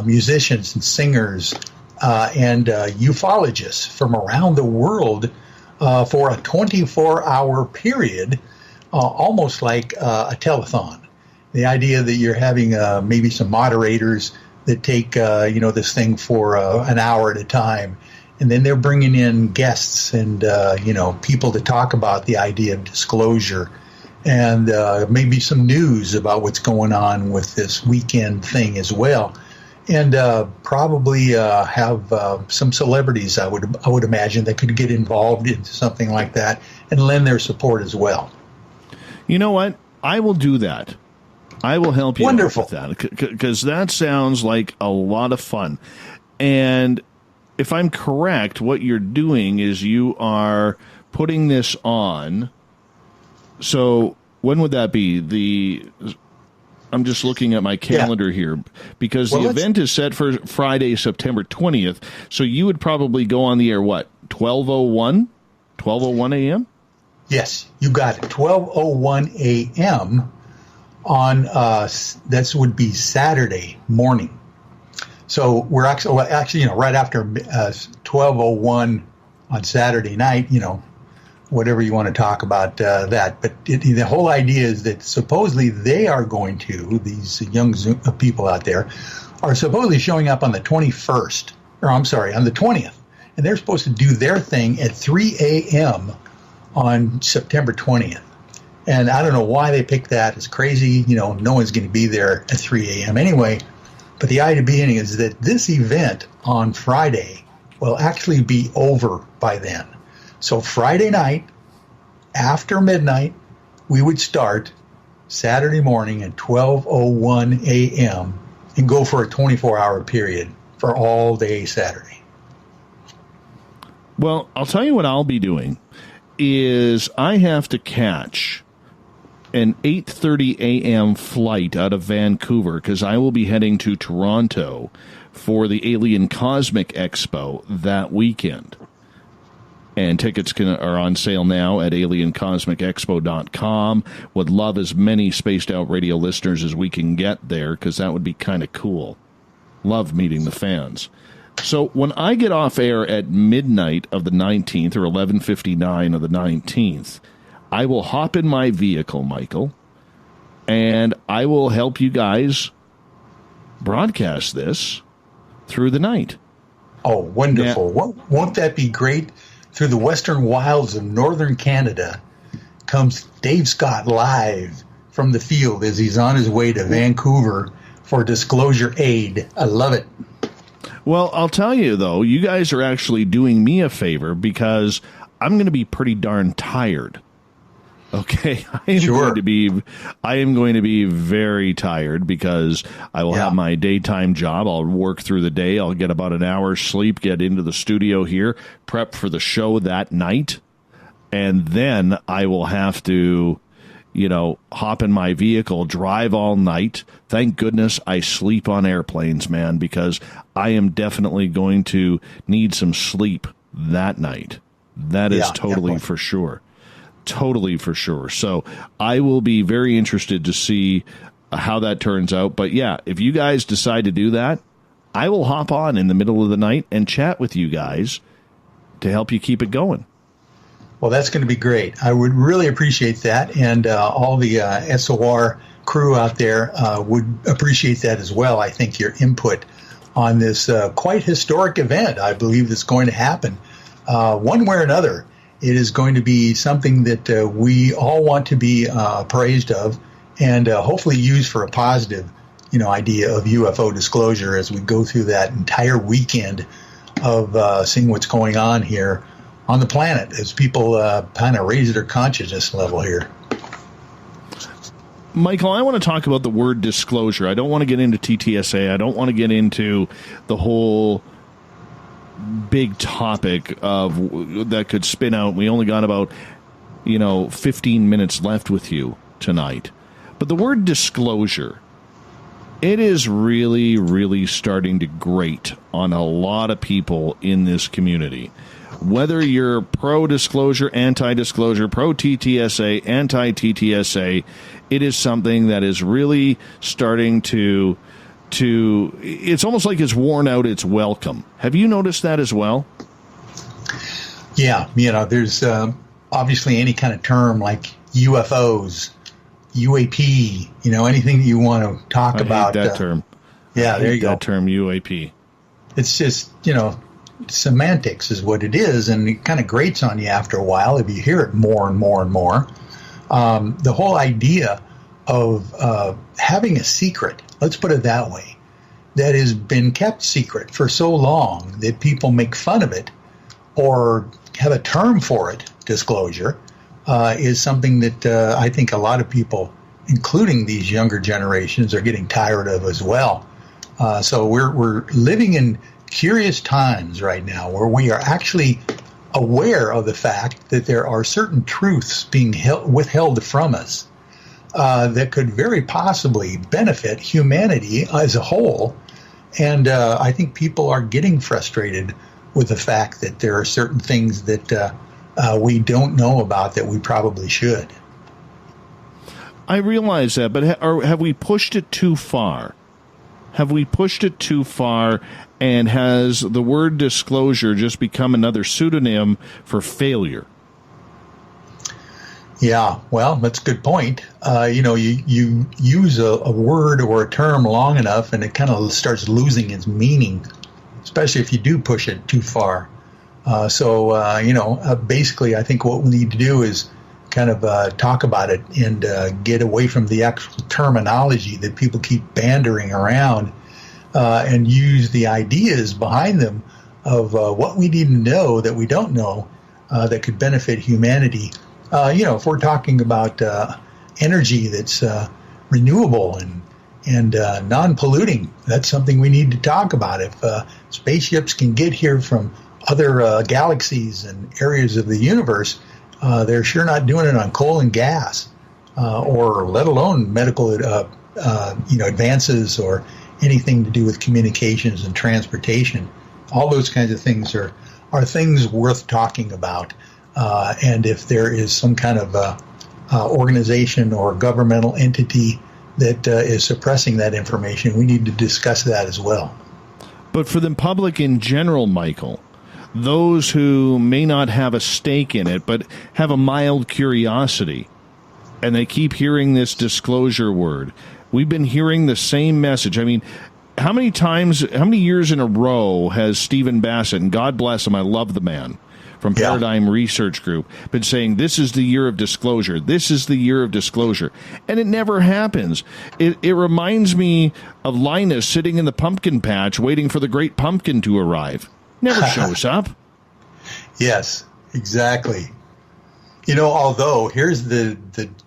musicians and singers and ufologists from around the world for a 24-hour period, almost like a telethon. The idea that you're having maybe some moderators that take this thing for an hour at a time, and then they're bringing in guests and people to talk about the idea of disclosure and maybe some news about what's going on with this weekend thing as well. and probably have some celebrities, I would imagine, that could get involved in something like that and lend their support as well. You know what? I will do that. I will help you out with that, because that sounds like a lot of fun. And if I'm correct, what you're doing is you are putting this on. So when would that be? I'm just looking at my calendar here, because the event is set for Friday, September 20th. So you would probably go on the air, what, 12:01 a.m.? Yes, you got it. 12:01 a.m. on that would be Saturday morning. So we're actually, right after 12:01 on Saturday night, whatever you want to talk about that. But the whole idea is that supposedly they are going to, these young people out there, are supposedly showing up on the 21st, on the 20th. And they're supposed to do their thing at 3 a.m. on September 20th. And I don't know why they picked that. It's crazy. No one's going to be there at 3 a.m. anyway. But the idea being is that this event on Friday will actually be over by then. So Friday night, after midnight, we would start Saturday morning at 12:01 a.m. and go for a 24-hour period for all day Saturday. Well, I'll tell you what I'll be doing is I have to catch an 8:30 a.m. flight out of Vancouver, because I will be heading to Toronto for the Alien Cosmic Expo that weekend. And tickets are on sale now at aliencosmicexpo.com. Would love as many Spaced Out Radio listeners as we can get there, because that would be kind of cool. Love meeting the fans. So when I get off air at midnight of the 19th or 11:59 of the 19th, I will hop in my vehicle, Michael, and I will help you guys broadcast this through the night. Oh, wonderful. Won't that be great? Through the western wilds of northern Canada comes Dave Scott live from the field as he's on his way to Vancouver for disclosure aid. I love it. Well, I'll tell you, though, you guys are actually doing me a favor, because I'm going to be pretty darn tired. Okay, I am going to be very tired, because I will have my daytime job. I'll work through the day. I'll get about an hour's sleep, get into the studio here, prep for the show that night, and then I will have to, hop in my vehicle, drive all night. Thank goodness I sleep on airplanes, man, because I am definitely going to need some sleep that night. That is totally for sure. Totally for sure. So I will be very interested to see how that turns out. But yeah, if you guys decide to do that, I will hop on in the middle of the night and chat with you guys to help you keep it going. Well, that's going to be great. I would really appreciate that. And all the SOR crew out there would appreciate that as well. I think your input on this quite historic event, I believe, that's going to happen one way or another. It is going to be something that we all want to be appraised of, and hopefully use for a positive, idea of UFO disclosure as we go through that entire weekend of seeing what's going on here on the planet as people kind of raise their consciousness level here. Michael, I want to talk about the word disclosure. I don't want to get into TTSA. I don't want to get into the whole big topic of that could spin out. We only got about 15 minutes left with you tonight, but the word disclosure, it is really, really starting to grate on a lot of people in this community. Whether you're pro-disclosure, anti-disclosure, pro-TTSA, anti-TTSA, it is something that is really starting to it's almost like it's worn out its welcome. Have you noticed that as well? Yeah, there's obviously any kind of term like UFOs, UAP, anything that you want to talk about. I hate that term. Yeah, there you go. That term, UAP. It's just, semantics is what it is, and it kind of grates on you after a while if you hear it more and more and more. The whole idea of having a secret, let's put it that way, that has been kept secret for so long that people make fun of it or have a term for it, disclosure, is something that I think a lot of people, including these younger generations, are getting tired of as well. So we're living in curious times right now where we are actually aware of the fact that there are certain truths being withheld from us that could very possibly benefit humanity as a whole. And I think people are getting frustrated with the fact that there are certain things that we don't know about that we probably should. I realize that, but have we pushed it too far? Have we pushed it too far, and has the word disclosure just become another pseudonym for failure? Yeah, well, that's a good point. You use a word or a term long enough, and it kind of starts losing its meaning, especially if you do push it too far. Basically, I think what we need to do is kind of talk about it and get away from the actual terminology that people keep bandering around and use the ideas behind them of what we need to know that we don't know that could benefit humanity. If we're talking about energy that's renewable and non-polluting, that's something we need to talk about. If spaceships can get here from other galaxies and areas of the universe, they're sure not doing it on coal and gas, or let alone medical, advances or anything to do with communications and transportation. All those kinds of things are things worth talking about. And if there is some kind of organization or governmental entity that is suppressing that information, we need to discuss that as well. But for the public in general, Michael, those who may not have a stake in it, but have a mild curiosity, and they keep hearing this disclosure word. We've been hearing the same message. I mean, how many years in a row has Stephen Bassett, and God bless him, I love the man, from Paradigm Research Group, been saying this is the year of disclosure. This is the year of disclosure. And it never happens. It reminds me of Linus sitting in the pumpkin patch waiting for the great pumpkin to arrive. Never shows up. Yes, exactly. Although here's the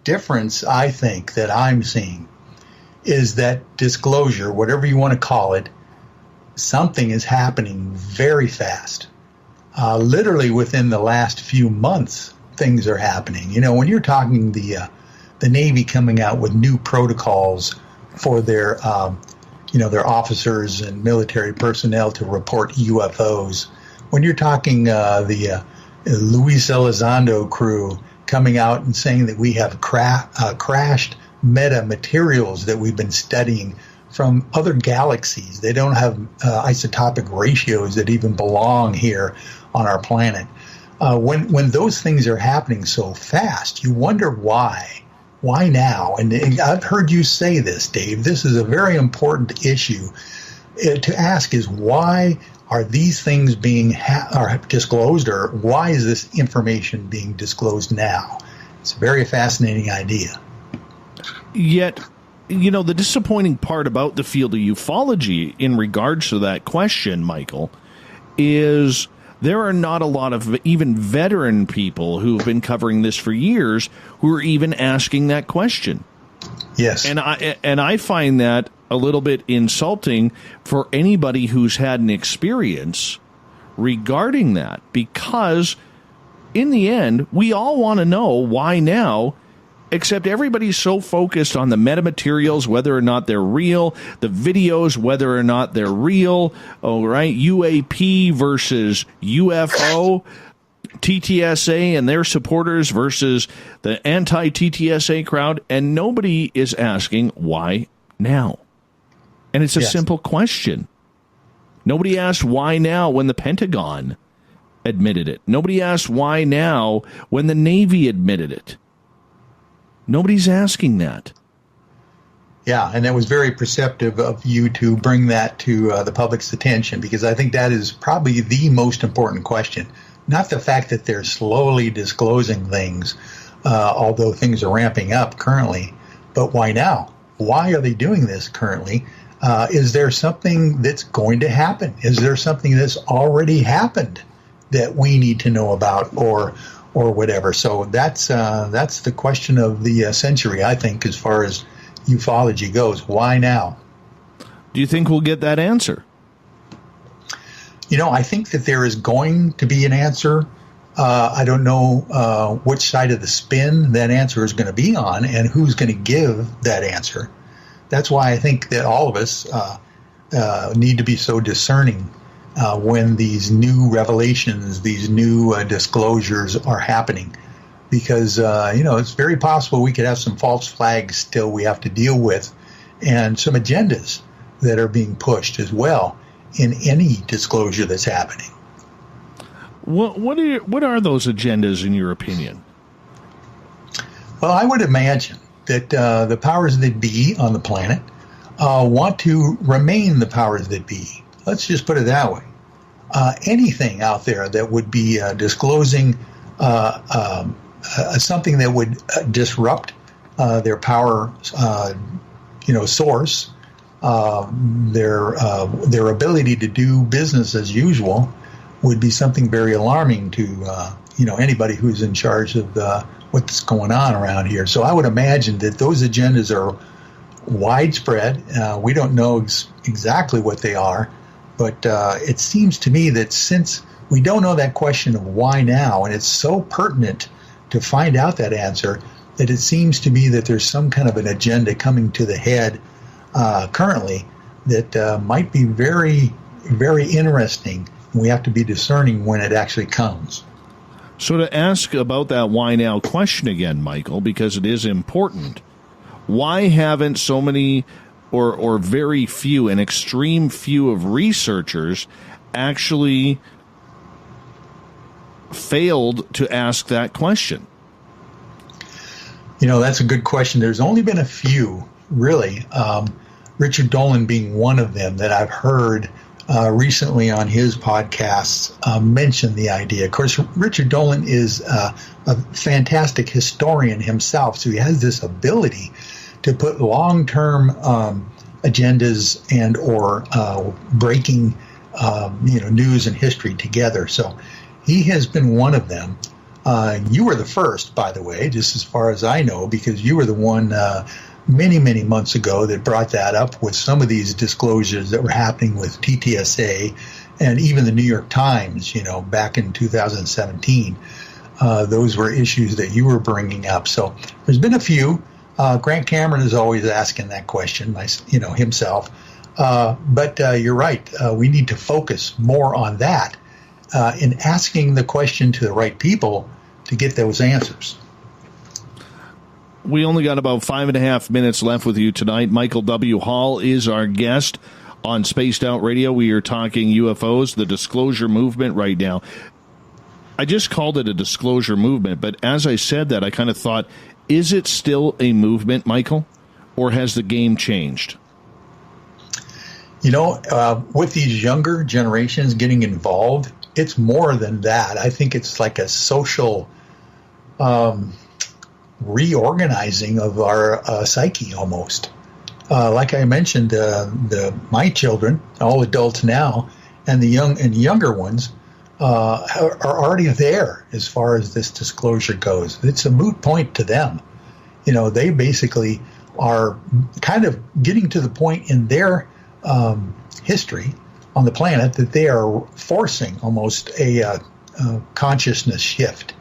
difference I think that I'm seeing is that disclosure, whatever you want to call it, something is happening very fast. Literally within the last few months, things are happening. When you're talking the Navy coming out with new protocols for their officers and military personnel to report UFOs. When you're talking the Luis Elizondo crew coming out and saying that we have crashed metamaterials that we've been studying from other galaxies. They don't have isotopic ratios that even belong here on our planet. When those things are happening so fast, you wonder why. Why now? And I've heard you say this, Dave. This is a very important issue to ask is why are these things being disclosed, or why is this information being disclosed now? It's a very fascinating idea. Yet, the disappointing part about the field of ufology in regards to that question, Michael, is there are not a lot of even veteran people who have been covering this for years who are even asking that question. Yes. And I find that a little bit insulting for anybody who's had an experience regarding that, because in the end, we all want to know why now, except everybody's so focused on the metamaterials, whether or not they're real, the videos, whether or not they're real, UAP versus UFO, TTSA and their supporters versus the anti-TTSA crowd, and nobody is asking why now. And it's a simple question. Nobody asked why now when the Pentagon admitted it. Nobody asked why now when the Navy admitted it. Nobody's asking that. Yeah, and that was very perceptive of you to bring that to the public's attention, because I think that is probably the most important question. Not the fact that they're slowly disclosing things, although things are ramping up currently, but why now? Why are they doing this currently? Is there something that's going to happen? Is there something that's already happened that we need to know about, or whatever? So that's the question of the century, I think, as far as ufology goes. Why now? Do you think we'll get that answer? I think that there is going to be an answer. I don't know which side of the spin that answer is going to be on and who's going to give that answer. That's why I think that all of us need to be so discerning when these new revelations, these new disclosures are happening. Because, it's very possible we could have some false flags still we have to deal with, and some agendas that are being pushed as well in any disclosure that's happening. What are those agendas, in your opinion? Well, I would imagine that the powers that be on the planet want to remain the powers that be. Let's just put it that way. Anything out there that would be disclosing something that would disrupt their power, source, their ability to do business as usual, would be something very alarming to anybody who's in charge of what's going on around here. So I would imagine that those agendas are widespread. We don't know exactly what they are, but it seems to me that since we don't know that question of why now, and it's so pertinent to find out that answer, that it seems to me that there's some kind of an agenda coming to the head currently that might be very, very interesting. We have to be discerning when it actually comes. So to ask about that why now question again, Michael, because it is important, why haven't so many or very few, an extreme few of researchers actually failed to ask that question? That's a good question. There's only been a few, really. Richard Dolan being one of them that I've heard recently on his podcasts mention the idea. Of course, Richard Dolan is a fantastic historian himself, so he has this ability to put long-term agendas and or breaking news and history together. So he has been one of them. You were the first, by the way, just as far as I know, because you were the one many, many months ago that brought that up with some of these disclosures that were happening with TTSA and even the New York Times, back in 2017. Those were issues that you were bringing up. So there's been a few. Grant Cameron is always asking that question, himself. But you're right. We need to focus more on that in asking the question to the right people to get those answers. We only got about 5.5 minutes left with you tonight. Michael W. Hall is our guest on Spaced Out Radio. We are talking UFOs, the disclosure movement right now. I just called it a disclosure movement, but as I said that, I kind of thought, is it still a movement, Michael, or has the game changed? With these younger generations getting involved, it's more than that. I think it's like a social reorganizing of our psyche almost. Like I mentioned, my children, all adults now, and the younger ones are already there as far as this disclosure goes. It's a moot point to them. They basically are kind of getting to the point in their history on the planet that they are forcing almost a consciousness shift,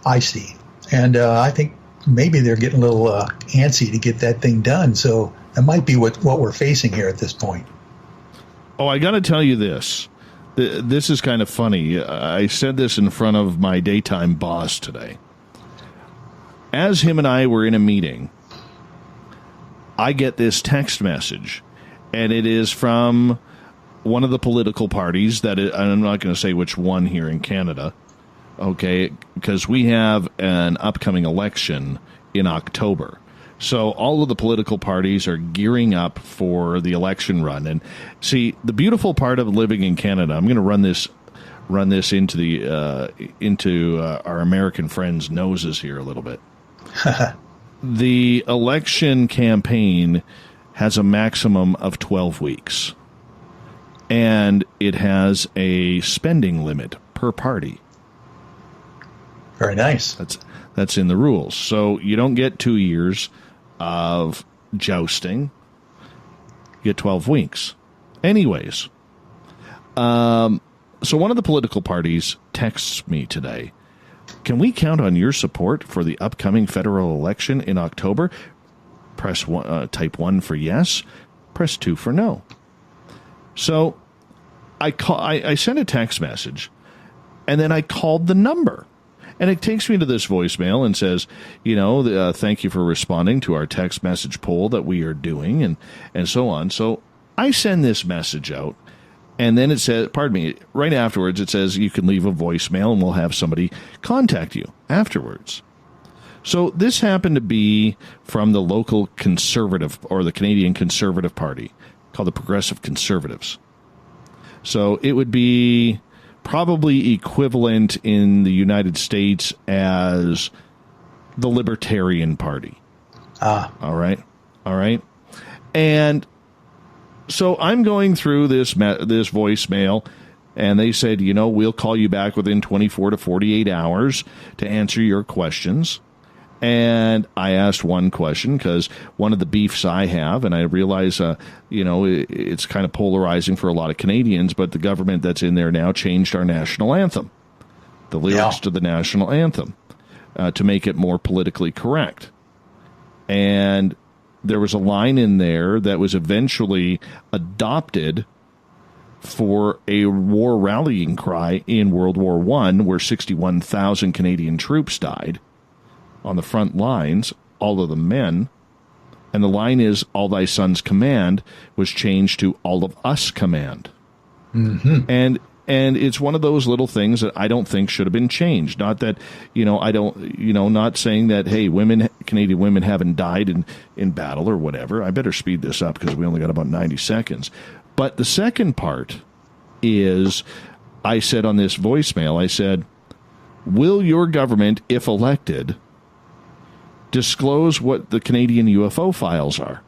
I see. And I think maybe they're getting a little antsy to get that thing done. So that might be what we're facing here at this point. Oh, I got to tell you this. This is kind of funny. I said this in front of my daytime boss today. As him and I were in a meeting, I get this text message, and it is from one of the political parties I'm not going to say which one here in Canada, okay, because we have an upcoming election in October. So all of the political parties are gearing up for the election run. And see, the beautiful part of living in Canada, I'm going to run this into our American friends' noses here a little bit. The election campaign has a maximum of 12 weeks. And it has a spending limit per party. Very nice. That's in the rules. So you don't get 2 years of jousting. You get 12 weeks. Anyways, so one of the political parties texts me today. Can we count on your support for the upcoming federal election in October? Press one, type 1 for yes. Press 2 for no. So I sent a text message, and then I called the number. And it takes me to this voicemail and says, thank you for responding to our text message poll that we are doing, and so on. So I send this message out, and then it says, right afterwards, it says you can leave a voicemail and we'll have somebody contact you afterwards. So this happened to be from the local conservative, or the Canadian Conservative Party, called the Progressive Conservatives. So it would be probably equivalent in the United States as the Libertarian Party. All right. And so I'm going through this voicemail, and they said, we'll call you back within 24 to 48 hours to answer your questions. And I asked one question because one of the beefs I have, and I realize, it's kind of polarizing for a lot of Canadians, but the government that's in there now changed our national anthem, the lyrics to the national anthem, to make it more politically correct. And there was a line in there that was eventually adopted for a war rallying cry in World War I, where 61,000 Canadian troops died on the front lines, all of them men. And the line is, all thy sons command, was changed to all of us command. Mm-hmm. And it's one of those little things that I don't think should have been changed. Not that, not saying that, hey, Canadian women haven't died in battle or whatever. I better speed this up because we only got about 90 seconds. But the second part is, I said on this voicemail, I said, will your government, if elected, disclose what the Canadian UFO files are?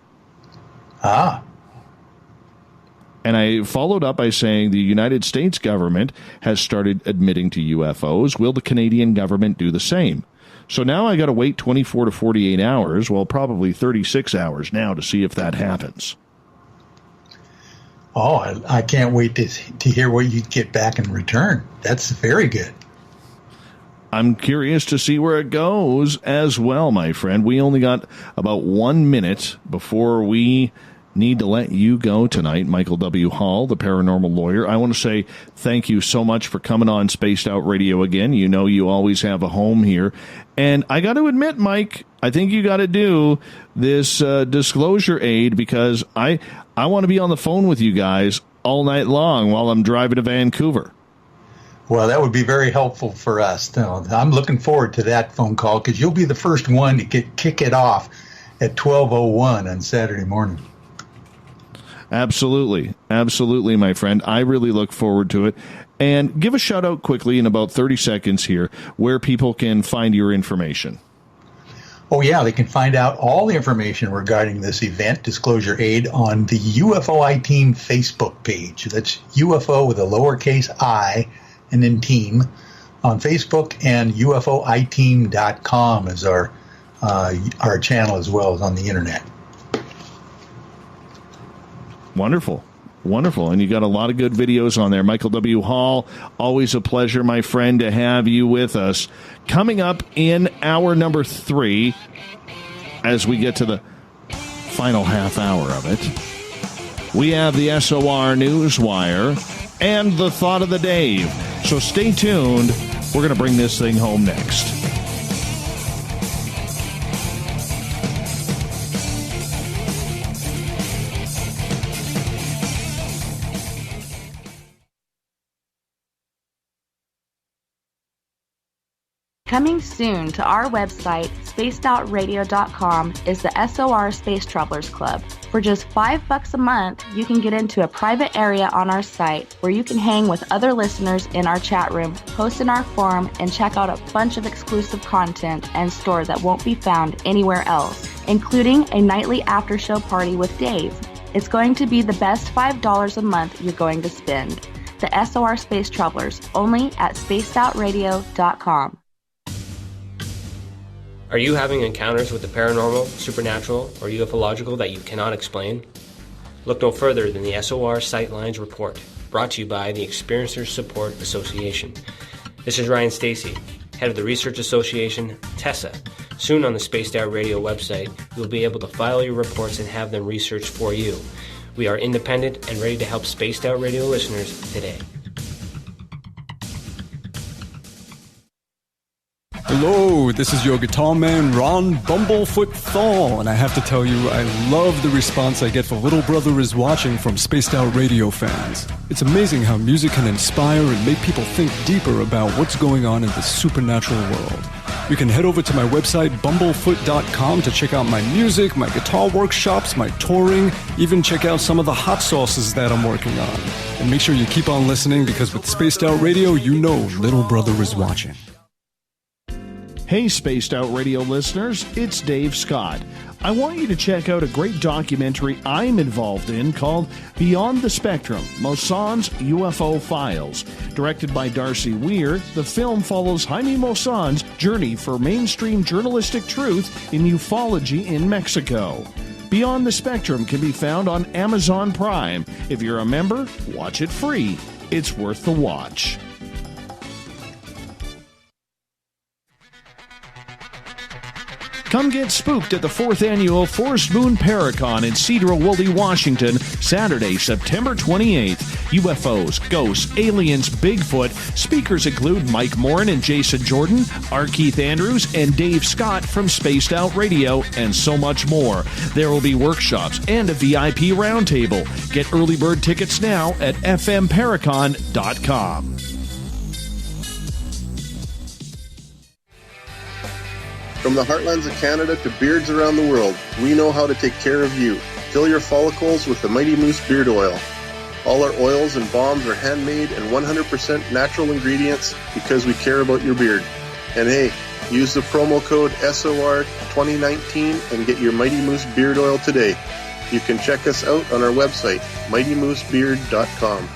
And I followed up by saying the United States government has started admitting to UFOs. Will the Canadian government do the same? So now I got to wait 24 to 48 hours, well, probably 36 hours now, to see if that happens. Oh, I can't wait to hear what you get back in return. That's very good. I'm curious to see where it goes as well, my friend. We only got about 1 minute before we need to let you go tonight. Michael W. Hall, the paranormal lawyer. I want to say thank you so much for coming on Spaced Out Radio again. You know you always have a home here. And I got to admit, Mike, I think you got to do this disclosure aid, because I want to be on the phone with you guys all night long while I'm driving to Vancouver. Well, that would be very helpful for us. I'm looking forward to that phone call, because you'll be the first one to kick it off at 12:01 on Saturday morning. Absolutely. Absolutely, my friend. I really look forward to it. And give a shout out quickly in about 30 seconds here where people can find your information. Oh, yeah, they can find out all the information regarding this event, Disclosure Aid, on the UFO I-Team Facebook page. That's UFO with a lowercase I and then team on Facebook, and UFOIteam.com is our channel as well as on the internet. Wonderful. Wonderful. And you got a lot of good videos on there. Michael W. Hall, always a pleasure, my friend, to have you with us. Coming up in hour number 3, as we get to the final half hour of it, we have the SOR Newswire and the Thought of the Dave. So stay tuned. We're going to bring this thing home next. Coming soon to our website, spacedoutradio.com, is the SOR Space Travelers Club. For just $5 a month, you can get into a private area on our site where you can hang with other listeners in our chat room, post in our forum, and check out a bunch of exclusive content and store that won't be found anywhere else, including a nightly after-show party with Dave. It's going to be the best $5 a month you're going to spend. The SOR Space Travelers, only at spacedoutradio.com. Are you having encounters with the paranormal, supernatural, or ufological that you cannot explain? Look no further than the SOR Sightlines Report, brought to you by the Experiencers Support Association. This is Ryan Stacy, head of the Research Association, TESA. Soon on the Spaced Out Radio website, you will be able to file your reports and have them researched for you. We are independent and ready to help Spaced Out Radio listeners today. Hello, this is your guitar man, Ron Bumblefoot THAL, and I have to tell you, I love the response I get for Little Brother is Watching from Spaced Out Radio fans. It's amazing how music can inspire and make people think deeper about what's going on in the supernatural world. You can head over to my website, bumblefoot.com, to check out my music, my guitar workshops, my touring, even check out some of the hot sauces that I'm working on. And make sure you keep on listening, because with Spaced Out Radio, you know Little Brother is watching. Hey, Spaced Out Radio listeners, it's Dave Scott. I want you to check out a great documentary I'm involved in called Beyond the Spectrum, Mosson's UFO Files. Directed by Darcy Weir, the film follows Jaime Mosson's journey for mainstream journalistic truth in ufology in Mexico. Beyond the Spectrum can be found on Amazon Prime. If you're a member, watch it free. It's worth the watch. Come get spooked at the 4th Annual Forest Moon Paracon in Cedar-Woolley, Washington, Saturday, September 28th. UFOs, ghosts, aliens, Bigfoot. Speakers include Mike Morin and Jason Jordan, R. Keith Andrews, and Dave Scott from Spaced Out Radio, and so much more. There will be workshops and a VIP roundtable. Get early bird tickets now at fmparacon.com. From the heartlands of Canada to beards around the world, we know how to take care of you. Fill your follicles with the Mighty Moose Beard Oil. All our oils and balms are handmade and 100% natural ingredients because we care about your beard. And hey, use the promo code SOR2019 and get your Mighty Moose Beard Oil today. You can check us out on our website, mightymoosebeard.com.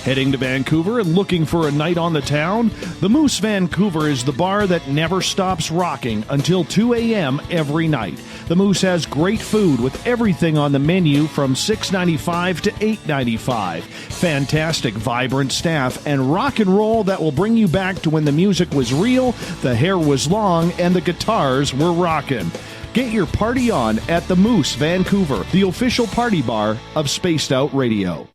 Heading to Vancouver and looking for a night on the town? The Moose Vancouver is the bar that never stops rocking until 2 a.m. every night. The Moose has great food with everything on the menu from $6.95 to $8.95. Fantastic, vibrant staff and rock and roll that will bring you back to when the music was real, the hair was long, and the guitars were rockin'. Get your party on at the Moose Vancouver, the official party bar of Spaced Out Radio.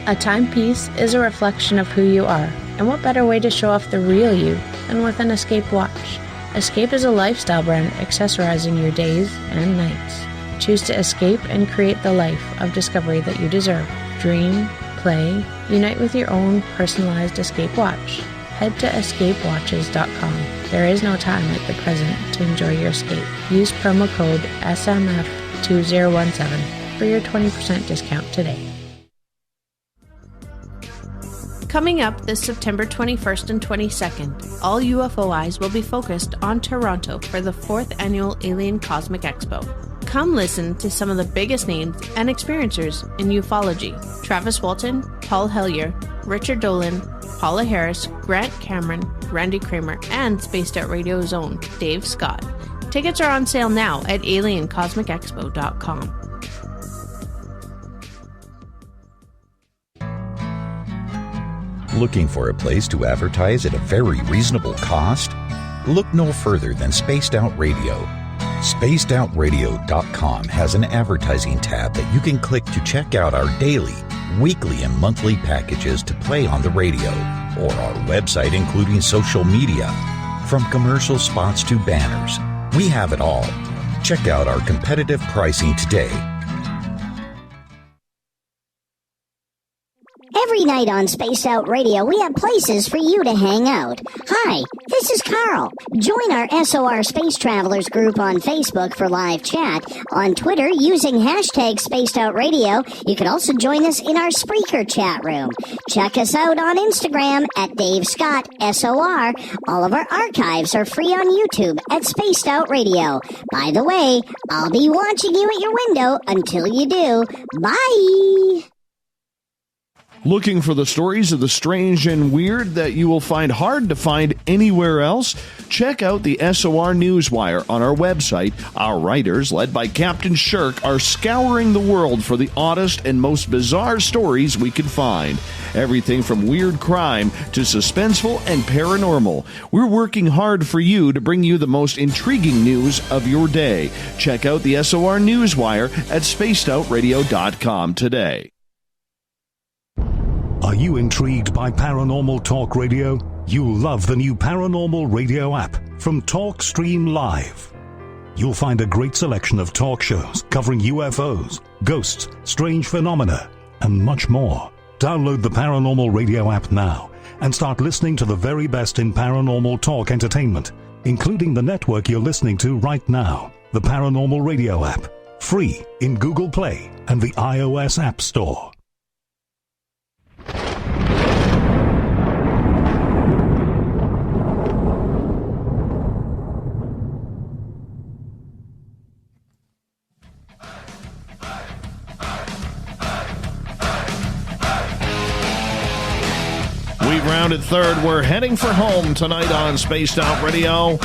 A timepiece is a reflection of who you are, and what better way to show off the real you than with an Escape watch. Escape is a lifestyle brand accessorizing your days and nights. Choose to escape and create the life of discovery that you deserve. Dream, play, unite with your own personalized Escape watch. Head to escapewatches.com. There is no time like the present to enjoy your escape. Use promo code SMF2017 for your 20% discount today. Coming up this September 21st and 22nd, all UFO eyes will be focused on Toronto for the 4th Annual Alien Cosmic Expo. Come listen to some of the biggest names and experiencers in ufology. Travis Walton, Paul Hellyer, Richard Dolan, Paula Harris, Grant Cameron, Randy Kramer, and Spaced Out Radio's own Dave Scott. Tickets are on sale now at aliencosmicexpo.com. Looking for a place to advertise at a very reasonable cost? Look no further than Spaced Out Radio. SpacedOutRadio.com has an advertising tab that you can click to check out our daily, weekly, and monthly packages to play on the radio, or our website including social media. From commercial spots to banners, we have it all. Check out our competitive pricing today. Every night on Spaced Out Radio, we have places for you to hang out. Hi, this is Carl. Join our SOR Space Travelers group on Facebook for live chat. On Twitter, using hashtag Spaced Out Radio. You can also join us in our Spreaker chat room. Check us out on Instagram at Dave Scott SOR. All of our archives are free on YouTube at Spaced Out Radio. By the way, I'll be watching you at your window until you do. Bye! Looking for the stories of the strange and weird that you will find hard to find anywhere else? Check out the SOR Newswire on our website. Our writers, led by Captain Shirk, are scouring the world for the oddest and most bizarre stories we can find. Everything from weird crime to suspenseful and paranormal. We're working hard for you to bring you the most intriguing news of your day. Check out the SOR Newswire at spacedoutradio.com today. Are you intrigued by Paranormal Talk Radio? You'll love the new Paranormal Radio app from TalkStream Live. You'll find a great selection of talk shows covering UFOs, ghosts, strange phenomena, and much more. Download the Paranormal Radio app now and start listening to the very best in paranormal talk entertainment, including the network you're listening to right now, the Paranormal Radio app, free in Google Play and the iOS App Store. We've rounded third. We're heading for home tonight on Spaced Out Radio.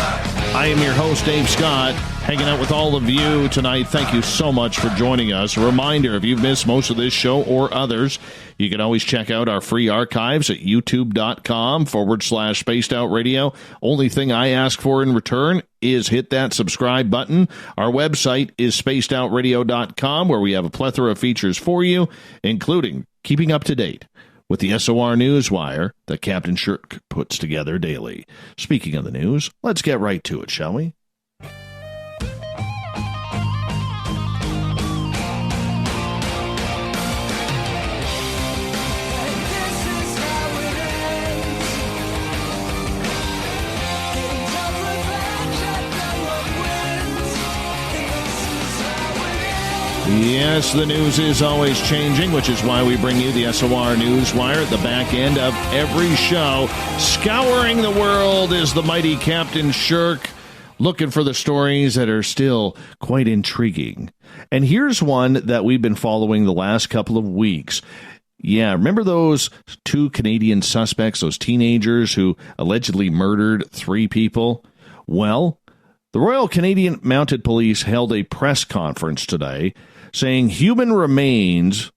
I am your host, Dave Scott, hanging out with all of you tonight. Thank you so much for joining us. A reminder, if you've missed most of this show or others, you can always check out our free archives at youtube.com/Spaced Out Radio. Only thing I ask for in return is hit that subscribe button. Our website is spacedoutradio.com, where we have a plethora of features for you, including keeping up to date with the SOR Newswire that Captain Shirk puts together daily. Speaking of the news, let's get right to it, shall we? Yes, the news is always changing, which is why we bring you the SOR Newswire at the back end of every show. Scouring the world is the mighty Captain Shirk, looking for the stories that are still quite intriguing. And here's one that we've been following the last couple of weeks. Yeah, remember those two Canadian suspects, those teenagers who allegedly murdered 3 people? Well, the Royal Canadian Mounted Police held a press conference today saying human remains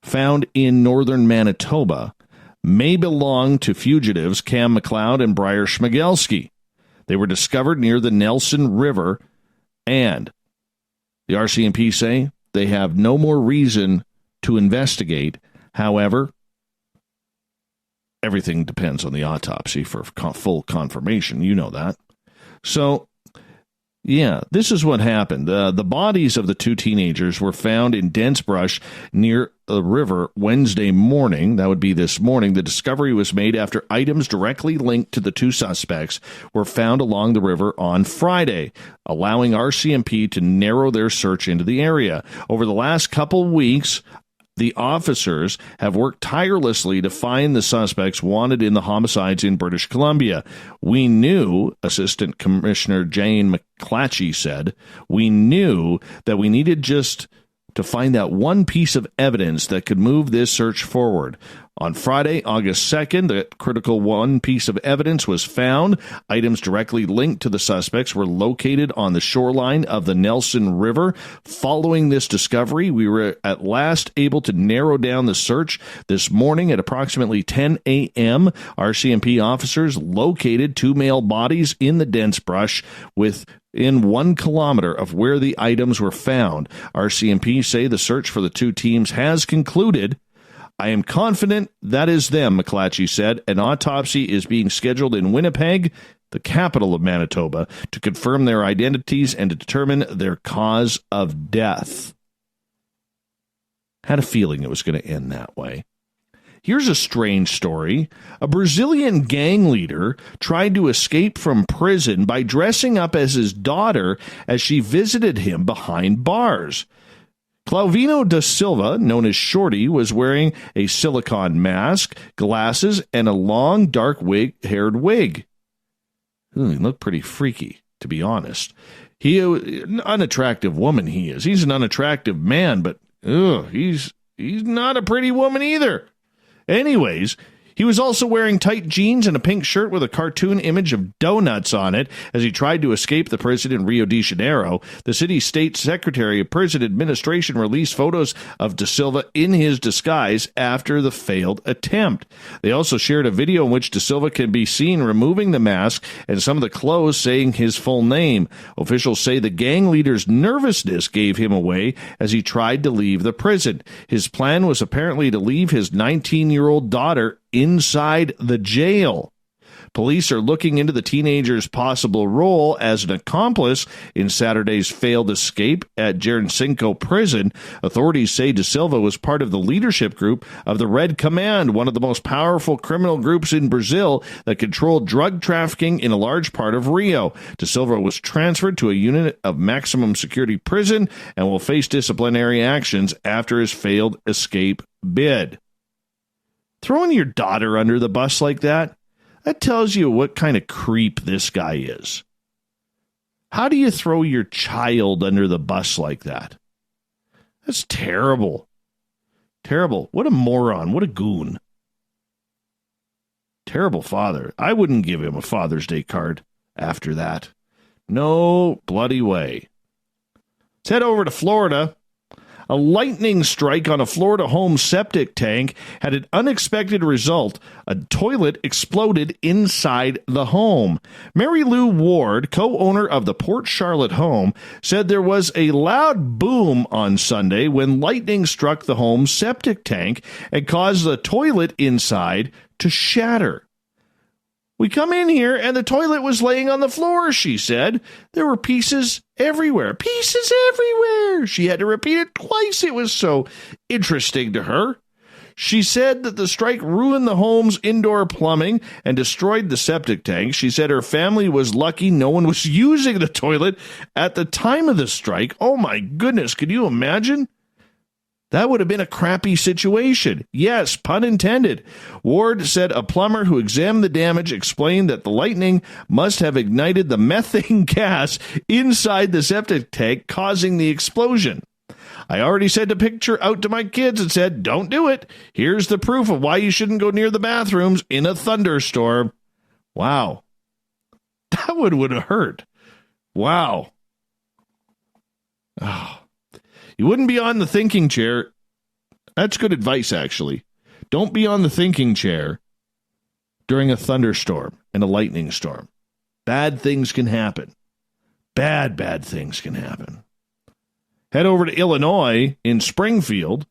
found in northern Manitoba may belong to fugitives Cam McLeod and Briar Schmigelski. They were discovered near the Nelson River, and the RCMP say they have no more reason to investigate. However, everything depends on the autopsy for full confirmation. You know that. So, yeah, this is what happened. The bodies of the 2 teenagers were found in dense brush near the river Wednesday morning. That would be this morning. The discovery was made after items directly linked to the 2 suspects were found along the river on Friday, allowing RCMP to narrow their search into the area. Over the last couple weeks, the officers have worked tirelessly to find the suspects wanted in the homicides in British Columbia. We knew, Assistant Commissioner Jane McClatchy said, we knew that we needed just to find that one piece of evidence that could move this search forward. On Friday, August 2nd, the critical one piece of evidence was found. Items directly linked to the suspects were located on the shoreline of the Nelson River. Following this discovery, we were at last able to narrow down the search. This morning at approximately 10 a.m., RCMP officers located 2 male bodies in the dense brush within 1 kilometer of where the items were found. RCMP say the search for the 2 teams has concluded. I am confident that is them, McClatchy said. An autopsy is being scheduled in Winnipeg, the capital of Manitoba, to confirm their identities and to determine their cause of death. Had a feeling it was going to end that way. Here's a strange story. A Brazilian gang leader tried to escape from prison by dressing up as his daughter as she visited him behind bars. Clauvino da Silva, known as Shorty, was wearing a silicone mask, glasses, and a long, dark-haired wig. He looked pretty freaky, to be honest. An unattractive woman he is. He's an unattractive man, but he's not a pretty woman either. Anyways, he was also wearing tight jeans and a pink shirt with a cartoon image of donuts on it as he tried to escape the prison in Rio de Janeiro. The city's state secretary of prison administration released photos of Da Silva in his disguise after the failed attempt. They also shared a video in which Da Silva can be seen removing the mask and some of the clothes saying his full name. Officials say the gang leader's nervousness gave him away as he tried to leave the prison. His plan was apparently to leave his 19-year-old daughter inside the jail. Police are looking into the teenager's possible role as an accomplice in Saturday's failed escape at Jerincinco prison. Authorities say Da Silva was part of the leadership group of the Red Command, one of the most powerful criminal groups in Brazil that controlled drug trafficking in a large part of Rio. Da Silva was transferred to a unit of maximum security prison and will face disciplinary actions after his failed escape bid. Throwing your daughter under the bus like that tells you what kind of creep this guy is. How do you throw your child under the bus like that? That's terrible. Terrible. What a moron. What a goon. Terrible father. I wouldn't give him a Father's Day card after that. No bloody way. Let's head over to Florida. A lightning strike on a Florida home septic tank had an unexpected result. A toilet exploded inside the home. Mary Lou Ward, co-owner of the Port Charlotte home, said there was a loud boom on Sunday when lightning struck the home's septic tank and caused the toilet inside to shatter. We come in here and the toilet was laying on the floor, she said. There were pieces everywhere. Pieces everywhere. She had to repeat it twice. It was so interesting to her. She said that the strike ruined the home's indoor plumbing and destroyed the septic tank. She said her family was lucky no one was using the toilet at the time of the strike. Oh my goodness, could you imagine? That would have been a crappy situation. Yes, pun intended. Ward said a plumber who examined the damage explained that the lightning must have ignited the methane gas inside the septic tank, causing the explosion. I already sent a picture out to my kids and said, don't do it. Here's the proof of why you shouldn't go near the bathrooms in a thunderstorm. Wow. That would have hurt. Wow. Oh. You wouldn't be on the thinking chair. That's good advice, actually. Don't be on the thinking chair during a thunderstorm and a lightning storm. Bad things can happen. Bad things can happen. Head over to Illinois in Springfield.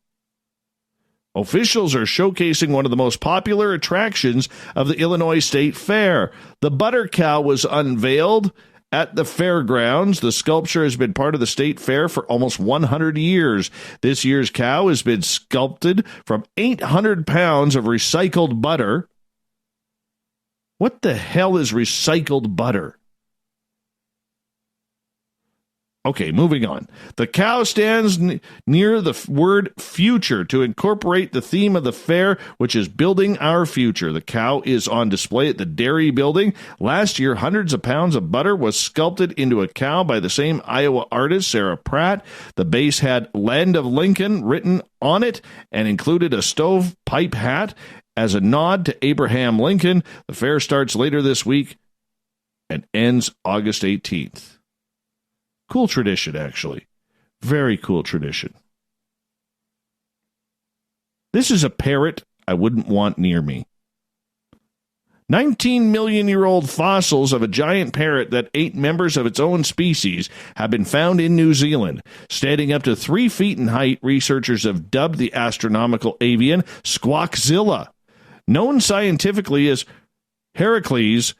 Officials are showcasing one of the most popular attractions of the Illinois State Fair. The butter cow was unveiled at the fairgrounds. The sculpture has been part of the state fair for almost 100 years. This year's cow has been sculpted from 800 pounds of recycled butter. What the hell is recycled butter? Okay, moving on. The cow stands near the word future to incorporate the theme of the fair, which is building our future. The cow is on display at the Dairy Building. Last year, hundreds of pounds of butter was sculpted into a cow by the same Iowa artist, Sarah Pratt. The base had Land of Lincoln written on it and included a stovepipe hat as a nod to Abraham Lincoln. The fair starts later this week and ends August 18th. Cool tradition, actually. Very cool tradition. This is a parrot I wouldn't want near me. 19-million-year-old fossils of a giant parrot that ate members of its own species have been found in New Zealand. Standing up to 3 feet in height, researchers have dubbed the astronomical avian Squawkzilla, known scientifically as Heracles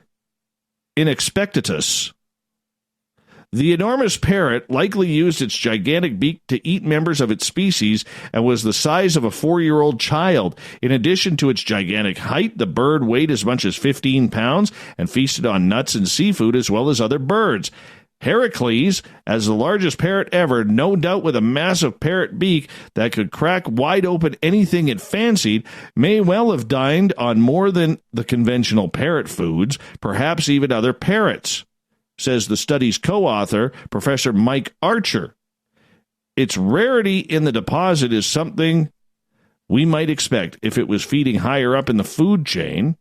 inexpectatus. The enormous parrot likely used its gigantic beak to eat members of its species and was the size of a 4-year-old child. In addition to its gigantic height, the bird weighed as much as 15 pounds and feasted on nuts and seafood as well as other birds. Heracles, as the largest parrot ever, no doubt with a massive parrot beak that could crack wide open anything it fancied, may well have dined on more than the conventional parrot foods, perhaps even other parrots, says the study's co-author, Professor Mike Archer. Its rarity in the deposit is something we might expect if it was feeding higher up in the food chain.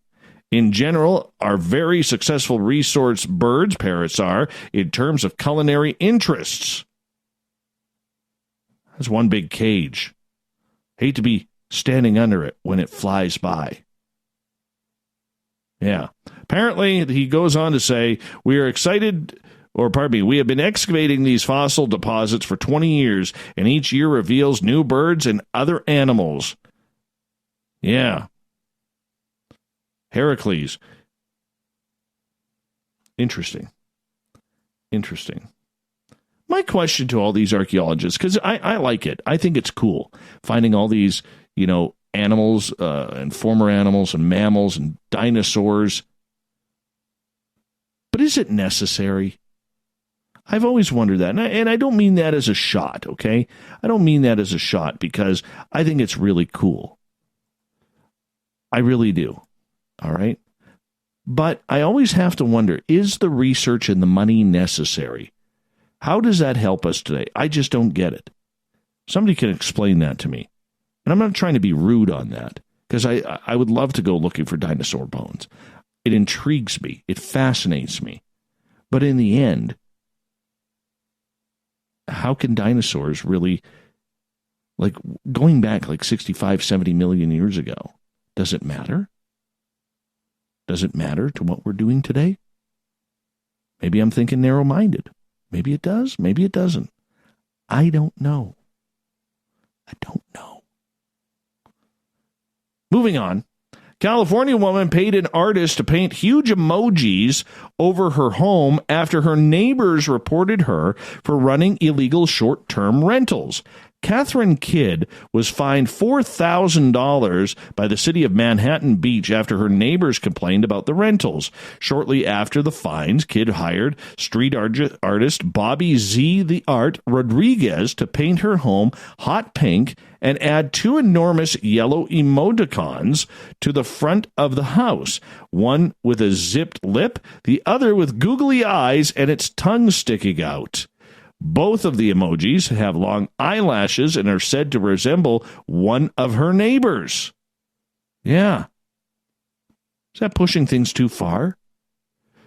In general, are very successful resource birds, parrots are, in terms of culinary interests. That's one big cage. Hate to be standing under it when it flies by. Yeah. Apparently, he goes on to say, we have been excavating these fossil deposits for 20 years, and each year reveals new birds and other animals. Yeah. Heracles. Interesting. My question to all these archaeologists, because I like it. I think it's cool finding all these, animals and former animals and mammals and dinosaurs. But is it necessary? I've always wondered that. And I don't mean that as a shot, okay? I don't mean that as a shot because I think it's really cool. I really do. All right. But I always have to wonder, is the research and the money necessary? How does that help us today? I just don't get it. Somebody can explain that to me. And I'm not trying to be rude on that, because I would love to go looking for dinosaur bones. It intrigues me. It fascinates me. But in the end, how can dinosaurs really, going back 65, 70 million years ago, does it matter? Does it matter to what we're doing today? Maybe I'm thinking narrow-minded. Maybe it does. Maybe it doesn't. I don't know. Moving on. California woman paid an artist to paint huge emojis over her home after her neighbors reported her for running illegal short-term rentals. Catherine Kidd was fined $4,000 by the city of Manhattan Beach after her neighbors complained about the rentals. Shortly after the fines, Kidd hired street artist Bobby Z. the Art Rodriguez to paint her home hot pink and add 2 enormous yellow emoticons to the front of the house, one with a zipped lip, the other with googly eyes and its tongue sticking out. Both of the emojis have long eyelashes and are said to resemble one of her neighbors. Yeah. Is that pushing things too far?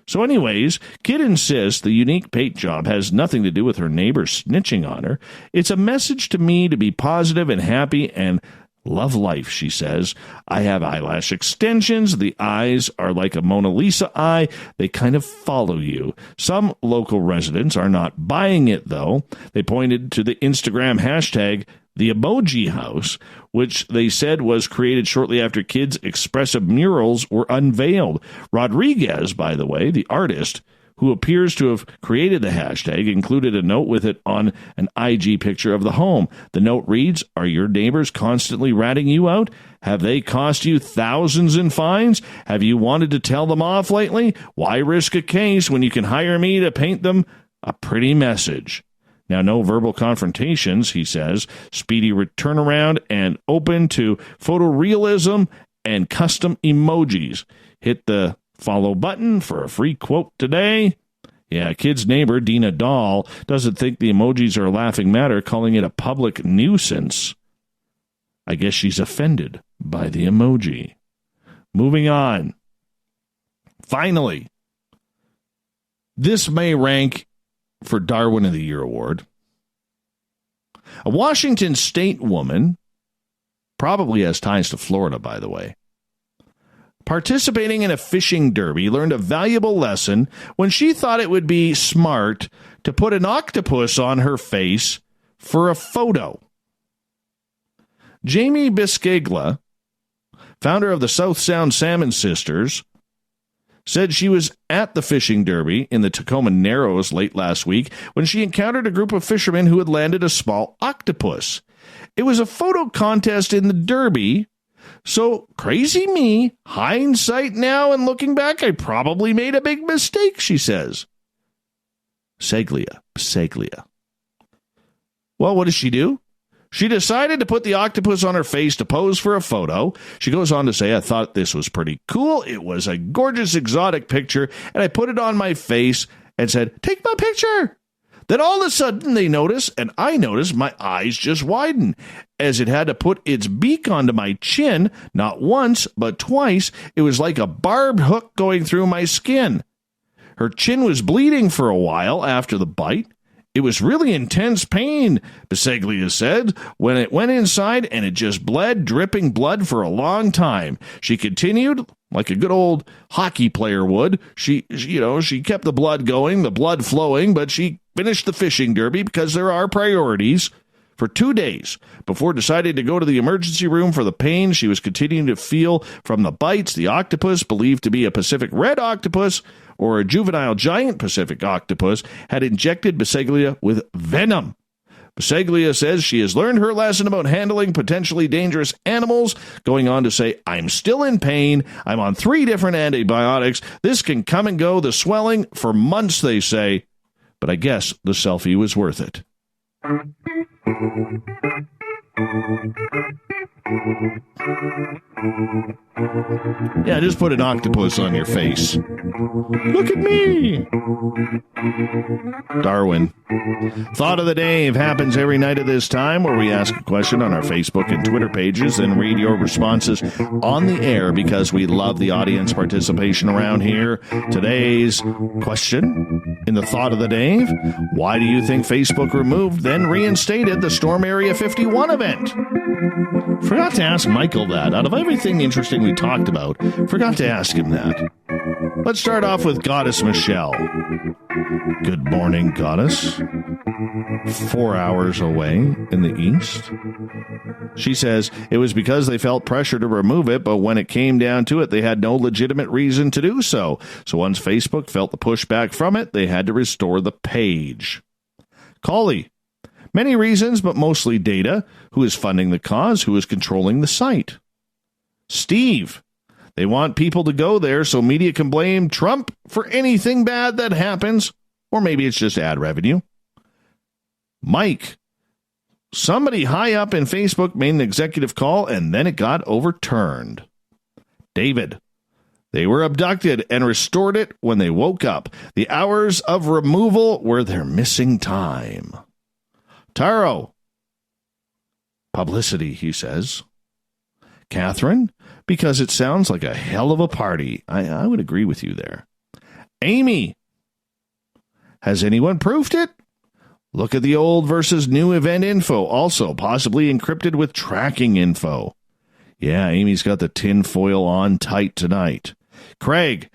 So anyways, Kidd insists the unique paint job has nothing to do with her neighbors snitching on her. It's a message to me to be positive and happy and love life, she says. I have eyelash extensions. The eyes are like a Mona Lisa eye. They kind of follow you. Some local residents are not buying it, though. They pointed to the Instagram hashtag, the Emoji House, which they said was created shortly after Kidd's expressive murals were unveiled. Rodriguez, by the way, the artist, who appears to have created the hashtag, included a note with it on an IG picture of the home. The note reads, are your neighbors constantly ratting you out? Have they cost you thousands in fines? Have you wanted to tell them off lately? Why risk a case when you can hire me to paint them a pretty message? Now, no verbal confrontations, he says. Speedy turnaround and open to photorealism and custom emojis. Hit the follow button for a free quote today. Yeah, Kidd's neighbor, Dina Dahl, doesn't think the emojis are a laughing matter, calling it a public nuisance. I guess she's offended by the emoji. Moving on. Finally, this may rank for Darwin of the Year award. A Washington state woman, probably has ties to Florida, by the way, participating in a fishing derby, learned a valuable lesson when she thought it would be smart to put an octopus on her face for a photo. Jamie Biscaglia, founder of the South Sound Salmon Sisters, said she was at the fishing derby in the Tacoma Narrows late last week when she encountered a group of fishermen who had landed a small octopus. It was a photo contest in the derby, so crazy me, hindsight now and looking back, I probably made a big mistake, she says. Biseglia. Well, what does she do? She decided to put the octopus on her face to pose for a photo. She goes on to say, I thought this was pretty cool. It was a gorgeous, exotic picture, and I put it on my face and said, take my picture. Then all of a sudden they notice, and I noticed my eyes just widen as it had to put its beak onto my chin, not once, but twice. It was like a barbed hook going through my skin. Her chin was bleeding for a while after the bite. It was really intense pain, Biseglia said, when it went inside and it just bled, dripping blood for a long time. She continued, like a good old hockey player would. She kept the blood going, the blood flowing, but she finished the fishing derby because there are priorities. For 2 days before deciding to go to the emergency room for the pain she was continuing to feel from the bites, the octopus, believed to be a Pacific red octopus or a juvenile giant Pacific octopus, had injected Biseglia with venom. Biseglia says she has learned her lesson about handling potentially dangerous animals, going on to say, I'm still in pain. I'm on 3 different antibiotics. This can come and go, the swelling, for months, they say. But I guess the selfie was worth it. Yeah, just put an octopus on your face. Look at me! Darwin. Thought of the Dave happens every night at this time, where we ask a question on our Facebook and Twitter pages and read your responses on the air because we love the audience participation around here. Today's question in the Thought of the Dave: why do you think Facebook removed, then reinstated the Storm Area 51 event? Forgot to ask Michael that. Out of everything interesting we talked about, forgot to ask him that. Let's start off with Goddess Michelle. Good morning, Goddess. 4 hours away in the east. She says it was because they felt pressure to remove it, but when it came down to it, they had no legitimate reason to do so. So once Facebook felt the pushback from it, they had to restore the page. Collie. Many reasons, but mostly data. Who is funding the cause? Who is controlling the site? Steve. They want people to go there so media can blame Trump for anything bad that happens. Or maybe it's just ad revenue. Mike. Somebody high up in Facebook made an executive call and then it got overturned. David. They were abducted and restored it when they woke up. The hours of removal were their missing time. Taro. Publicity, he says. Catherine, because it sounds like a hell of a party. I would agree with you there. Amy. Has anyone proofed it? Look at the old versus new event info, also possibly encrypted with tracking info. Yeah, Amy's got the tin foil on tight tonight. Craig.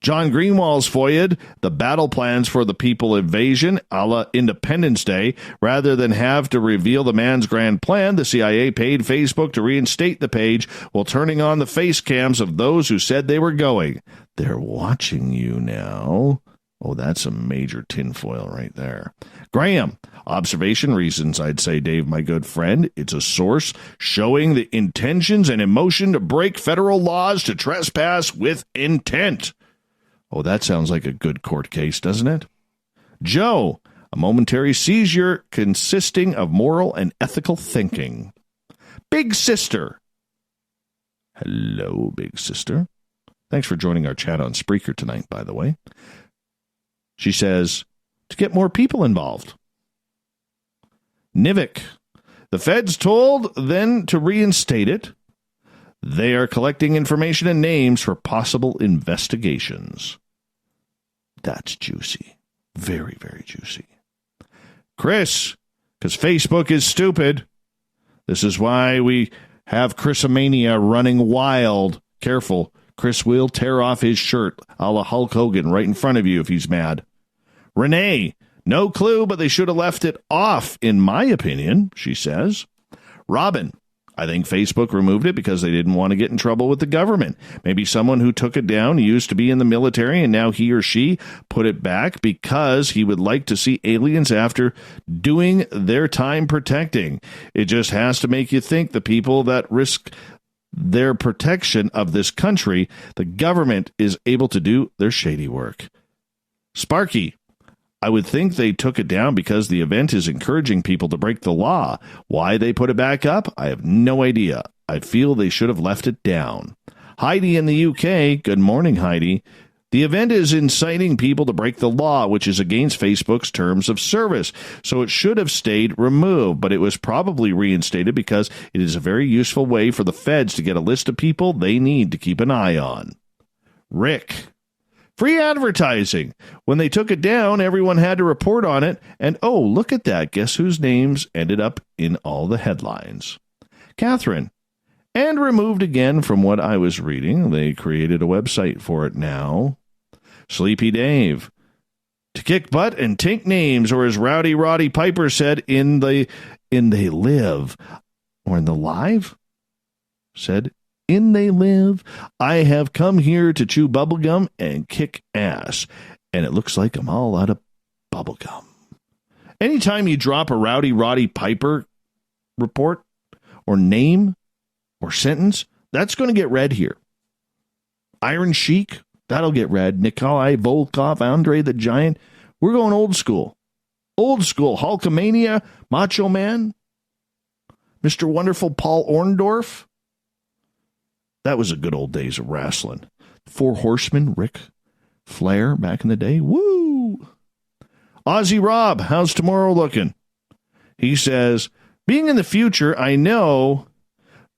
John Greenwald's FOIA'd the battle plans for the people invasion a la Independence Day. Rather than have to reveal the man's grand plan, the CIA paid Facebook to reinstate the page while turning on the face cams of those who said they were going. They're watching you now. Oh, that's a major tinfoil right there. Graham, observation reasons, I'd say, Dave, my good friend. It's a source showing the intentions and emotion to break federal laws to trespass with intent. Oh, that sounds like a good court case, doesn't it? Joe, a momentary seizure consisting of moral and ethical thinking. Big Sister. Hello, Big Sister. Thanks for joining our chat on Spreaker tonight, by the way. She says, to get more people involved. Nivik, the feds told then to reinstate it. They are collecting information and names for possible investigations. That's juicy. Very, very juicy. Chris, because Facebook is stupid. This is why we have Chrisomania running wild. Careful. Chris will tear off his shirt a la Hulk Hogan right in front of you if he's mad. Renee, no clue, but they should have left it off, in my opinion, she says. Robin, I think Facebook removed it because they didn't want to get in trouble with the government. Maybe someone who took it down used to be in the military and now he or she put it back because he would like to see aliens after doing their time protecting. It just has to make you think the people that risk their protection of this country, the government is able to do their shady work. Sparky, I would think they took it down because the event is encouraging people to break the law. Why they put it back up, I have no idea. I feel they should have left it down. Heidi in the UK, good morning, Heidi. The event is inciting people to break the law, which is against Facebook's terms of service, so it should have stayed removed, but it was probably reinstated because it is a very useful way for the feds to get a list of people they need to keep an eye on. Rick. Free advertising. When they took it down, everyone had to report on it. And oh, look at that. Guess whose names ended up in all the headlines? Catherine. And removed again from what I was reading. They created a website for it now. Sleepy Dave. To kick butt and take names, or as Rowdy Roddy Piper said in They Live. Or in the Live? Said in They Live, I have come here to chew bubblegum and kick ass. And it looks like I'm all out of bubblegum. Anytime you drop a Rowdy Roddy Piper report or name or sentence, that's going to get read here. Iron Sheik, that'll get read. Nikolai Volkov, Andre the Giant. We're going old school. Old school. Hulkamania, Macho Man, Mr. Wonderful Paul Orndorff. That was the good old days of wrestling. Four Horsemen, Ric Flair back in the day. Woo! Aussie Rob, how's tomorrow looking? He says, being in the future, I know,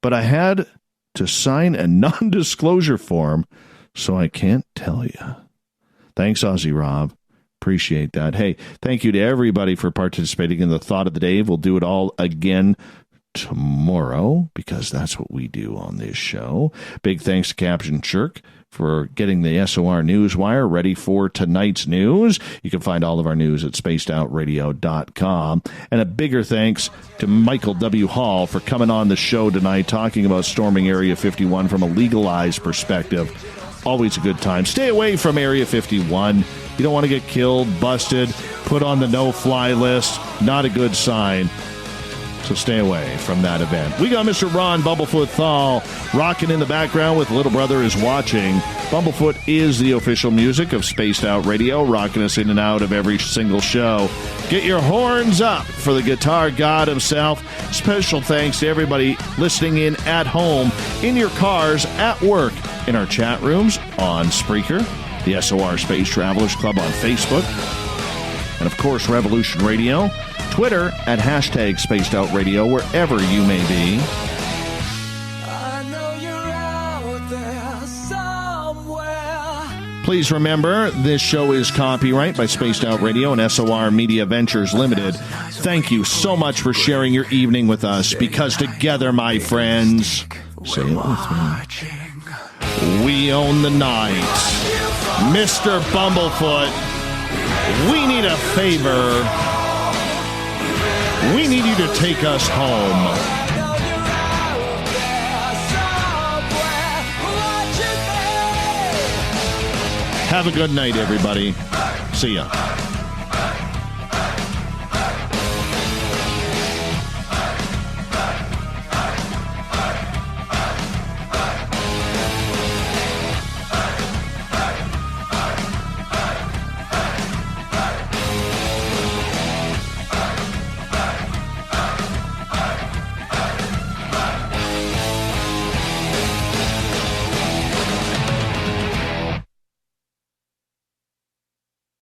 but I had to sign a non-disclosure form, so I can't tell you. Thanks, Aussie Rob. Appreciate that. Hey, thank you to everybody for participating in the Thought of the Day. We'll do it all again tomorrow, because that's what we do on this show. Big thanks to Captain Shirk for getting the SOR Newswire ready for tonight's news. You can find all of our news at spacedoutradio.com. And a bigger thanks to Michael W. Hall for coming on the show tonight, talking about storming Area 51 from a legalized perspective. Always a good time. Stay away from Area 51. You don't want to get killed, busted, put on the no-fly list. Not a good sign. So stay away from that event. We got Mr. Ron Bumblefoot THAL rocking in the background with Little Brother is Watching. Bumblefoot is the official music of Spaced Out Radio, rocking us in and out of every single show. Get your horns up for the guitar god himself. Special thanks to everybody listening in at home, in your cars, at work, in our chat rooms, on Spreaker, the SOR Space Travelers Club on Facebook, and of course Revolution Radio, Twitter at hashtag Spaced Out Radio, wherever you may be. Please remember, this show is copyright by Spaced Out Radio and SOR Media Ventures Limited. Thank you so much for sharing your evening with us, because together, my friends, say it with me, we own the night. Mr. Bumblefoot, we need a favor. We need you to take us home. Have a good night, everybody. See ya.